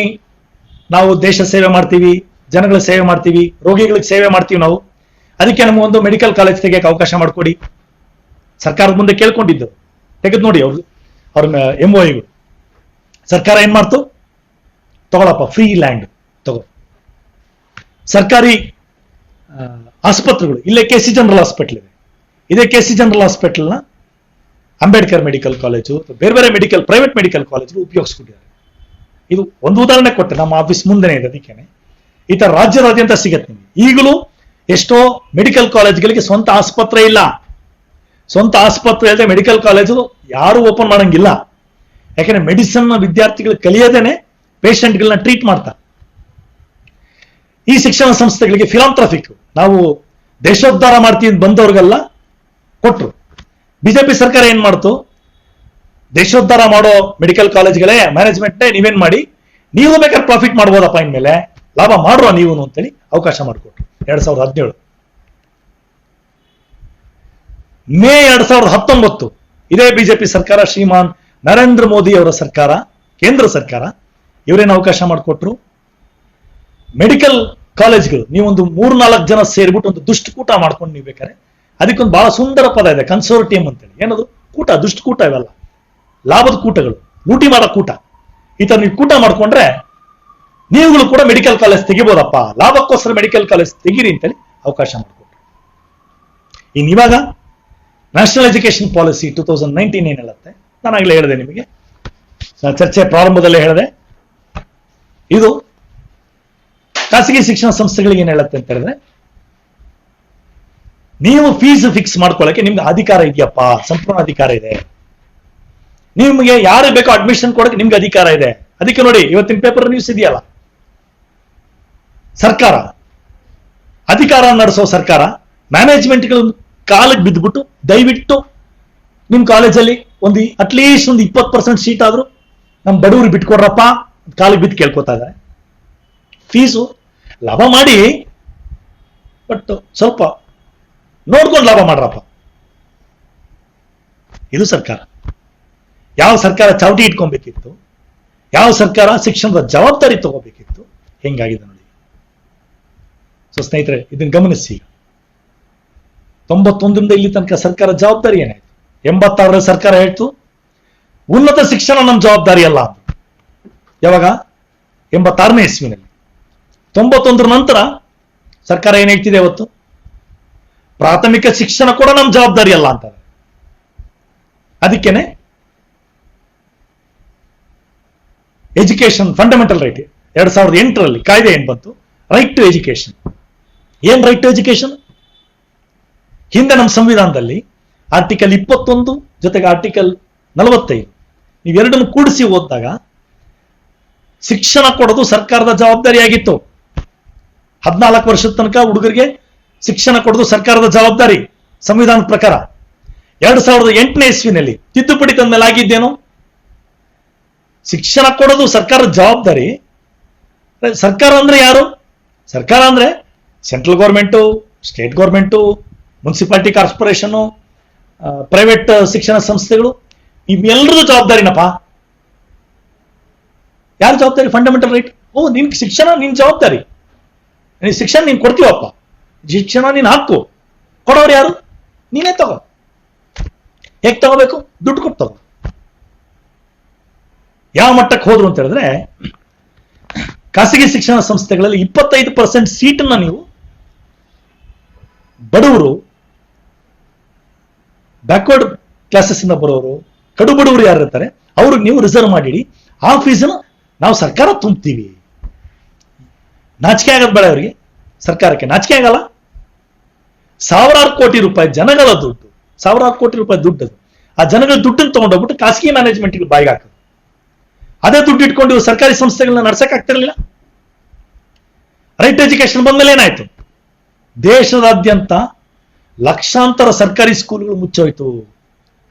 ನಾವು ದೇಶ ಸೇವೆ ಮಾಡ್ತೀವಿ, ಜನಗಳ ಸೇವೆ ಮಾಡ್ತೀವಿ, ರೋಗಿಗಳಿಗೆ ಸೇವೆ ಮಾಡ್ತೀವಿ ನಾವು, ಅದಕ್ಕೆ ನಮ್ಗೆ ಒಂದು ಮೆಡಿಕಲ್ ಕಾಲೇಜ್ ತೆಗೆಯಕ್ಕೆ ಅವಕಾಶ ಮಾಡಿಕೊಡಿ. ಸರ್ಕಾರದ ಮುಂದೆ ಕೇಳ್ಕೊಂಡಿದ್ದು, ತೆಗೆದು ನೋಡಿ ಅವ್ರ MOIಗಳು. ಸರ್ಕಾರ ಏನ್ ಮಾಡ್ತು, ತಗೊಳಪ್ಪ ಫ್ರೀ ಲ್ಯಾಂಡ್ ತಗೋ. ಸರ್ಕಾರಿ ಆಸ್ಪತ್ರೆಗಳು, ಇಲ್ಲೇ KC ಜನರಲ್ ಹಾಸ್ಪಿಟಲ್ ಇದೆ, ಇದೇ KC ಜನರಲ್ ಹಾಸ್ಪಿಟಲ್ನ ಅಂಬೇಡ್ಕರ್ ಮೆಡಿಕಲ್ ಕಾಲೇಜು, ಬೇರೆ ಬೇರೆ ಪ್ರೈವೇಟ್ ಮೆಡಿಕಲ್ ಕಾಲೇಜು ಉಪಯೋಗಿಸ್ಕೊಂಡಿದ್ದಾರೆ. ಇದು ಒಂದು ಉದಾಹರಣೆ ಕೊಟ್ಟೆ, ನಮ್ಮ ಆಫೀಸ್ ಮುಂದೆನೇ ಇದೆ. ಅದಕ್ಕೇನೆ ಈ ತರ ರಾಜ್ಯದಾದ್ಯಂತ ಸಿಗತ್ತೆ ನಿಮಗೆ. ಈಗಲೂ ಎಷ್ಟೋ ಮೆಡಿಕಲ್ ಕಾಲೇಜ್ಗಳಿಗೆ ಸ್ವಂತ ಆಸ್ಪತ್ರೆ ಇಲ್ಲ. ಸ್ವಂತ ಆಸ್ಪತ್ರೆ ಇಲ್ಲದೆ ಮೆಡಿಕಲ್ ಕಾಲೇಜು ಯಾರು ಓಪನ್ ಮಾಡಂಗಿಲ್ಲ. ಯಾಕಂದ್ರೆ ಮೆಡಿಸಿನ್ ವಿದ್ಯಾರ್ಥಿಗಳು ಕಲಿಯದೇನೆ ಪೇಷಂಟ್ಗಳನ್ನ ಟ್ರೀಟ್ ಮಾಡ್ತಾರೆ. ಈ ಶಿಕ್ಷಣ ಸಂಸ್ಥೆಗಳಿಗೆ ಫಿಲಾಂಥ್ರಫಿಕ್, ನಾವು ದೇಶೋದ್ಧಾರ ಮಾಡ್ತೀವಿ ಬಂದವ್ರಿಗೆಲ್ಲ ಕೊಟ್ರು. ಬಿಜೆಪಿ ಸರ್ಕಾರ ಏನ್ ಮಾಡ್ತು, ದೇಶೋದ್ಧಾರ ಮಾಡೋ ಮೆಡಿಕಲ್ ಕಾಲೇಜ್ಗಳೇ ಮ್ಯಾನೇಜ್ಮೆಂಟ್ ನೀವೇನ್ ಮಾಡಿ, ನೀವು ಬೇಕಾದ್ರೆ ಪ್ರಾಫಿಟ್ ಮಾಡ್ಬೋದಪ್ಪ, ಇನ್ಮೇಲೆ ಲಾಭ ಮಾಡುವ ನೀವು ಅಂತೇಳಿ ಅವಕಾಶ ಮಾಡಿಕೊಟ್ರು 2017. ಮೇ 2019 ಇದೇ ಬಿಜೆಪಿ ಸರ್ಕಾರ, ಶ್ರೀಮಾನ್ ನರೇಂದ್ರ ಮೋದಿ ಅವರ ಸರ್ಕಾರ, ಕೇಂದ್ರ ಸರ್ಕಾರ, ಇವರೇನು ಅವಕಾಶ ಮಾಡಿಕೊಟ್ರು, ಮೆಡಿಕಲ್ ಕಾಲೇಜ್ಗಳು ನೀವೊಂದು 3-4 ಜನ ಸೇರ್ಬಿಟ್ಟು ಒಂದು ದುಷ್ಟಕೂಟ ಮಾಡ್ಕೊಂಡು ನೀವು ಬೇಕಾದ್ರೆ ಅದಕ್ಕೊಂದು ಬಹಳ ಸುಂದರ ಪದ ಇದೆ, ಕನ್ಸೋರ್ಟಿಯಂ ಅಂತೇಳಿ. ಏನದು? ಕೂಟ, ದುಷ್ಟಕೂಟ. ಇವೆಲ್ಲ ಲಾಭದ ಕೂಟಗಳು, ಲೂಟಿ ಮಾಡೋ ಕೂಟ. ಈ ತರ ನೀವು ಕೂಟ ಮಾಡ್ಕೊಂಡ್ರೆ ನೀವುಗಳು ಕೂಡ ಮೆಡಿಕಲ್ ಕಾಲೇಜ್ ತೆಗಿಬೋದಪ್ಪ, ಲಾಭಕ್ಕೋಸ್ಕರ ಮೆಡಿಕಲ್ ಕಾಲೇಜ್ ತೆಗಿರಿ ಅಂತೇಳಿ ಅವಕಾಶ ಮಾಡಿಕೊಟ್ರು. ಇವಾಗ ನ್ಯಾಷನಲ್ ಎಜುಕೇಶನ್ ಪಾಲಿಸಿ 2019 ಏನ್ ಹೇಳುತ್ತೆ? ನಾನು ಆಗ್ಲೇ ಹೇಳಿದೆ ನಿಮಗೆ, ಚರ್ಚೆ ಪ್ರಾರಂಭದಲ್ಲೇ ಹೇಳಿದೆ. ಇದು ಖಾಸಗಿ ಶಿಕ್ಷಣ ಸಂಸ್ಥೆಗಳಿಗೆ ಏನ್ ಹೇಳುತ್ತೆ ಅಂತ ಹೇಳಿದ್ರೆ, ನೀವು ಫೀಸ್ ಫಿಕ್ಸ್ ಮಾಡ್ಕೊಳ್ಳಕ್ಕೆ ನಿಮ್ಗೆ ಅಧಿಕಾರ ಇದೆಯಪ್ಪ, ಸಂಪೂರ್ಣ ಅಧಿಕಾರ ಇದೆ. ನಿಮ್ಗೆ ಯಾರು ಬೇಕೋ ಅಡ್ಮಿಷನ್ ಕೊಡಕ್ಕೆ ನಿಮ್ಗೆ ಅಧಿಕಾರ ಇದೆ. ಅದಕ್ಕೆ ನೋಡಿ, ಇವತ್ತಿನ ಪೇಪರ್ ನ್ಯೂಸ್ ಇದೆಯಲ್ಲ, ಸರ್ಕಾರ ಅಧಿಕಾರ ನಡೆಸೋ ಸರ್ಕಾರ ಮ್ಯಾನೇಜ್ಮೆಂಟ್ಗಳು ಕಾಲಿಗೆ ಬಿದ್ದುಬಿಟ್ಟು ದಯವಿಟ್ಟು ನಿಮ್ ಕಾಲೇಜಲ್ಲಿ ಅಟ್ಲೀಸ್ಟ್ ಒಂದು 20% ಸೀಟ್ ಆದ್ರೂ ನಮ್ ಬಡವ್ರಿಗೆ ಬಿಟ್ಕೊಡ್ರಪ್ಪ ಕಾಲಿಗೆ ಬಿದ್ದು ಕೇಳ್ಕೊತಾ ಇದ್ದಾರೆ. ಫೀಸು ಲಾಭ ಮಾಡಿ, ಬಟ್ ಸ್ವಲ್ಪ ನೋಡ್ಕೊಂಡು ಲಾಭ ಮಾಡ್ರಪ್ಪ. ಇದು ಸರ್ಕಾರ. ಯಾವ ಸರ್ಕಾರ ಚಾವಟಿ ಇಟ್ಕೊಬೇಕಿತ್ತು, ಯಾವ ಸರ್ಕಾರ ಶಿಕ್ಷಣದ ಜವಾಬ್ದಾರಿ ತಗೋಬೇಕಿತ್ತು, ಹೆಂಗಾಗಿದೆ ನೋಡಿ. ಸೊ ಸ್ನೇಹಿತರೆ, ಇದನ್ನ ಗಮನಿಸಿ. 91ರಿಂದ ಇಲ್ಲಿ ತನಕ ಸರ್ಕಾರ ಜವಾಬ್ದಾರಿ ಏನಾಯ್ತು? 86ರಲ್ಲಿ ಸರ್ಕಾರ ಹೇಳ್ತು ಉನ್ನತ ಶಿಕ್ಷಣ ನಮ್ಮ ಜವಾಬ್ದಾರಿ ಅಲ್ಲ ಅಂತ. ಯಾವಾಗ? 86ನೇ ಇಸ್ವಿನಲ್ಲಿ. 91ರ ನಂತರ ಸರ್ಕಾರ ಏನ್ ಹೇಳ್ತಿದೆ ಇವತ್ತು? ಪ್ರಾಥಮಿಕ ಶಿಕ್ಷಣ ಕೂಡ ನಮ್ಮ ಜವಾಬ್ದಾರಿ ಅಲ್ಲ ಅಂತ. ಅದಕ್ಕೇನೆ ಎಜುಕೇಶನ್ ಫಂಡಮೆಂಟಲ್ ರೈಟ್ 2008ರಲ್ಲಿ ಕಾಯ್ದೆ ಏನ್ ಬಂತು? Right to education. ಏನ್ ರೈಟ್ ಟು ಎಜುಕೇಶನ್? ಹಿಂದೆ ನಮ್ಮ ಸಂವಿಧಾನದಲ್ಲಿ ಆರ್ಟಿಕಲ್ 21 ಜೊತೆಗೆ ಆರ್ಟಿಕಲ್ 45 ನೀವೆರಡನ್ನು ಕೂಡಿಸಿ ಓದಿದಾಗ ಶಿಕ್ಷಣ ಕೊಡೋದು ಸರ್ಕಾರದ ಜವಾಬ್ದಾರಿಯಾಗಿತ್ತು. 14 ವರ್ಷದ ತನಕ ಹುಡುಗರಿಗೆ ಶಿಕ್ಷಣ ಕೊಡೋದು ಸರ್ಕಾರದ ಜವಾಬ್ದಾರಿ ಸಂವಿಧಾನದ ಪ್ರಕಾರ. 2008ನೇ ಇಸ್ವಿನಲ್ಲಿ ತಿದ್ದುಪಡಿ ತಂದ ಮೇಲೆ ಆಗಿದ್ದೇನು? ಶಿಕ್ಷಣ ಕೊಡೋದು ಸರ್ಕಾರದ ಜವಾಬ್ದಾರಿ. ಸರ್ಕಾರ ಅಂದ್ರೆ ಯಾರು? ಸರ್ಕಾರ ಅಂದ್ರೆ central government, state government, municipality corporation, private ಶಿಕ್ಷಣ ಸಂಸ್ಥೆಗಳು, ಇವೆಲ್ಲರದು ಜವಾಬ್ದಾರಿನಪ್ಪ. ಯಾರು ಜವಾಬ್ದಾರಿ? Fundamental right. ನಿನ್ ಶಿಕ್ಷಣ ನಿನ್ ಜವಾಬ್ದಾರಿ. ಶಿಕ್ಷಣ ನೀನ್ ಕೊಡ್ತೀವಪ್ಪ, ಶಿಕ್ಷಣ ನೀನ್ ಹಾಕು. ಕೊಡೋರು ಯಾರು? ನೀನೇ ತಗೋ. ಹೇಗ್ ತಗೋಬೇಕು? ದುಡ್ಡು ಕೊಟ್ಟು ತಗೋ. ಯಾವ ಮಟ್ಟಕ್ಕೆ ಹೋದ್ರು ಅಂತ ಹೇಳಿದ್ರೆ, ಖಾಸಗಿ ಶಿಕ್ಷಣ ಸಂಸ್ಥೆಗಳಲ್ಲಿ 25% ಸೀಟನ್ನ ನೀವು ಬಡವರು, ಬ್ಯಾಕ್ವರ್ಡ್ ಕ್ಲಾಸಸ್ ಇಂದ ಬರೋರು, ಕಡು ಬಡವರು ಯಾರು ಇರ್ತಾರೆ ಅವ್ರಿಗೆ ನೀವು ರಿಸರ್ವ್ ಮಾಡಿಡಿ. ಆ ಫೀಸನ್ನು ನಾವು ಸರ್ಕಾರ ತುಂಬ್ತೀವಿ. ನಾಚಿಕೆ ಆಗದ್ ಬೇಡ ಅವರಿಗೆ, ಸರ್ಕಾರಕ್ಕೆ ನಾಚಿಕೆ ಆಗಲ್ಲ. ಸಾವಿರಾರು ಕೋಟಿ ರೂಪಾಯಿ ಜನಗಳ ದುಡ್ಡು, ಸಾವಿರಾರು ಕೋಟಿ ರೂಪಾಯಿ ದುಡ್ಡು ಅದು. ಆ ಜನಗಳ ದುಡ್ಡನ್ನು ತಗೊಂಡೋಗ್ಬಿಟ್ಟು ಖಾಸಗಿ ಮ್ಯಾನೇಜ್ಮೆಂಟ್ಗೆ ಬಾಯಿಗೆ ಹಾಕೋದು. ಅದೇ ದುಡ್ಡು ಇಟ್ಕೊಂಡು ಸರ್ಕಾರಿ ಸಂಸ್ಥೆಗಳನ್ನ ನಡ್ಸಕ್ ಆಗ್ತಿರ್ಲಿಲ್ಲ. ರೈಟ್ ಎಜುಕೇಶನ್ ಬಂದ್ಮೇಲೆ ಏನಾಯ್ತು? ದೇಶದಾದ್ಯಂತ ಲಕ್ಷಾಂತರ ಸರ್ಕಾರಿ ಸ್ಕೂಲ್ಗಳು ಮುಚ್ಚೋಯ್ತು.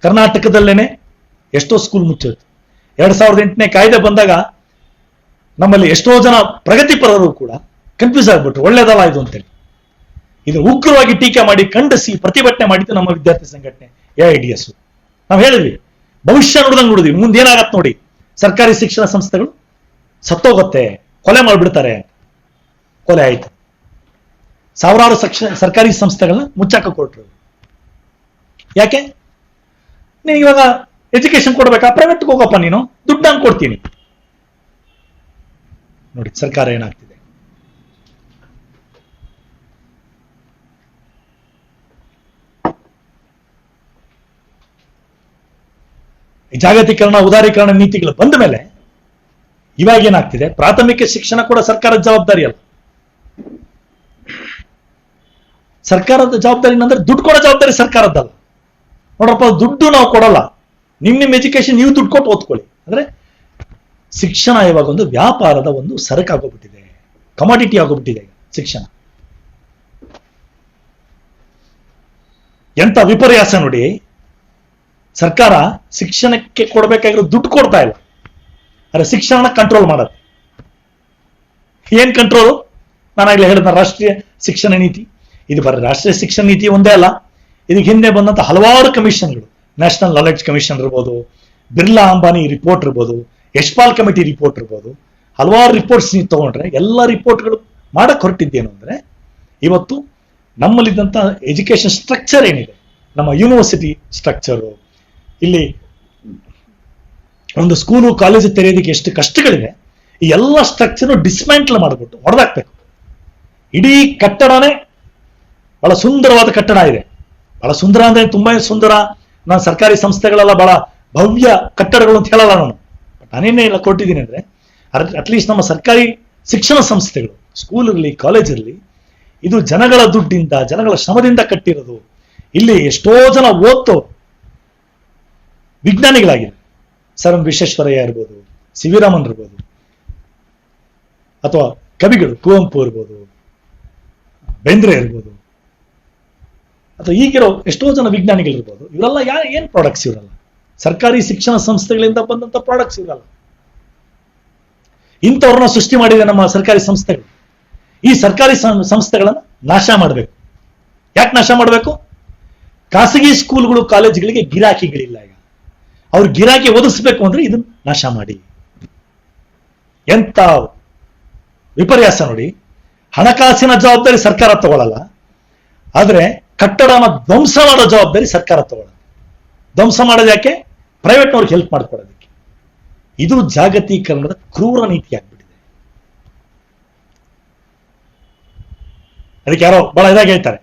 ಕರ್ನಾಟಕದಲ್ಲೇನೆ ಎಷ್ಟೋ ಸ್ಕೂಲ್ ಮುಚ್ಚೋಯ್ತು. 2008ನೇ ಕಾಯ್ದೆ ಬಂದಾಗ ನಮ್ಮಲ್ಲಿ ಎಷ್ಟೋ ಜನ ಪ್ರಗತಿಪರರು ಕೂಡ ಕನ್ಫ್ಯೂಸ್ ಆಗ್ಬಿಟ್ರು, ಒಳ್ಳೇದಲ್ಲ ಇದು ಅಂತೇಳಿ. ಇದು ಉಗ್ರವಾಗಿ ಟೀಕೆ ಮಾಡಿ ಖಂಡಿಸಿ ಪ್ರತಿಭಟನೆ ಮಾಡಿದ್ದು ನಮ್ಮ ವಿದ್ಯಾರ್ಥಿ ಸಂಘಟನೆ AIDS. ನಾವು ಹೇಳಿದ್ವಿ, ಭವಿಷ್ಯ ನೋಡಿದಂಗೆ ನೋಡಿದ್ವಿ, ಮುಂದೆ ಏನಾಗತ್ತೆ ನೋಡಿ, ಸರ್ಕಾರಿ ಶಿಕ್ಷಣ ಸಂಸ್ಥೆಗಳು ಸತ್ತೋಗುತ್ತೆ, ಕೊಲೆ ಮಾಡಿಬಿಡ್ತಾರೆ. ಕೊಲೆ ಆಯ್ತು. ಸಾವಿರಾರು ಸರ್ಕಾರಿ ಸಂಸ್ಥೆಗಳನ್ನ ಮುಚ್ಚಾಕ ಕೊಟ್ರು. ಯಾಕೆ? ನೀನು ಇವಾಗ ಎಜುಕೇಶನ್ ಕೊಡ್ಬೇಕಾ? ಪ್ರೈವೇಟ್ಗೆ ಹೋಗಪ್ಪ, ನೀನು ದುಡ್ಡು ಹಂಗೆ ಕೊಡ್ತೀನಿ. ನೋಡಿ ಸರ್ಕಾರ ಏನಾಗ್ತಿದೆ. ಜಾಗತೀಕರಣ, ಉದಾರೀಕರಣ ನೀತಿಗಳು ಬಂದ ಮೇಲೆ ಇವಾಗ ಏನಾಗ್ತಿದೆ? ಪ್ರಾಥಮಿಕ ಶಿಕ್ಷಣ ಕೂಡ ಸರ್ಕಾರದ ಜವಾಬ್ದಾರಿ ಅಲ್ಲ. ಸರ್ಕಾರದ ಜವಾಬ್ದಾರಿ ಅಂದ್ರೆ ದುಡ್ಡು ಕೊಡೋ ಜವಾಬ್ದಾರಿ ಸರ್ಕಾರದ್ದಲ್ಲ. ನೋಡ್ರಪ್ಪ, ದುಡ್ಡು ನಾವು ಕೊಡಲ್ಲ, ನಿಮ್ ಎಜುಕೇಶನ್ ನೀವು ದುಡ್ಡು ಕೊಟ್ಟು ಓದ್ಕೊಳ್ಳಿ. ಅಂದ್ರೆ ಶಿಕ್ಷಣ ಇವಾಗ ಒಂದು ವ್ಯಾಪಾರದ ಒಂದು ಸರಕಾಗೋಗ್ಬಿಟ್ಟಿದೆ, ಕಮಾಡಿಟಿ ಆಗೋಗ್ಬಿಟ್ಟಿದೆ ಶಿಕ್ಷಣ. ಎಂತ ವಿಪರ್ಯಾಸ ನೋಡಿ. ಸರ್ಕಾರ ಶಿಕ್ಷಣಕ್ಕೆ ಕೊಡ್ಬೇಕಾಗಿರೋ ದುಡ್ಡು ಕೊಡ್ತಾ ಇಲ್ಲ, ಆದ್ರೆ ಶಿಕ್ಷಣ ಕಂಟ್ರೋಲ್ ಮಾಡೋದು. ಏನ್ ಕಂಟ್ರೋಲ್? ನಾನಾಗ್ಲೇ ಹೇಳಿದ ರಾಷ್ಟ್ರೀಯ ಶಿಕ್ಷಣ ನೀತಿ. ಇದು ಬರೀ ರಾಷ್ಟ್ರೀಯ ಶಿಕ್ಷಣ ನೀತಿ ಒಂದೇ ಅಲ್ಲ, ಇದಕ್ಕೆ ಹಿಂದೆ ಬಂದಂತ ಹಲವಾರು ಕಮಿಷನ್ಗಳು, ನ್ಯಾಷನಲ್ ನಾಲೆಡ್ಜ್ ಕಮಿಷನ್ ಇರ್ಬೋದು, ಬಿರ್ಲಾ ಅಂಬಾನಿ ರಿಪೋರ್ಟ್ ಇರ್ಬೋದು, ಯಶ್ಪಾಲ್ ಕಮಿಟಿ ರಿಪೋರ್ಟ್ ಇರ್ಬೋದು, ಹಲವಾರು ರಿಪೋರ್ಟ್ಸ್ ನೀವು ತಗೊಂಡ್ರೆ ಎಲ್ಲ ರಿಪೋರ್ಟ್ಗಳು ಮಾಡಕ್ ಹೊರಟಿದ್ದೇನು ಅಂದ್ರೆ, ಇವತ್ತು ನಮ್ಮಲ್ಲಿದ್ದಂಥ ಎಜುಕೇಶನ್ ಸ್ಟ್ರಕ್ಚರ್ ಏನಿದೆ, ನಮ್ಮ ಯೂನಿವರ್ಸಿಟಿ ಸ್ಟ್ರಕ್ಚರು, ಇಲ್ಲಿ ಒಂದು ಸ್ಕೂಲು ಕಾಲೇಜು ತೆರೆಯೋದಕ್ಕೆ ಎಷ್ಟು ಕಷ್ಟಗಳಿದೆ, ಈ ಎಲ್ಲ ಸ್ಟ್ರಕ್ಚರ್ ಡಿಸ್ಮ್ಯಾಂಟಲ್ ಮಾಡಿಬಿಟ್ಟು ಹೊಡೆದಾಕ್ಬೇಕು. ಇಡೀ ಕಟ್ಟಡನೇ ಬಹಳ ಸುಂದರವಾದ ಕಟ್ಟಡ ಇದೆ. ಬಹಳ ಸುಂದರ ಅಂದ್ರೆ ತುಂಬಾ ಸುಂದರ, ನಾನು ಸರ್ಕಾರಿ ಸಂಸ್ಥೆಗಳೆಲ್ಲ ಬಹಳ ಭವ್ಯ ಕಟ್ಟಡಗಳು ಅಂತ ಹೇಳಲ್ಲ ನಾನು. ಬಟ್ ನಾನೇನೇ ಎಲ್ಲ ಕೊಟ್ಟಿದ್ದೀನಿ ಅಂದ್ರೆ ಅಟ್ಲೀಸ್ಟ್ ನಮ್ಮ ಸರ್ಕಾರಿ ಶಿಕ್ಷಣ ಸಂಸ್ಥೆಗಳು, ಸ್ಕೂಲ್ ಇರಲಿ ಕಾಲೇಜ್ ಇರಲಿ, ಇದು ಜನಗಳ ದುಡ್ಡಿಂದ ಜನಗಳ ಶ್ರಮದಿಂದ ಕಟ್ಟಿರೋದು. ಇಲ್ಲಿ ಎಷ್ಟೋ ಜನ ಓದ್ತೋ ವಿಜ್ಞಾನಿಗಳಾಗಿದೆ. ಸರ್ ಎಂ ವಿಶ್ವೇಶ್ವರಯ್ಯ ಇರ್ಬೋದು, ಸಿ ವಿ ರಾಮನ್ ಇರ್ಬೋದು, ಅಥವಾ ಕವಿಗಳು ಕುವೆಂಪು ಇರ್ಬೋದು, ಬೇಂದ್ರೆ ಇರ್ಬೋದು, ಅಥವಾ ಈಗಿರೋ ಎಷ್ಟೋ ಜನ ವಿಜ್ಞಾನಿಗಳಿರ್ಬೋದು. ಇವರೆಲ್ಲ ಏನ್ ಪ್ರಾಡಕ್ಟ್ಸ್? ಇವರಲ್ಲ ಸರ್ಕಾರಿ ಶಿಕ್ಷಣ ಸಂಸ್ಥೆಗಳಿಂದ ಬಂದಂತ ಪ್ರಾಡಕ್ಟ್ಸ್ ಇವರಲ್ಲ. ಇಂಥವ್ರನ್ನ ಸೃಷ್ಟಿ ಮಾಡಿದೆ ನಮ್ಮ ಸರ್ಕಾರಿ ಸಂಸ್ಥೆಗಳು. ಈ ಸರ್ಕಾರಿ ಸಂಸ್ಥೆಗಳನ್ನ ನಾಶ ಮಾಡಬೇಕು. ಯಾಕೆ ನಾಶ ಮಾಡಬೇಕು? ಖಾಸಗಿ ಸ್ಕೂಲ್ಗಳು ಕಾಲೇಜುಗಳಿಗೆ ಗಿರಾಕಿಗಳಿಲ್ಲ. ಈಗ ಅವ್ರ ಗಿರಾಕಿ ಒದಗಿಸ್ಬೇಕು ಅಂದ್ರೆ ಇದನ್ನ ನಾಶ ಮಾಡಿ. ಎಂತ ವಿಪರ್ಯಾಸ ನೋಡಿ. ಹಣಕಾಸಿನ ಜವಾಬ್ದಾರಿ ಸರ್ಕಾರ ತಗೊಳ್ಳಲ್ಲ, ಆದ್ರೆ ಕಟ್ಟಡನ ಧ್ವಂಸ ಮಾಡೋ ಜವಾಬ್ದಾರಿ ಸರ್ಕಾರ ತಗೊಳ್ಳಲ್ಲ. ಧ್ವಂಸ ಮಾಡೋದು ಯಾಕೆ? ಪ್ರೈವೇಟ್ನವ್ರಿಗೆ ಹೆಲ್ಪ್ ಮಾಡ್ಕೊಡೋದಕ್ಕೆ. ಇದು ಜಾಗತೀಕರಣದ ಕ್ರೂರ ನೀತಿ ಆಗ್ಬಿಟ್ಟಿದೆ. ಅದಕ್ಕೆ ಯಾರೋ ಬಹಳ ಇದಾಗಿ ಹೇಳ್ತಾರೆ,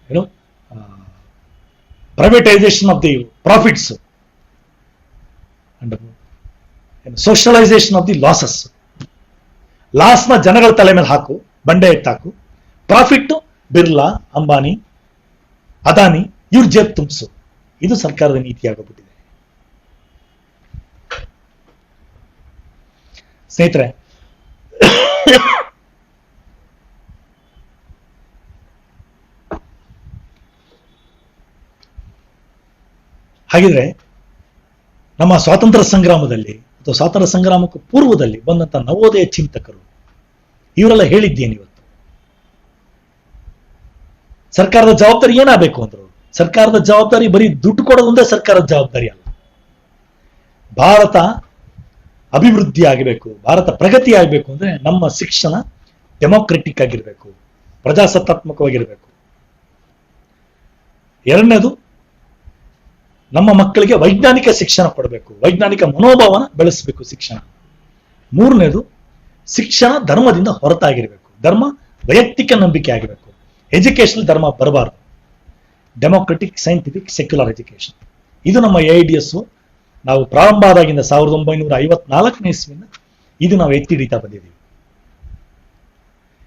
ಏನು privatisation of the profits and socialisation of the losses. ಲಾಸ್ನ ಜನಗಳ ತಲೆ ಮೇಲೆ ಹಾಕು, ಬಂಡೆ ಎತ್ತಾಕು, ಪ್ರಾಫಿಟ್ ಬಿರ್ಲಾ, ಅಂಬಾನಿ, ಅದಾನಿ ಇವ್ರ ಜೇಬ್ ತುಂಬಿಸು. ಇದು ಸರ್ಕಾರದ ನೀತಿ ಆಗೋಗ್ಬಿಟ್ಟಿದೆ. ಸ್ನೇಹಿತರೆ, ಹಾಗಿದ್ರೆ ನಮ್ಮ ಸ್ವಾತಂತ್ರ್ಯ ಸಂಗ್ರಾಮದಲ್ಲಿ ಅಥವಾ ಸ್ವಾತಂತ್ರ್ಯ ಸಂಗ್ರಾಮಕ್ಕೂ ಪೂರ್ವದಲ್ಲಿ ಬಂದಂತ ನವೋದಯ ಚಿಂತಕರು ಇವರೆಲ್ಲ ಹೇಳಿದ್ದೇನು ಇವತ್ತು? ಸರ್ಕಾರದ ಜವಾಬ್ದಾರಿ ಏನಾಗಬೇಕು ಅಂದ್ರು? ಸರ್ಕಾರದ ಜವಾಬ್ದಾರಿ ಬರೀ ದುಡ್ಡು ಕೊಡೋದೊಂದೇ ಸರ್ಕಾರದ ಜವಾಬ್ದಾರಿ ಅಲ್ಲ. ಭಾರತ ಅಭಿವೃದ್ಧಿ ಆಗಬೇಕು, ಭಾರತ ಪ್ರಗತಿ ಆಗಬೇಕು ಅಂದ್ರೆ ನಮ್ಮ ಶಿಕ್ಷಣ ಡೆಮೋಕ್ರೆಟಿಕ್ ಆಗಿರ್ಬೇಕು, ಪ್ರಜಾಸತ್ತಾತ್ಮಕವಾಗಿರ್ಬೇಕು. ಎರಡನೇದು, ನಮ್ಮ ಮಕ್ಕಳಿಗೆ ವೈಜ್ಞಾನಿಕ ಶಿಕ್ಷಣ ಕೊಡಬೇಕು, ವೈಜ್ಞಾನಿಕ ಮನೋಭಾವನ ಬೆಳೆಸಬೇಕು ಶಿಕ್ಷಣ. ಮೂರನೇದು, ಶಿಕ್ಷಣ ಧರ್ಮದಿಂದ ಹೊರತಾಗಿರ್ಬೇಕು, ಧರ್ಮ ವೈಯಕ್ತಿಕ ನಂಬಿಕೆ ಆಗಬೇಕು. ಎಜುಕೇಶನ್ ಧರ್ಮ ಬರಬಾರದು. Democratic, scientific, secular education. ಇದು ನಮ್ಮ AIDS ನಾವು ಪ್ರಾರಂಭ ಆದಾಗಿಂದ 1954ನೇ ಇಸ್ವಿಯಿಂದ ಇದು ನಾವು ಎತ್ತಿ ಹಿಡಿತಾ ಬಂದಿದ್ದೀವಿ.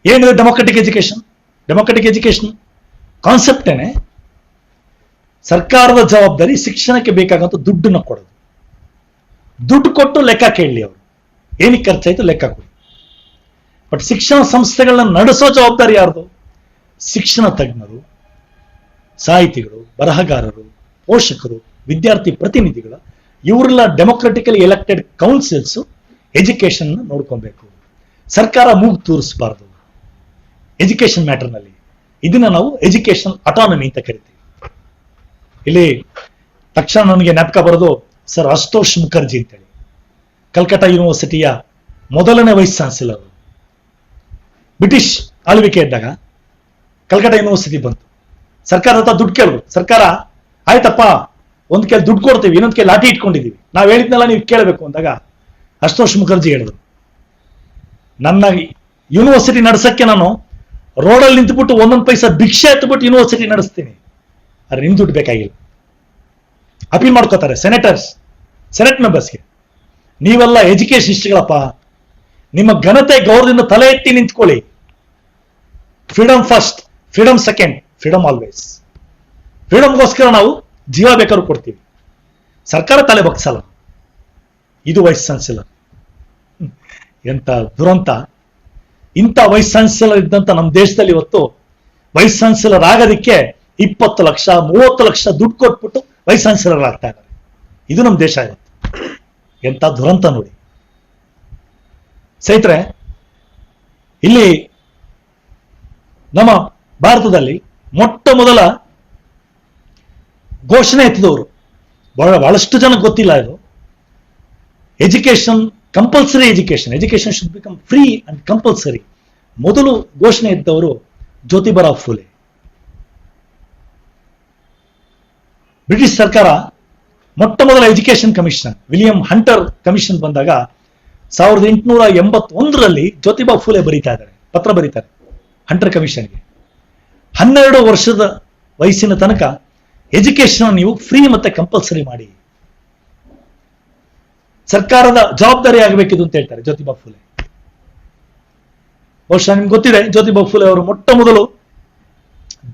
ಏನಿದೆ democratic education? Democratic education concept ಏನೇ ಸರ್ಕಾರದ ಜವಾಬ್ದಾರಿ ಶಿಕ್ಷಣಕ್ಕೆ ಬೇಕಾಗಂತ ದುಡ್ಡನ್ನ ಕೊಡೋದು. ದುಡ್ಡು ಕೊಟ್ಟು ಲೆಕ್ಕ ಕೇಳಲಿ, ಅವರು ಏನಕ್ಕೆ ಖರ್ಚಾಯ್ತು ಲೆಕ್ಕ ಕೊಡಿ. ಬಟ್ ಶಿಕ್ಷಣ ಸಂಸ್ಥೆಗಳನ್ನ ನಡೆಸೋ ಜವಾಬ್ದಾರಿ ಯಾರ್ದು? ಶಿಕ್ಷಣ ತಜ್ಞರು, ಸಾಹಿತಿಗಳು, ಬರಹಗಾರರು, ಪೋಷಕರು, ವಿದ್ಯಾರ್ಥಿ ಪ್ರತಿನಿಧಿಗಳು, ಇವರೆಲ್ಲ ಡೆಮೋಕ್ರೆಟಿಕಲಿ ಎಲೆಕ್ಟೆಡ್ ಕೌನ್ಸಿಲ್ಸ್ ಎಜುಕೇಶನ್ ನೋಡ್ಕೊಬೇಕು. ಸರ್ಕಾರ ಮೂಗು ತೂರಿಸಬಾರದು ಎಜುಕೇಶನ್ ಮ್ಯಾಟರ್ನಲ್ಲಿ. ಇದನ್ನ ನಾವು ಎಜುಕೇಶನ್ ಅಟಾನಮಿ ಅಂತ ಕರಿತೀವಿ. ಇಲ್ಲಿ ತಕ್ಷಣ ನನಗೆ ಜ್ಞಾಪಕ ಬರೋದು ಸರ್ ಅಶುತೋಷ್ ಮುಖರ್ಜಿ ಅಂತೇಳಿ, ಕಲ್ಕತ್ತಾ ಯೂನಿವರ್ಸಿಟಿಯ ಮೊದಲನೇ ವೈಸ್ ಚಾನ್ಸಲರ್. ಬ್ರಿಟಿಷ್ ಆಳ್ವಿಕೆ ಇದ್ದಾಗ ಕಲ್ಕತ್ತಾ ಯೂನಿವರ್ಸಿಟಿ ಬಂತು. ಸರ್ಕಾರ ಹತ್ರ ದುಡ್ಡು ಕೇಳಿದ್ರು. ಸರ್ಕಾರ ಆಯ್ತಪ್ಪ, ಒಂದ್ ಕೈ ದುಡ್ಡು ಕೊಡ್ತೀವಿ, ಇನ್ನೊಂದ್ ಕೈ ಲಾಠಿ ಇಟ್ಕೊಂಡಿದೀವಿ, ನಾವ್ ಹೇಳಿದ್ನೆಲ್ಲ ನೀವು ಕೇಳಬೇಕು ಅಂದಾಗ ಅಶುತೋಷ್ ಮುಖರ್ಜಿ ಹೇಳಿದ್ರು, ನನ್ನ ಯೂನಿವರ್ಸಿಟಿ ನಡೆಸಕ್ಕೆ ನಾನು ರೋಡಲ್ಲಿ ನಿಂತುಬಿಟ್ಟು ಒಂದೊಂದು ಪೈಸಾ ಭಿಕ್ಷೆ ಎತ್ತುಬಿಟ್ಟು ಯೂನಿವರ್ಸಿಟಿ ನಡೆಸ್ತೀನಿ, ಆದ್ರೆ ನಿಮ್ ದುಡ್ಡು ಬೇಕಾಗಿಲ್ಲ. ಅಪೀಲ್ ಮಾಡ್ಕೋತಾರೆ ಸೆನೆಟರ್ಸ್, ಸೆನೆಟ್ ಮೆಂಬರ್ಸ್ಗೆ, ನೀವೆಲ್ಲ ಎಜುಕೇಶನಿಸ್ಟ್ಗಳಪ್ಪ, ನಿಮ್ಮ ಘನತೆ ಗೌರವದಿಂದ ತಲೆ ಎತ್ತಿ ನಿಂತ್ಕೊಳ್ಳಿ. Freedom first, freedom second, freedom always. ಫ್ರೀಡಮ್ಗೋಸ್ಕರ ನಾವು ಜೀವ ಬೇಕಾದ್ರೂ ಕೊಡ್ತೀವಿ, ಸರ್ಕಾರ ತಲೆ ಬಗ್ಸಲ್ಲ. ಇದು ವೈಸ್ ಚಾನ್ಸಲರ್. ಎಂತ ದುರಂತ! ಇಂಥ ವೈಸ್ ಚಾನ್ಸಲರ್ ಇದ್ದಂತ ನಮ್ಮ ದೇಶದಲ್ಲಿ ಇವತ್ತು ವೈಸ್ ಚಾನ್ಸಲರ್ ಆಗೋದಕ್ಕೆ 20 ಲಕ್ಷ 30 ಲಕ್ಷ ದುಡ್ಡು ಕೊಟ್ಬಿಟ್ಟು ವೈಸ್ ಚಾನ್ಸಲರ್ ಆಗ್ತಾ ಇದ್ದಾರೆ. ಇದು ನಮ್ಮ ದೇಶ ಇವತ್ತು. ಎಂತ ದುರಂತ ನೋಡಿ ಸ್ನೇಹಿತರೆ. ಇಲ್ಲಿ ನಮ್ಮ ಭಾರತದಲ್ಲಿ ಮೊಟ್ಟ ಮೊದಲ ಘೋಷಣೆ ಎತ್ತಿದವರು, ಬಹಳಷ್ಟು ಜನ ಗೊತ್ತಿಲ್ಲ ಇದು. Education compulsory, education should become free and compulsory. ಮೊದಲು ಘೋಷಣೆ ಎತ್ತವರು ಜ್ಯೋತಿಬರಾವ್ ಫುಲೆ. ಬ್ರಿಟಿಷ್ ಸರ್ಕಾರ ಮೊಟ್ಟ ಮೊದಲ education commission William hunter commission ಬಂದಾಗ 1881ರಲ್ಲಿ ಜ್ಯೋತಿಬಾ ಫುಲೆ ಪತ್ರ ಬರೀತಾರೆ ಹಂಟರ್ ಕಮಿಷನ್ಗೆ. 12 ವರ್ಷದ ವಯಸ್ಸಿನ ತನಕ ಎಜುಕೇಶನ್ ನೀವು ಫ್ರೀ ಮತ್ತೆ ಕಂಪಲ್ಸರಿ ಮಾಡಿ, ಸರ್ಕಾರದ ಜವಾಬ್ದಾರಿ ಆಗಬೇಕಿದು ಅಂತ ಹೇಳ್ತಾರೆ ಜ್ಯೋತಿಬಾ ಫುಲೆ. ಬಹುಶಃ ನಿಮ್ಗೆ ಗೊತ್ತಿದೆ, ಜ್ಯೋತಿಬಾ ಫುಲೆ ಅವರು ಮೊಟ್ಟ ಮೊದಲು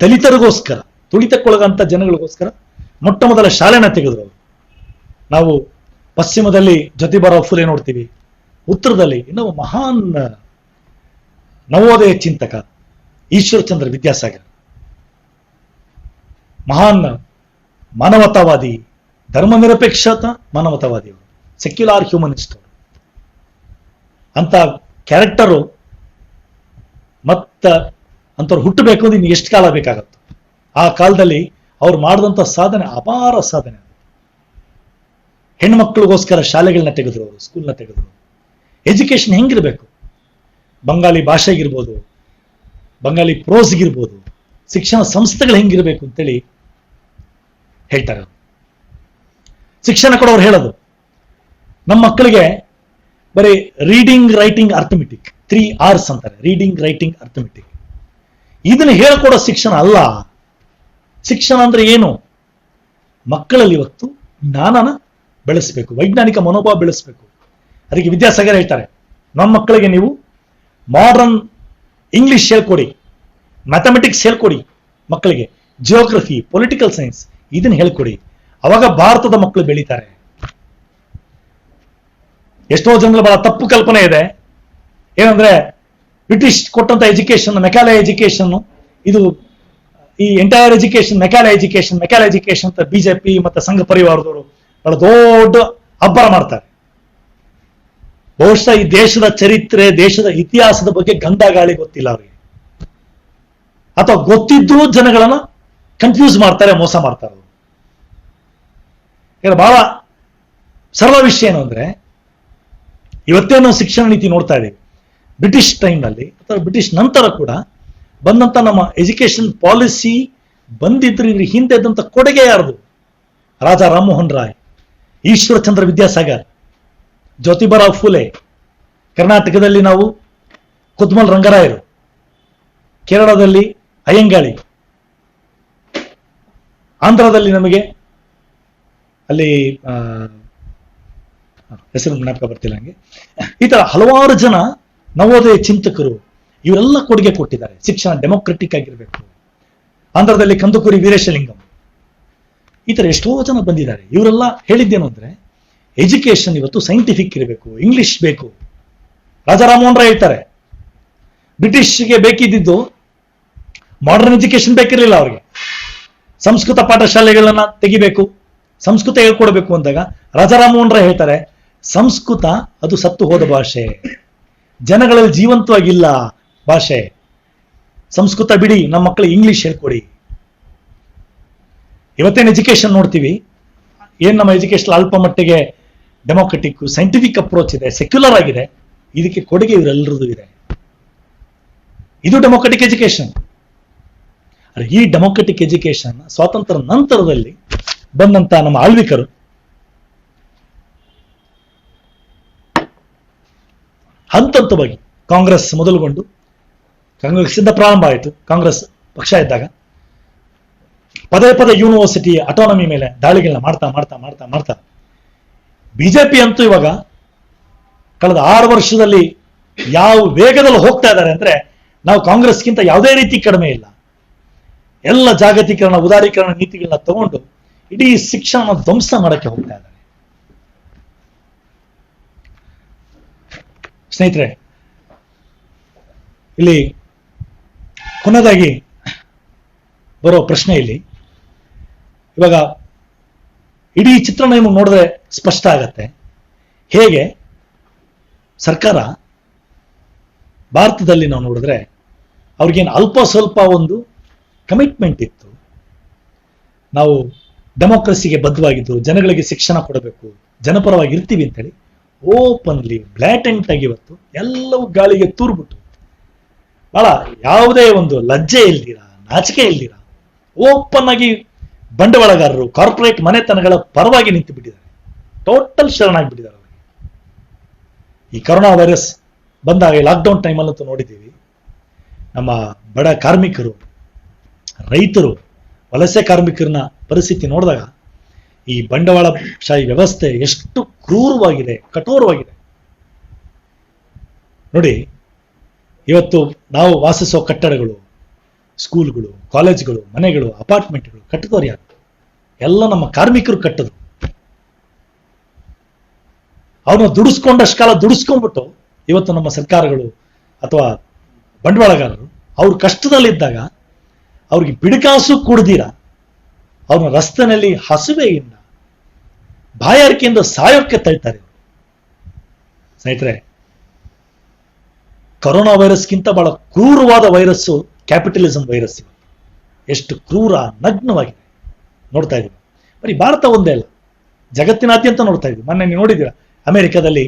ದಲಿತರಿಗೋಸ್ಕರ, ತುಳಿತಕ್ಕೊಳಗಂತ ಜನಗಳಿಗೋಸ್ಕರ ಮೊಟ್ಟ ಮೊದಲ ಶಾಲೆನ ತೆಗೆದ್ರು ಅವರು. ನಾವು ಪಶ್ಚಿಮದಲ್ಲಿ ಜ್ಯೋತಿಬಾರಾವ್ ಫುಲೆ ನೋಡ್ತೀವಿ, ಉತ್ತರದಲ್ಲಿ ಇನ್ನೊಬ್ಬ ಮಹಾನ್ ನವೋದಯ ಚಿಂತಕ ಈಶ್ವರಚಂದ್ರ ವಿದ್ಯಾಸಾಗರ್, ಮಹಾನ್ ಮಾನವತಾವಾದಿ, ಧರ್ಮ ನಿರಪೇಕ್ಷತಾ ಮಾನವತಾವಾದಿ ಅವರು, ಸೆಕ್ಯುಲಾರ್ ಹ್ಯೂಮನಿಸ್ಟ್ ಅವರು. ಅಂತ ಕ್ಯಾರೆಕ್ಟರು ಅಂತವ್ರು ಹುಟ್ಟಬೇಕು ಅಂದ್ರೆ ಇನ್ನು ಎಷ್ಟು ಕಾಲ ಬೇಕಾಗತ್ತು. ಆ ಕಾಲದಲ್ಲಿ ಅವ್ರು ಮಾಡಿದಂಥ ಸಾಧನೆ ಅಪಾರ ಸಾಧನೆ. ಹೆಣ್ಮಕ್ಳಿಗೋಸ್ಕರ ಶಾಲೆಗಳನ್ನ ತೆಗೆದ್ರು ಅವರು, ಸ್ಕೂಲ್ನ ತೆಗೆದ್ರು. ಎಜುಕೇಶನ್ ಹೆಂಗಿರ್ಬೇಕು, ಬಂಗಾಳಿ ಭಾಷೆಗಿರ್ಬೋದು, ಬಂಗಾಳಿ ಪ್ರೋಸ್ಗಿರ್ಬೋದು, ಶಿಕ್ಷಣ ಸಂಸ್ಥೆಗಳು ಹೆಂಗಿರ್ಬೇಕು ಅಂತೇಳಿ ಹೇಳ್ತಾರೆ. ಶಿಕ್ಷಣ ಕೊಡೋರು ಹೇಳೋದು, ನಮ್ಮ ಮಕ್ಕಳಿಗೆ ಬರೀ ರೀಡಿಂಗ್, ರೈಟಿಂಗ್, ಅರ್ಥಮೆಟಿಕ್ 3 Rs ಅಂತಾರೆ. Reading, writing, arithmetic. ಇದನ್ನ ಹೇಳ್ಕೊಡೋ ಶಿಕ್ಷಣ ಅಲ್ಲ. ಶಿಕ್ಷಣ ಅಂದ್ರೆ ಏನು? ಮಕ್ಕಳಲ್ಲಿ ಇವತ್ತು ಜ್ಞಾನನ ಬೆಳೆಸಬೇಕು, ವೈಜ್ಞಾನಿಕ ಮನೋಭಾವ ಬೆಳೆಸಬೇಕು. ಅದಕ್ಕೆ ವಿದ್ಯಾಸಾಗರ್ ಹೇಳ್ತಾರೆ, ನಮ್ಮ ಮಕ್ಕಳಿಗೆ ನೀವು ಮಾಡರ್ನ್ ಇಂಗ್ಲಿಷ್ ಹೇಳ್ಕೊಡಿ, ಮ್ಯಾಥಮೆಟಿಕ್ಸ್ ಹೇಳ್ಕೊಡಿ, ಮಕ್ಕಳಿಗೆ ಜಿಯೋಗ್ರಫಿ, ಪೊಲಿಟಿಕಲ್ ಸೈನ್ಸ್ ಇದನ್ನ ಹೇಳ್ಕೊಡಿ. ಅವಾಗ ಭಾರತದ ಮಕ್ಕಳು ಬೆಳೀತಾರೆ. ಎಷ್ಟೋ ಜನರು ಬಹಳ ತಪ್ಪು ಕಲ್ಪನೆ ಇದೆ, ಏನಂದ್ರೆ ಬ್ರಿಟಿಷ್ ಕೊಟ್ಟಂತ ಎಜುಕೇಶನ್, ಮೆಕಾಲೆ ಎಜುಕೇಶನ್, ಇದು ಈ ಎಂಟೈರ್ ಎಜುಕೇಶನ್ ಮೆಕಾಲೆ ಎಜುಕೇಶನ್ ಅಂತ ಬಿಜೆಪಿ ಮತ್ತೆ ಸಂಘ ಪರಿವಾರದವರು ಬಹಳ ದೊಡ್ಡ ಅಬ್ಬರ ಮಾಡ್ತಾರೆ. ಬಹುಶಃ ಈ ದೇಶದ ಚರಿತ್ರೆ, ದೇಶದ ಇತಿಹಾಸದ ಬಗ್ಗೆ ಗಂಧ ಗಾಳಿ ಗೊತ್ತಿಲ್ಲ ಅವರಿಗೆ, ಅಥವಾ ಗೊತ್ತಿದ್ರೂ ಜನಗಳನ್ನ ಕನ್ಫ್ಯೂಸ್ ಮಾಡ್ತಾರೆ, ಮೋಸ ಮಾಡ್ತಾರೆ ಅವರು. ಬಹಳ ಸರಳ ವಿಷಯ ಏನು ಅಂದ್ರೆ, ಇವತ್ತೇ ನಾವು ಶಿಕ್ಷಣ ನೀತಿ ನೋಡ್ತಾ ಇದ್ದೀವಿ. ಬ್ರಿಟಿಷ್ ಟೈಮ್ನಲ್ಲಿ ಅಥವಾ ಬ್ರಿಟಿಷ್ ನಂತರ ಕೂಡ ಬಂದಂತ ನಮ್ಮ ಎಜುಕೇಶನ್ ಪಾಲಿಸಿ ಬಂದಿದ್ರೆ ಇದ್ರ ಹಿಂದೆ ಇದ್ದಂತ ಕೊಡುಗೆ ಯಾರ್ದು? ರಾಜಾ ರಾಮಮೋಹನ್ ರಾಯ್, ಈಶ್ವರಚಂದ್ರ ವಿದ್ಯಾಸಾಗರ್, ಜ್ಯೋತಿಬಾರಾವ್ ಫುಲೆ. ಕರ್ನಾಟಕದಲ್ಲಿ ನಾವು ಕುದ್ಮಲ್ ರಂಗರಾಯರು, ಕೇರಳದಲ್ಲಿ ಅಯ್ಯಂಗಾಳಿ, ಆಂಧ್ರದಲ್ಲಿ ನಮಗೆ ಅಲ್ಲಿ ಹೆಸರು ಜ್ಞಾಪಕ ಬರ್ತಿಲ್ಲ ಹಂಗೆ. ಈ ತರ ಹಲವಾರು ಜನ ನವೋದಯ ಚಿಂತಕರು ಇವರೆಲ್ಲ ಕೊಡುಗೆ ಕೊಟ್ಟಿದ್ದಾರೆ. ಶಿಕ್ಷಣ ಡೆಮೋಕ್ರೆಟಿಕ್ ಆಗಿರ್ಬೇಕು. ಆಂಧ್ರದಲ್ಲಿ ಕಂದುಕೂರಿ ವೀರೇಶಲಿಂಗಂ, ಈ ತರ ಎಷ್ಟೋ ಜನ ಬಂದಿದ್ದಾರೆ. ಇವರೆಲ್ಲ ಹೇಳಿದ್ದೇನು ಅಂದ್ರೆ, ಎಜುಕೇಶನ್ ಇವತ್ತು ಸೈಂಟಿಫಿಕ್ ಇರಬೇಕು, ಇಂಗ್ಲಿಷ್ ಬೇಕು. ರಾಜಾ ರಾಮಮೋಹನ್ ರಾಯ್ ಹೇಳ್ತಾರೆ, ಬ್ರಿಟಿಷ್ಗೆ ಬೇಕಿದ್ದು ಮಾಡರ್ನ್ ಎಜುಕೇಶನ್ ಬೇಕಿರಲಿಲ್ಲ ಅವ್ರಿಗೆ. ಸಂಸ್ಕೃತ ಪಾಠಶಾಲೆಗಳನ್ನ ತೆಗಿಬೇಕು, ಸಂಸ್ಕೃತ ಹೇಳ್ಕೊಡ್ಬೇಕು ಅಂದಾಗ ರಾಜಾ ರಾಮಮೋಹನ್ ರಾಯ್ ಹೇಳ್ತಾರೆ, ಸಂಸ್ಕೃತ ಅದು ಸತ್ತು ಹೋದ ಭಾಷೆ, ಜನಗಳಲ್ಲಿ ಜೀವಂತವಾಗಿಲ್ಲ ಭಾಷೆ, ಸಂಸ್ಕೃತ ಬಿಡಿ, ನಮ್ಮ ಮಕ್ಕಳಿಗೆ ಇಂಗ್ಲಿಷ್ ಹೇಳ್ಕೊಡಿ. ಇವತ್ತೇನು ಎಜುಕೇಶನ್ ನೋಡ್ತೀವಿ, ಏನ್ ನಮ್ಮ ಎಜುಕೇಶನ್ ಅಲ್ಪ ಮಟ್ಟಿಗೆ ಡೆಮೋಕ್ರೆಟಿಕ್, ಸೈಂಟಿಫಿಕ್ ಅಪ್ರೋಚ್ ಇದೆ, ಸೆಕ್ಯುಲರ್ ಆಗಿದೆ, ಇದಕ್ಕೆ ಕೊಡುಗೆ ಇವರೆಲ್ಲರದು ಇದೆ. ಇದು ಡೆಮೋಕ್ರೆಟಿಕ್ ಎಜುಕೇಶನ್. ಈ ಡೆಮೋಕ್ರೆಟಿಕ್ ಎಜುಕೇಶನ್ ಸ್ವಾತಂತ್ರ್ಯ ನಂತರದಲ್ಲಿ ಬಂದಂತ ನಮ್ಮ ಆಳ್ವಿಕರು ಹಂತವಾಗಿ ಕಾಂಗ್ರೆಸ್ ಮೊದಲುಗೊಂಡು, ಕಾಂಗ್ರೆಸ್ ಇಂದ ಪ್ರಾರಂಭ ಆಯಿತು. ಕಾಂಗ್ರೆಸ್ ಪಕ್ಷ ಇದ್ದಾಗ ಪದೇ ಪದೇ ಯೂನಿವರ್ಸಿಟಿ ಅಟಾನಮಿ ಮೇಲೆ ದಾಳಿಗಳನ್ನ ಮಾಡ್ತಾ ಮಾಡ್ತಾ ಮಾಡ್ತಾ ಮಾಡ್ತಾ ಬಿಜೆಪಿ ಅಂತೂ ಇವಾಗ ಕಳೆದ 6 ವರ್ಷದಲ್ಲಿ ಯಾವ ವೇಗದಲ್ಲಿ ಹೋಗ್ತಾ ಇದ್ದಾರೆ ಅಂದ್ರೆ, ನಾವು ಕಾಂಗ್ರೆಸ್ಗಿಂತ ಯಾವುದೇ ರೀತಿ ಕಡಿಮೆ ಇಲ್ಲ. ಎಲ್ಲ ಜಾಗತೀಕರಣ, ಉದಾರೀಕರಣ ನೀತಿಗಳನ್ನ ತಗೊಂಡು ಇಡೀ ಶಿಕ್ಷಣ ಧ್ವಂಸ ಮಾಡಕ್ಕೆ ಹೋಗ್ತಾ ಇದ್ದಾರೆ. ಸ್ನೇಹಿತರೆ, ಇಲ್ಲಿ ಕೊನೆಯದಾಗಿ ಬರೋ ಪ್ರಶ್ನೆ ಇಲ್ಲಿ, ಇವಾಗ ಇಡೀ ಚಿತ್ರಣ ನಿಮಗೆ ನೋಡಿದ್ರೆ ಸ್ಪಷ್ಟ ಆಗತ್ತೆ, ಹೇಗೆ ಸರ್ಕಾರ ಭಾರತದಲ್ಲಿ ನಾವು ನೋಡಿದ್ರೆ ಅವ್ರಿಗೇನು ಅಲ್ಪ ಸ್ವಲ್ಪ ಒಂದು ಕಮಿಟ್ಮೆಂಟ್ ಇತ್ತು. ನಾವು ಡೆಮೋಕ್ರಸಿಗೆ ಬದ್ಧವಾಗಿದ್ದು, ಜನಗಳಿಗೆ ಶಿಕ್ಷಣ ಕೊಡಬೇಕು, ಜನಪರವಾಗಿ ಇರ್ತೀವಿ ಅಂತೇಳಿ ಓಪನ್ಲಿ ಬ್ಲ್ಯಾಟೆಂಟ್ ಆಗಿ ಇವತ್ತು ಎಲ್ಲವೂ ಗಾಳಿಗೆ ತೂರ್ಬಿಟ್ಟು ಬಹಳ ಯಾವುದೇ ಒಂದು ಲಜ್ಜೆ ಇಲ್ದಿರ, ನಾಚಿಕೆ ಇಲ್ದಿರ ಓಪನ್ ಆಗಿ ಬಂಡವಾಳಗಾರರು, ಕಾರ್ಪೊರೇಟ್ ಮನೆತನಗಳ ಪರವಾಗಿ ನಿಂತು ಬಿಟ್ಟಿದ್ದಾರೆ. ಟೋಟಲ್ ಶರಣಾಗ್ಬಿಟ್ಟಿದ್ದಾರೆ ಅವರಿಗೆ. ಈ ಕೊರೋನಾ ವೈರಸ್ ಬಂದಾಗ ಲಾಕ್ಡೌನ್ ಟೈಮಲ್ಲಂತೂ ನೋಡಿದ್ದೀವಿ, ನಮ್ಮ ಬಡ ಕಾರ್ಮಿಕರು, ರೈತರು, ವಲಸೆ ಕಾರ್ಮಿಕರನ್ನ ಪರಿಸ್ಥಿತಿ ನೋಡಿದಾಗ ಈ ಬಂಡವಾಳಶಾಹಿ ವ್ಯವಸ್ಥೆ ಎಷ್ಟು ಕ್ರೂರವಾಗಿದೆ, ಕಠೋರವಾಗಿದೆ. ನೋಡಿ, ಇವತ್ತು ನಾವು ವಾಸಿಸೋ ಕಟ್ಟಡಗಳು, ಸ್ಕೂಲ್ಗಳು, ಕಾಲೇಜ್ಗಳು, ಮನೆಗಳು, ಅಪಾರ್ಟ್ಮೆಂಟ್ಗಳು ಕಟ್ಟಿದವರು ಯಾರು? ಎಲ್ಲ ನಮ್ಮ ಕಾರ್ಮಿಕರು ಕಟ್ಟದ್ರು. ಅವ್ರನ್ನ ದುಡಿಸ್ಕೊಂಡಷ್ಟು ಕಾಲ ದುಡಿಸ್ಕೊಂಡ್ಬಿಟ್ಟು ಇವತ್ತು ನಮ್ಮ ಸರ್ಕಾರಗಳು ಅಥವಾ ಬಂಡವಾಳಗಾರರು ಅವ್ರ ಕಷ್ಟದಲ್ಲಿದ್ದಾಗ ಅವ್ರಿಗೆ ಬಿಡಿಕಾಸು ಕುಡ್ದಿರ ಅವ್ರನ್ನ ರಸ್ತೆನಲ್ಲಿ ಹಸುವೆಯಿಂದ, ಬಾಯಾರಿಕೆಯಿಂದ ಸಾಯೋಕ್ಕೆ ತಳ್ತಾರೆ. ಸ್ನೇಹಿತರೆ, ಕೊರೋನಾ ವೈರಸ್ಗಿಂತ ಬಹಳ ಕ್ರೂರವಾದ ವೈರಸ್ಸು ಕ್ಯಾಪಿಟಲಿಸಂ ವೈರಸ್. ಎಷ್ಟು ಕ್ರೂರ, ನಗ್ನವಾಗಿದೆ ನೋಡ್ತಾ ಇದ್ದೀವಿ. ಬರೀ ಭಾರತ ಒಂದೇ ಅಲ್ಲ, ಜಗತ್ತಿನಾದ್ಯಂತ ನೋಡ್ತಾ ಇದ್ದೀವಿ. ಮೊನ್ನೆ ನೀವು ನೋಡಿದ್ದೀರಾ, ಅಮೆರಿಕದಲ್ಲಿ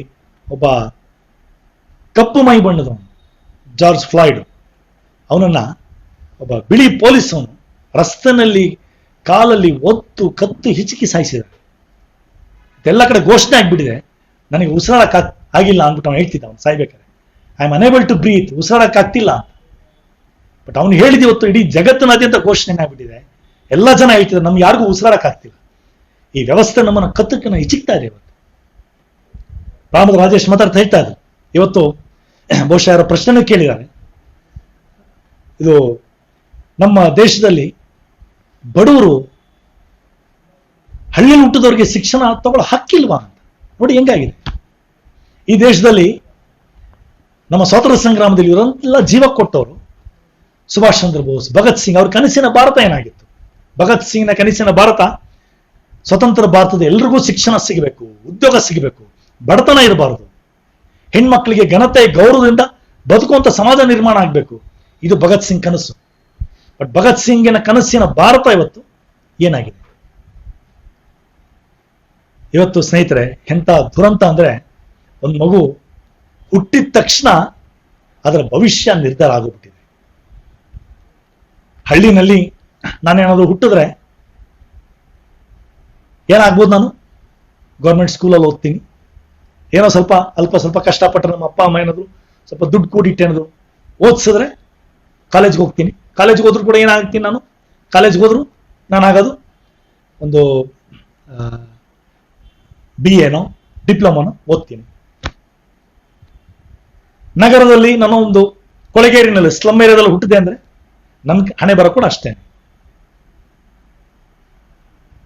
ಒಬ್ಬ ಕಪ್ಪು ಮೈ ಬಣ್ಣದವನು, ಜಾರ್ಜ್ ಫ್ಲಾಯ್ಡ್, ಅವನನ್ನ ಒಬ್ಬ ಬಿಳಿ ಪೊಲೀಸ್ ಅವನು ರಸ್ತೆನಲ್ಲಿ ಕಾಲಲ್ಲಿ ಒತ್ತು ಕತ್ತು ಹಿಚಕಿ ಸಾಯಿಸಿದ್ದಾರೆ. ಇದೆಲ್ಲ ಕಡೆ ಘೋಷಣೆ ಆಗ್ಬಿಟ್ಟಿದೆ. ನನಗೆ ಉಸಿರಾಡಕ್ ಆಗಿಲ್ಲ ಅಂದ್ಬಿಟ್ಟು ಅವನು ಹೇಳ್ತಿದ್ದ, ಅವನು ಸಾಯ್ಬೇಕಾದ್ರೆ, I am unable to breathe, ಉಸಿರಾಡಕ್ ಆಗ್ತಿಲ್ಲ ಅಂತ. ಬಟ್ ಅವನು ಹೇಳಿದ ಇವತ್ತು ಇಡೀ ಜಗತ್ತಿನಾದ್ಯಂತ ಘೋಷಣೆ ಆಗ್ಬಿಟ್ಟಿದೆ. ಎಲ್ಲ ಜನ ಹೇಳ್ತಿದ್ದಾರೆ, ನಮ್ಗೆ ಯಾರಿಗೂ ಉಸಿರಾಡಕ್ ಆಗ್ತಿಲ್ಲ. ಈ ವ್ಯವಸ್ಥೆ ನಮ್ಮನ್ನ ಕತ್ತಕ್ಕನ್ನ ಹಿಚಿಕ್ತಾ ಇದೆ. ಇವತ್ತು ರಾಮದ ರಾಜೇಶ್ ಮಾತಾಡ್ತಾ ಹೇಳ್ತಾ ಇದ್ರು, ಇವತ್ತು ಬಹುಶಃ ಯಾರೋ ಪ್ರಶ್ನೆ ಕೇಳಿದ್ದಾರೆ, ಇದು ನಮ್ಮ ದೇಶದಲ್ಲಿ ಬಡವರು ಹಳ್ಳಿಯಲ್ಲಿ ಹುಟ್ಟಿದವರಿಗೆ ಶಿಕ್ಷಣ ತಗೊಳ್ಳೋ ಹಕ್ಕಿಲ್ವಾ ಅಂತ. ನೋಡಿ ಹೆಂಗಾಗಿದೆ ಈ ದೇಶದಲ್ಲಿ. ನಮ್ಮ ಸ್ವಾತಂತ್ರ್ಯ ಸಂಗ್ರಾಮದಲ್ಲಿ ಇವರೆಲ್ಲ ಜೀವ ಕೊಟ್ಟವರು, ಸುಭಾಷ್ ಚಂದ್ರ ಬೋಸ್, ಭಗತ್ ಸಿಂಗ್, ಅವ್ರ ಕನಸಿನ ಭಾರತ ಏನಾಗಿತ್ತು? ಭಗತ್ ಸಿಂಗ್ನ ಕನಸಿನ ಭಾರತ ಸ್ವತಂತ್ರ ಭಾರತದ ಎಲ್ರಿಗೂ ಶಿಕ್ಷಣ ಸಿಗಬೇಕು, ಉದ್ಯೋಗ ಸಿಗಬೇಕು, ಬಡತನ ಇರಬಾರದು, ಹೆಣ್ಮಕ್ಳಿಗೆ ಘನತೆ ಗೌರವದಿಂದ ಬದುಕುವಂತ ಸಮಾಜ ನಿರ್ಮಾಣ ಆಗಬೇಕು. ಇದು ಭಗತ್ ಸಿಂಗ್ ಕನಸು. ಬಟ್ ಭಗತ್ ಸಿಂಗಿನ ಕನಸಿನ ಭಾರತ ಇವತ್ತು ಏನಾಗಿದೆ? ಇವತ್ತು ಸ್ನೇಹಿತರೆ, ಎಂತ ದುರಂತ ಅಂದ್ರೆ, ಒಂದು ಮಗು ಹುಟ್ಟಿದ ತಕ್ಷಣ ಅದರ ಭವಿಷ್ಯ ನಿರ್ಧಾರ ಆಗೋಗ್ಬಿಟ್ಟಿದೆ. ಹಳ್ಳಿನಲ್ಲಿ ನಾನೇನಾದ್ರು ಹುಟ್ಟಿದ್ರೆ ಏನಾಗ್ಬೋದು? ನಾನು ಗೌರ್ಮೆಂಟ್ ಸ್ಕೂಲಲ್ಲಿ ಓದ್ತೀನಿ, ಏನೋ ಅಲ್ಪ ಸ್ವಲ್ಪ ಕಷ್ಟಪಟ್ಟರೆ ನಮ್ಮ ಅಪ್ಪ ಅಮ್ಮ ಏನಾದ್ರು ಸ್ವಲ್ಪ ದುಡ್ಡು ಕೂಡಿಟ್ಟು ಏನಾದ್ರು ಓದಿಸಿದ್ರೆ ಕಾಲೇಜ್ಗೆ ಹೋಗ್ತೀನಿ. ಕಾಲೇಜ್ಗೆ ಹೋದ್ರು ಕೂಡ ಏನಾಗ್ತೀನಿ ನಾನು? ಕಾಲೇಜ್ಗೆ ಹೋದ್ರು ನಾನು ಆಗೋದು ಒಂದು BA ಡಿಪ್ಲೊಮಾನೋ ಓದ್ತೀನಿ. ನಗರದಲ್ಲಿ ನಾನು ಒಂದು ಕೊಳೆಗೇರಿನಲ್ಲಿ ಸ್ಲಮ್ ಏರಿಯಾದಲ್ಲಿ ಹುಟ್ಟಿದೆ ಅಂದ್ರೆ ನನ್ಗೆ ಹಣೆ ಬರ ಕೂಡ ಅಷ್ಟೇ.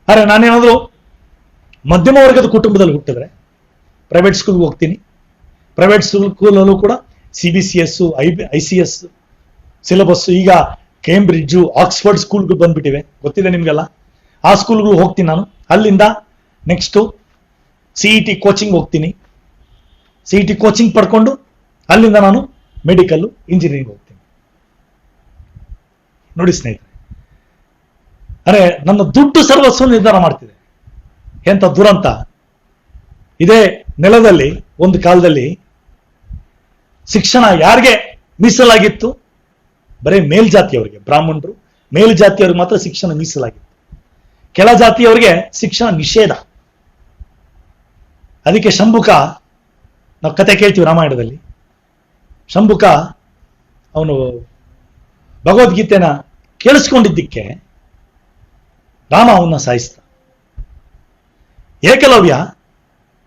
ಆದ್ರೆ ನಾನೇನಾದ್ರು ಮಧ್ಯಮ ವರ್ಗದ ಕುಟುಂಬದಲ್ಲಿ ಹುಟ್ಟಿದ್ರೆ ಪ್ರೈವೇಟ್ ಸ್ಕೂಲ್ಗೆ ಹೋಗ್ತೀನಿ. ಪ್ರೈವೇಟ್ ಸ್ಕೂಲಲ್ಲೂ ಕೂಡ CBCS, ICS ಸಿಲೆಬಸ್, ಈಗ ಕೇಂಬ್ರಿಡ್ಜು, ಆಕ್ಸ್ಫರ್ಡ್ ಸ್ಕೂಲ್ಗಳು ಬಂದ್ಬಿಟ್ಟಿವೆ, ಗೊತ್ತಿದೆ ನಿಮ್ಗೆಲ್ಲ. ಆ ಸ್ಕೂಲ್ಗಳು ಹೋಗ್ತೀನಿ ನಾನು. ಅಲ್ಲಿಂದ ನೆಕ್ಸ್ಟ್ CET ಕೋಚಿಂಗ್ ಹೋಗ್ತೀನಿ. CET ಕೋಚಿಂಗ್ ಪಡ್ಕೊಂಡು ಅಲ್ಲಿಂದ ನಾನು ಮೆಡಿಕಲ್, ಇಂಜಿನಿಯರಿಂಗ್ ಹೋಗ್ತೀನಿ. ನೋಡಿ ಸ್ನೇಹಿತರೆ, ಅರೆ ನನ್ನ ದುಡ್ಡು ಸರ್ವಸ್ವ ನಿರ್ಧಾರ ಮಾಡ್ತಿದೆ. ಎಂತ ದುರಂತ! ಇದೇ ನೆಲದಲ್ಲಿ ಒಂದು ಕಾಲದಲ್ಲಿ ಶಿಕ್ಷಣ ಯಾರಿಗೆ ಮೀಸಲಾಗಿತ್ತು? ಬರೀ ಮೇಲ್ಜಾತಿಯವರಿಗೆ, ಬ್ರಾಹ್ಮಣರು, ಮೇಲ್ಜಾತಿಯವ್ರಿಗೆ ಮಾತ್ರ ಶಿಕ್ಷಣ ಮೀಸಲಾಗಿತ್ತು. ಕೆಳ ಜಾತಿಯವರಿಗೆ ಶಿಕ್ಷಣ ನಿಷೇಧ. ಅದಕ್ಕೆ ಶಂಭುಕ, ನಾವು ಕತೆ ಕೇಳ್ತೀವಿ ರಾಮಾಯಣದಲ್ಲಿ, ಶಂಭುಕ ಅವನು ಭಗವದ್ಗೀತೆನ ಕೇಳಿಸ್ಕೊಂಡಿದ್ದಕ್ಕೆ ರಾಮ ಅವನ್ನ ಸಾಯಿಸ್ತ. ಏಕಲವ್ಯ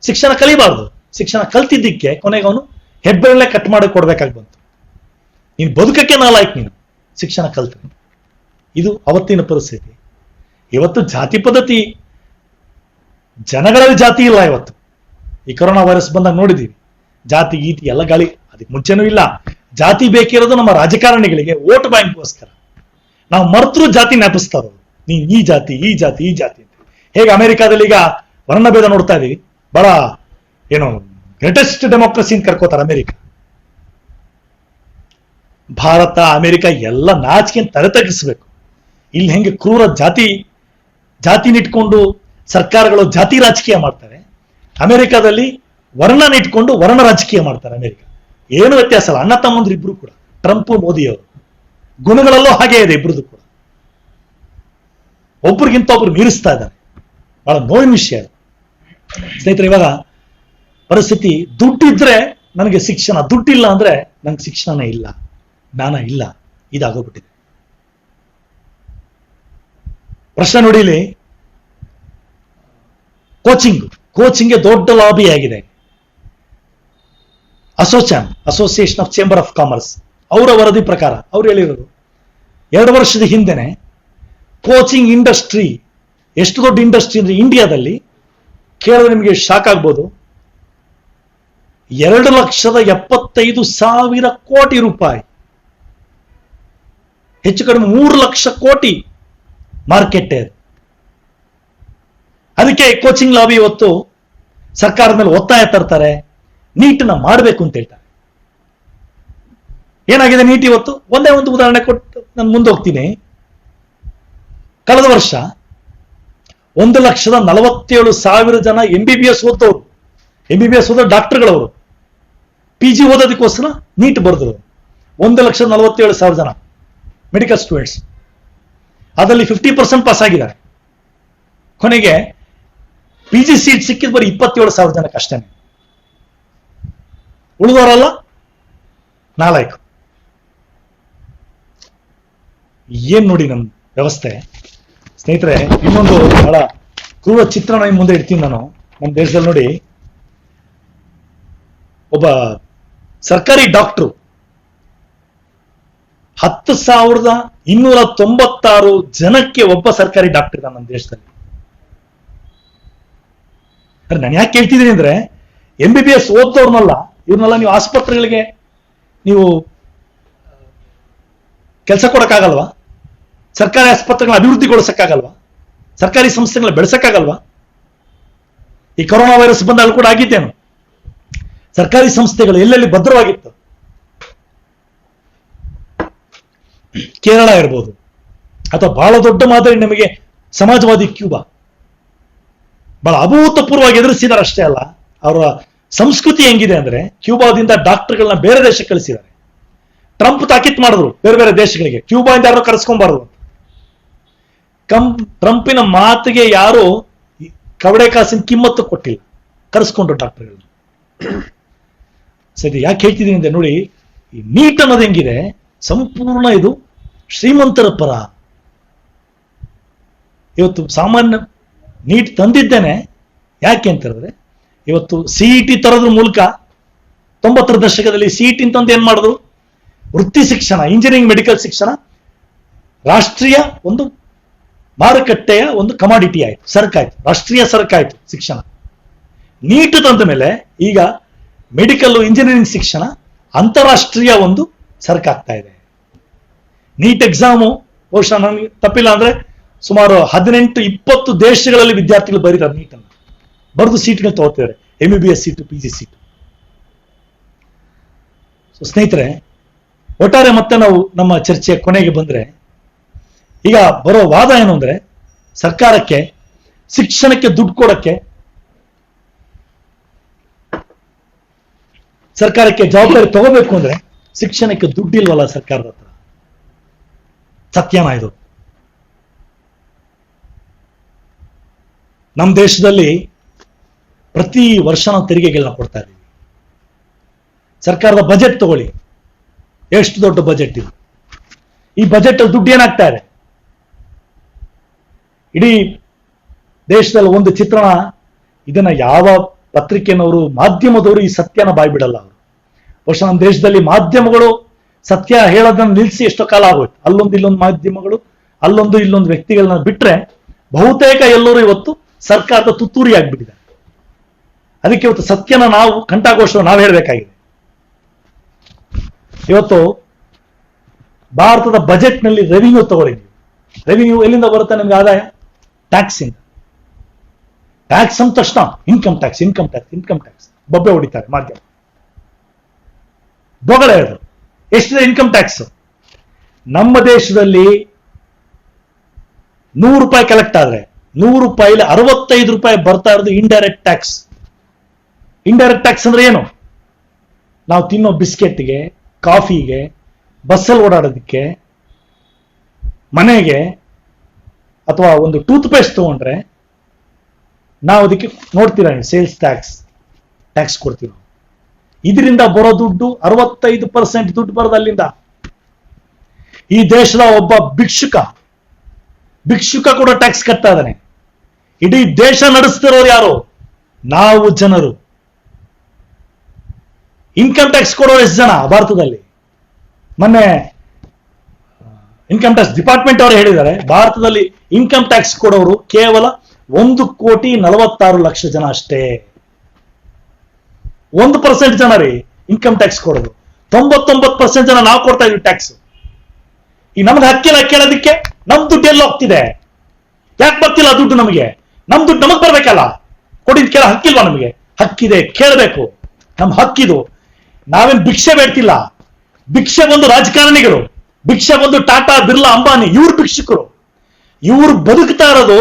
ಶಿಕ್ಷಣ ಕಲಿಬಾರ್ದು, ಶಿಕ್ಷಣ ಕಲ್ತಿದ್ದಕ್ಕೆ ಕೊನೆಗೆ ಅವನು ಹೆಬ್ಬೆರಳೆ ಕಟ್ ಮಾಡಿ ಕೊಡ್ಬೇಕಾಗಿ ಬಂತು. ನೀನು ಬದುಕಕ್ಕೆ ನಾಲಾಯ್ತು ನೀನು ಶಿಕ್ಷಣ ಕಲ್ತ್ರೆ. ಇದು ಅವತ್ತಿನ ಪರಿಸ್ಥಿತಿ. ಇವತ್ತು ಜಾತಿ ಪದ್ಧತಿ, ಜನಗಳಲ್ಲಿ ಜಾತಿ ಇಲ್ಲ. ಇವತ್ತು ಈ ಕೊರೋನಾ ವೈರಸ್ ಬಂದಾಗ ನೋಡಿದೀವಿ, ಜಾತಿ ಗೀತಿ ಎಲ್ಲ ಗಾಳಿ. ಅದಕ್ಕೆ ಮುಂಚೆನೂ ಇಲ್ಲ. ಜಾತಿ ಬೇಕಿರೋದು ನಮ್ಮ ರಾಜಕಾರಣಿಗಳಿಗೆ ವೋಟ್ ಬ್ಯಾಂಕ್ಗೋಸ್ಕರ. ನಾವು ಮರ್ತರು ಜಾತಿ ಜ್ಞಾಪಿಸ್ತಾರ, ನೀನ್ ಈ ಜಾತಿ ಈ ಜಾತಿ ಈ ಜಾತಿ ಅಂತ. ಹೇಗೆ ಅಮೆರಿಕಾದಲ್ಲಿ ಈಗ ವರ್ಣಭೇದ ನೋಡ್ತಾ ಇದೀವಿ, ಬಹಳ ಏನೋ ಗ್ರೇಟೆಸ್ಟ್ ಡೆಮೋಕ್ರಸಿ ಅಂತ ಕರ್ಕೋತಾರೆ ಅಮೆರಿಕ. ಭಾರತ, ಅಮೆರಿಕ ಎಲ್ಲ ನಾಚಿಕೆ ತಲೆ ತಗ್ಗಿಸ್ಬೇಕು. ಇಲ್ಲಿ ಹೆಂಗೆ ಕ್ರೂರ ಜಾತಿನಿಟ್ಕೊಂಡು ಸರ್ಕಾರಗಳು ಜಾತಿ ರಾಜಕೀಯ ಮಾಡ್ತಾರೆ, ಅಮೆರಿಕದಲ್ಲಿ ವರ್ಣನಿಟ್ಕೊಂಡು ವರ್ಣ ರಾಜಕೀಯ ಮಾಡ್ತಾರೆ. ಅಮೆರಿಕ ಏನು ವ್ಯತ್ಯಾಸ ಅಲ್ಲ, ಅಣ್ಣ ತಮ್ಮಂದ್ರು ಇಬ್ರು ಕೂಡ ಟ್ರಂಪ್ ಮೋದಿಯವರು ಗುಣಗಳಲ್ಲೂ ಹಾಗೇ ಇದೆ, ಇಬ್ಬರದು ಕೂಡ ಒಬ್ರಿಗಿಂತ ಒಬ್ರು ಮೀರಿಸ್ತಾ ಇದ್ದಾರೆ. ಬಹಳ ನೋವಿನ ವಿಷಯ ಸ್ನೇಹಿತರೆ. ಇವಾಗ ಪರಿಸ್ಥಿತಿ ದುಡ್ಡಿದ್ರೆ ನನಗೆ ಶಿಕ್ಷಣ, ದುಡ್ಡಿಲ್ಲ ಅಂದ್ರೆ ನಂಗೆ ಶಿಕ್ಷಣನೇ ಇಲ್ಲ, ಜ್ಞಾನ ಇಲ್ಲ, ಇದಾಗೋಗ್ಬಿಟ್ಟಿದೆ. ಪ್ರಶ್ನೆ ನೋಡಿ, ಇಲ್ಲಿ ಕೋಚಿಂಗ್ಗೆ ದೊಡ್ಡ ಲಾಬಿ ಆಗಿದೆ. Association of chamber of commerce ಅವರ ವರದಿ ಪ್ರಕಾರ ಅವ್ರು ಹೇಳಿರೋದು 2 ವರ್ಷದ ಹಿಂದೆನೆ ಕೋಚಿಂಗ್ ಇಂಡಸ್ಟ್ರಿ ಎಷ್ಟು ದೊಡ್ಡ ಇಂಡಸ್ಟ್ರಿ ಅಂದ್ರೆ ಇಂಡಿಯಾದಲ್ಲಿ ಕೇಳಿದ್ರೆ ನಿಮಗೆ ಶಾಕ್ ಆಗ್ಬೋದು, 2,75,000 ಕೋಟಿ ರೂಪಾಯಿ, ಹೆಚ್ಚು ಕಡಿಮೆ 3 ಲಕ್ಷ ಕೋಟಿ ಮಾರ್ಕೆಟ್ ಇದೆ. ಅದಕ್ಕೆ ಕೋಚಿಂಗ್ ಲಾಬಿ ಇವತ್ತು ಸರ್ಕಾರದ ಮೇಲೆ ಒತ್ತಾಯ ತರ್ತಾರೆ, ನೀಟನ್ನ ಮಾಡಬೇಕು ಅಂತ ಹೇಳ್ತಾರೆ. ಏನಾಗಿದೆ ನೀಟ್ ಇವತ್ತು? ಒಂದೇ ಒಂದು ಉದಾಹರಣೆ ಕೊಟ್ಟು ನಾನು ಮುಂದೆ ಹೋಗ್ತೀನಿ. ಕಳೆದ ವರ್ಷ 1,47,000 ಜನ MBBS ಓದೋರು, MBBS ಓದೋ ಡಾಕ್ಟರ್ಗಳವರು PG ಓದೋದಕ್ಕೋಸ್ಕರ ನೀಟ್ ಬರೆದ್ರು. 1,47,000 ಜನ ಮೆಡಿಕಲ್ ಸ್ಟೂಡೆಂಟ್ಸ್, ಅದರಲ್ಲಿ 50% ಪಾಸ್ ಆಗಿದ್ದಾರೆ. ಕೊನೆಗೆ PG ಸೀಟ್ ಸಿಕ್ಕಿದ್ ಬರೀ 27,000 ಜನಕ್ಕೆ ಅಷ್ಟೇ. ಉಳಿದವರಲ್ಲ 4. ಏನ್ ನೋಡಿ ನಮ್ಮ ವ್ಯವಸ್ಥೆ ಸ್ನೇಹಿತರೆ. ಇನ್ನೊಂದು ಬಹಳ ಕ್ರೂರ ಚಿತ್ರಣ ಮುಂದೆ ಇಡ್ತೀನಿ ನಾನು. ನಮ್ಮ ದೇಶದಲ್ಲಿ ನೋಡಿ, ಒಬ್ಬ ಸರ್ಕಾರಿ ಡಾಕ್ಟ್ರು 10,296 ಜನಕ್ಕೆ ಒಬ್ಬ ಸರ್ಕಾರಿ ಡಾಕ್ಟರ್ ಇದ್ದಾನೆ ನಮ್ಮ ದೇಶದಲ್ಲಿ. ನಾನು ಯಾಕೆ ಕೇಳ್ತಿದ್ದೀನಿ ಅಂದ್ರೆ, MBBS ಓದ್ದವ್ರನ್ನಲ್ಲ, ಇವ್ರನ್ನೆಲ್ಲ ನೀವು ಆಸ್ಪತ್ರೆಗಳಿಗೆ ನೀವು ಕೆಲಸ ಕೊಡಕ್ಕಾಗಲ್ವಾ? ಸರ್ಕಾರಿ ಆಸ್ಪತ್ರೆಗಳನ್ನ ಅಭಿವೃದ್ಧಿಗೊಳಿಸಕ್ಕಾಗಲ್ವಾ? ಸರ್ಕಾರಿ ಸಂಸ್ಥೆಗಳನ್ನ ಬೆಳೆಸಕ್ಕಾಗಲ್ವಾ? ಈ ಕೊರೋನಾ ವೈರಸ್ ಬಂದಾಗ ಕೂಡ ಆಗಿದ್ದೇನು? ಸರ್ಕಾರಿ ಸಂಸ್ಥೆಗಳು ಎಲ್ಲೆಲ್ಲಿ ಭದ್ರವಾಗಿತ್ತು? ಕೇರಳ ಇರ್ಬೋದು, ಅಥವಾ ಬಹಳ ದೊಡ್ಡ ಮಾದರಿ ನಮಗೆ ಸಮಾಜವಾದಿ ಕ್ಯೂಬಾ ಬಹಳ ಅಭೂತಪೂರ್ವವಾಗಿ ಎದುರಿಸಿದಾರೆ. ಅಷ್ಟೇ ಅಲ್ಲ, ಅವರ ಸಂಸ್ಕೃತಿ ಹೆಂಗಿದೆ ಅಂದ್ರೆ, ಕ್ಯೂಬಾದಿಂದ ಡಾಕ್ಟರ್ಗಳನ್ನ ಬೇರೆ ದೇಶಕ್ಕೆ ಕಳಿಸಿದ್ದಾರೆ. ಟ್ರಂಪ್ ತಾಕೀತ್ ಮಾಡಿದ್ರು ಬೇರೆ ಬೇರೆ ದೇಶಗಳಿಗೆ, ಕ್ಯೂಬಾದಿಂದ ಯಾರು ಕರೆಸ್ಕೊಂಬಾರದು. ಟ್ರಂಪಿನ ಮಾತಿಗೆ ಯಾರು ಕವಡೆ ಕಾಸಿನ ಕಿಮ್ಮತ್ತು ಕೊಟ್ಟಿಲ್ಲ, ಕರೆಸ್ಕೊಂಡ್ರು ಡಾಕ್ಟರ್ಗಳನ್ನ. ಸರಿ, ಯಾಕೆ ಹೇಳ್ತಿದ್ದೀನಿ ಅಂದ್ರೆ ನೋಡಿ, ಈ ನೀಟ್ ಅನ್ನೋದು ಹೆಂಗಿದೆ, ಸಂಪೂರ್ಣ ಇದು ಶ್ರೀಮಂತರ ಪರ. ಇವತ್ತು ಸಾಮಾನ್ಯ ನೀಟ್ ತಂದಿದ್ದೇನೆ ಯಾಕೆ ಅಂತ ಹೇಳಿದ್ರೆ, ಇವತ್ತು CET ತರೋದ್ರ ಮೂಲಕ 90ರ ದಶಕದಲ್ಲಿ CET ತಂದು ಏನ್ ಮಾಡಿದ್ರು, ವೃತ್ತಿ ಶಿಕ್ಷಣ, ಇಂಜಿನಿಯರಿಂಗ್ ಮೆಡಿಕಲ್ ಶಿಕ್ಷಣ ರಾಷ್ಟ್ರೀಯ ಒಂದು ಮಾರುಕಟ್ಟೆಯ ಒಂದು ಕಮಾಡಿಟಿ ಆಯ್ತು, ಸರಕಾಯ್ತು, ರಾಷ್ಟ್ರೀಯ ಸರಕಾಯ್ತು ಶಿಕ್ಷಣ. ನೀಟ್ ತಂದ ಮೇಲೆ ಈಗ ಮೆಡಿಕಲ್ ಇಂಜಿನಿಯರಿಂಗ್ ಶಿಕ್ಷಣ ಅಂತಾರಾಷ್ಟ್ರೀಯ ಒಂದು ಸರಕಾಗ್ತಾ ಇದೆ. ನೀಟ್ ಎಕ್ಸಾಮು ಬಹುಶಃ ನನಗೆ ತಪ್ಪಿಲ್ಲ ಅಂದ್ರೆ ಸುಮಾರು 18-20 ದೇಶಗಳಲ್ಲಿ ವಿದ್ಯಾರ್ಥಿಗಳು ಬರೀತಾರೆ ನೀಟನ್ನು, ಬರೆದು ಸೀಟ್ಗಳು ತಗೋತಿದ್ದಾರೆ, MBBS seat, PG seat. So ಸ್ನೇಹಿತರೆ, ಒಟ್ಟಾರೆ ಮತ್ತೆ ನಾವು ನಮ್ಮ ಚರ್ಚೆಯ ಕೊನೆಗೆ ಬಂದ್ರೆ, ಈಗ ಬರೋ ವಾದ ಏನು ಅಂದ್ರೆ, ಸರ್ಕಾರಕ್ಕೆ ಶಿಕ್ಷಣಕ್ಕೆ ದುಡ್ಡು ಕೊಡಕ್ಕೆ, ಸರ್ಕಾರಕ್ಕೆ ಜವಾಬ್ದಾರಿ ತಗೋಬೇಕು ಅಂದ್ರೆ ಶಿಕ್ಷಣಕ್ಕೆ ದುಡ್ಡಿಲ್ವಲ್ಲ ಸರ್ಕಾರದ ಹತ್ರ. ಸತ್ಯನಾ ಇದು? ನಮ್ಮ ದೇಶದಲ್ಲಿ ಪ್ರತಿ ವರ್ಷ ನಾವು ತೆರಿಗೆಗಳನ್ನ ಕೊಡ್ತಾ ಇದ್ದೀವಿ. ಸರ್ಕಾರದ ಬಜೆಟ್ ತಗೊಳ್ಳಿ, ಎಷ್ಟು ದೊಡ್ಡ ಬಜೆಟ್ ಇದು. ಈ ಬಜೆಟ್ ಅಲ್ಲಿ ದುಡ್ಡು ಏನಾಗ್ತಾ ಇದೆ? ಇಡೀ ದೇಶದಲ್ಲಿ ಒಂದು ಚಿತ್ರಣ. ಇದನ್ನ ಯಾವ ಪತ್ರಿಕೆನವರು, ಮಾಧ್ಯಮದವರು ಈ ಸತ್ಯನ ಬಾಯ್ಬಿಡಲ್ಲ ಅವರು. ಬಹುಶಃ ನಮ್ಮ ದೇಶದಲ್ಲಿ ಮಾಧ್ಯಮಗಳು ಸತ್ಯ ಹೇಳೋದನ್ನ ನಿಲ್ಲಿಸಿ ಎಷ್ಟೋ ಕಾಲ ಆಗೋಯ್ತು. ಅಲ್ಲೊಂದು ಇಲ್ಲೊಂದು ಮಾಧ್ಯಮಗಳು, ಅಲ್ಲೊಂದು ಇಲ್ಲೊಂದು ವ್ಯಕ್ತಿಗಳನ್ನ ಬಿಟ್ರೆ ಬಹುತೇಕ ಎಲ್ಲರೂ ಇವತ್ತು ಸರ್ಕಾರದ ತುತ್ತೂರಿ ಆಗ್ಬಿಟ್ಟಿದ್ದಾರೆ. ಅದಕ್ಕೆ ಇವತ್ತು ಸತ್ಯನ ನಾವು ಕಂಠಘೋಷ ನಾವು ಹೇಳಬೇಕಾಗಿದೆ. ಇವತ್ತು ಭಾರತದ ಬಜೆಟ್ ನಲ್ಲಿ ರೆವಿನ್ಯೂ ತಗೊಳ್ಳಿ ನೀವು. ರೆವಿನ್ಯೂ ಎಲ್ಲಿಂದ ಬರುತ್ತೆ ನಿಮ್ಗೆ? ಆದಾಯ ಟ್ಯಾಕ್ಸ್ ಇಂದ. ಟ್ಯಾಕ್ಸ್ ಅಂದ ತಕ್ಷಣ ಇನ್ಕಮ್ ಟ್ಯಾಕ್ಸ್ ಬೊಬ್ಬೆ ಹೊಡಿತಾರೆ ಮಾಧ್ಯಮ. ಬೊಗಳೆ ಅದು. ಎಷ್ಟಿದೆ ಇನ್ಕಮ್ ಟ್ಯಾಕ್ಸ್? ನಮ್ಮ ದೇಶದಲ್ಲಿ 100 ರೂಪಾಯಿ ಕಲೆಕ್ಟ್ ಆದ್ರೆ 100 ರೂಪಾಯಿಲಿ 65 ರೂಪಾಯಿ ಬರ್ತಾ ಇರೋದು ಇಂಡೈರೆಕ್ಟ್ ಟ್ಯಾಕ್ಸ್. ಇಂಡೈರೆಕ್ಟ್ ಟ್ಯಾಕ್ಸ್ ಅಂದ್ರೆ ಏನು? ನಾವು ತಿನ್ನೋ ಬಿಸ್ಕೆಟ್ಗೆ, ಕಾಫಿಗೆ, ಬಸ್ಸಲ್ಲಿ ಓಡಾಡೋದಕ್ಕೆ, ಮನೆಗೆ, ಅಥವಾ ಒಂದು ಟೂತ್ ಪೇಸ್ಟ್ ತಗೊಂಡ್ರೆ ನಾವು ಅದಕ್ಕೆ ನೋಡ್ತೀರಾ, ಸೇಲ್ಸ್ ಟ್ಯಾಕ್ಸ್ ಕೊಡ್ತೀವಿ. ಇದರಿಂದ ಬರೋ ದುಡ್ಡು 65% ದುಡ್ಡು ಬರೋದು ಅಲ್ಲಿಂದ. ಈ ದೇಶದ ಒಬ್ಬ ಭಿಕ್ಷುಕ ಕೂಡ ಟ್ಯಾಕ್ಸ್ ಕಟ್ತಾ ಇದ್ದಾನೆ. ಇಡೀ ದೇಶ ನಡೆಸ್ತಿರೋರು ಯಾರು? ನಾವು ಜನರು. ಇನ್ಕಮ್ ಟ್ಯಾಕ್ಸ್ ಕೊಡೋರು ಎಷ್ಟು ಜನ ಭಾರತದಲ್ಲಿ? ಮೊನ್ನೆ ಇನ್ಕಮ್ ಟ್ಯಾಕ್ಸ್ ಡಿಪಾರ್ಟ್ಮೆಂಟ್ ಅವರು ಹೇಳಿದ್ದಾರೆ, ಭಾರತದಲ್ಲಿ ಇನ್ಕಮ್ ಟ್ಯಾಕ್ಸ್ ಕೊಡೋರು ಕೇವಲ 1,46,00,000 ಜನ ಅಷ್ಟೇ. 1% ಜನ ರೀ ಇನ್ಕಮ್ ಟ್ಯಾಕ್ಸ್ ಕೊಡೋದು. 99% ಜನ ನಾವು ಕೊಡ್ತಾ ಇದೀವಿ ಟ್ಯಾಕ್ಸ್. ಈ ನಮ್ಗೆ ಹಕ್ಕಿಲ್ಲ ಕೇಳೋದಕ್ಕೆ. ನಮ್ ದುಡ್ಡು ಎಲ್ಲ ಹೋಗ್ತಿದೆ? ಯಾಕೆ ಬರ್ತಿಲ್ಲ ದುಡ್ಡು ನಮಗೆ? ನಮ್ ದುಡ್ಡು ನಮಗ್ ಬರ್ಬೇಕಲ್ಲ. ಕೊಡಿದ್ ಕೇಳ ಹಕ್ಕಿಲ್ವಾ ನಮಗೆ? ಹಕ್ಕಿದೆ, ಕೇಳಬೇಕು. ನಮ್ ಹಕ್ಕಿದು. ನಾವೇನ್ ಭಿಕ್ಷೆ ಬೇಡ್ತಿಲ್ಲ. ಭಿಕ್ಷೆ ಬಂದು ರಾಜಕಾರಣಿಗಳು, ಭಿಕ್ಷೆ ಬಂದು ಟಾಟಾ, ಬಿರ್ಲಾ, ಅಂಬಾನಿ, ಇವ್ರು ಭಿಕ್ಷುಕರು. ಇವ್ರು ಬದುಕ್ತಾ ಇರೋದು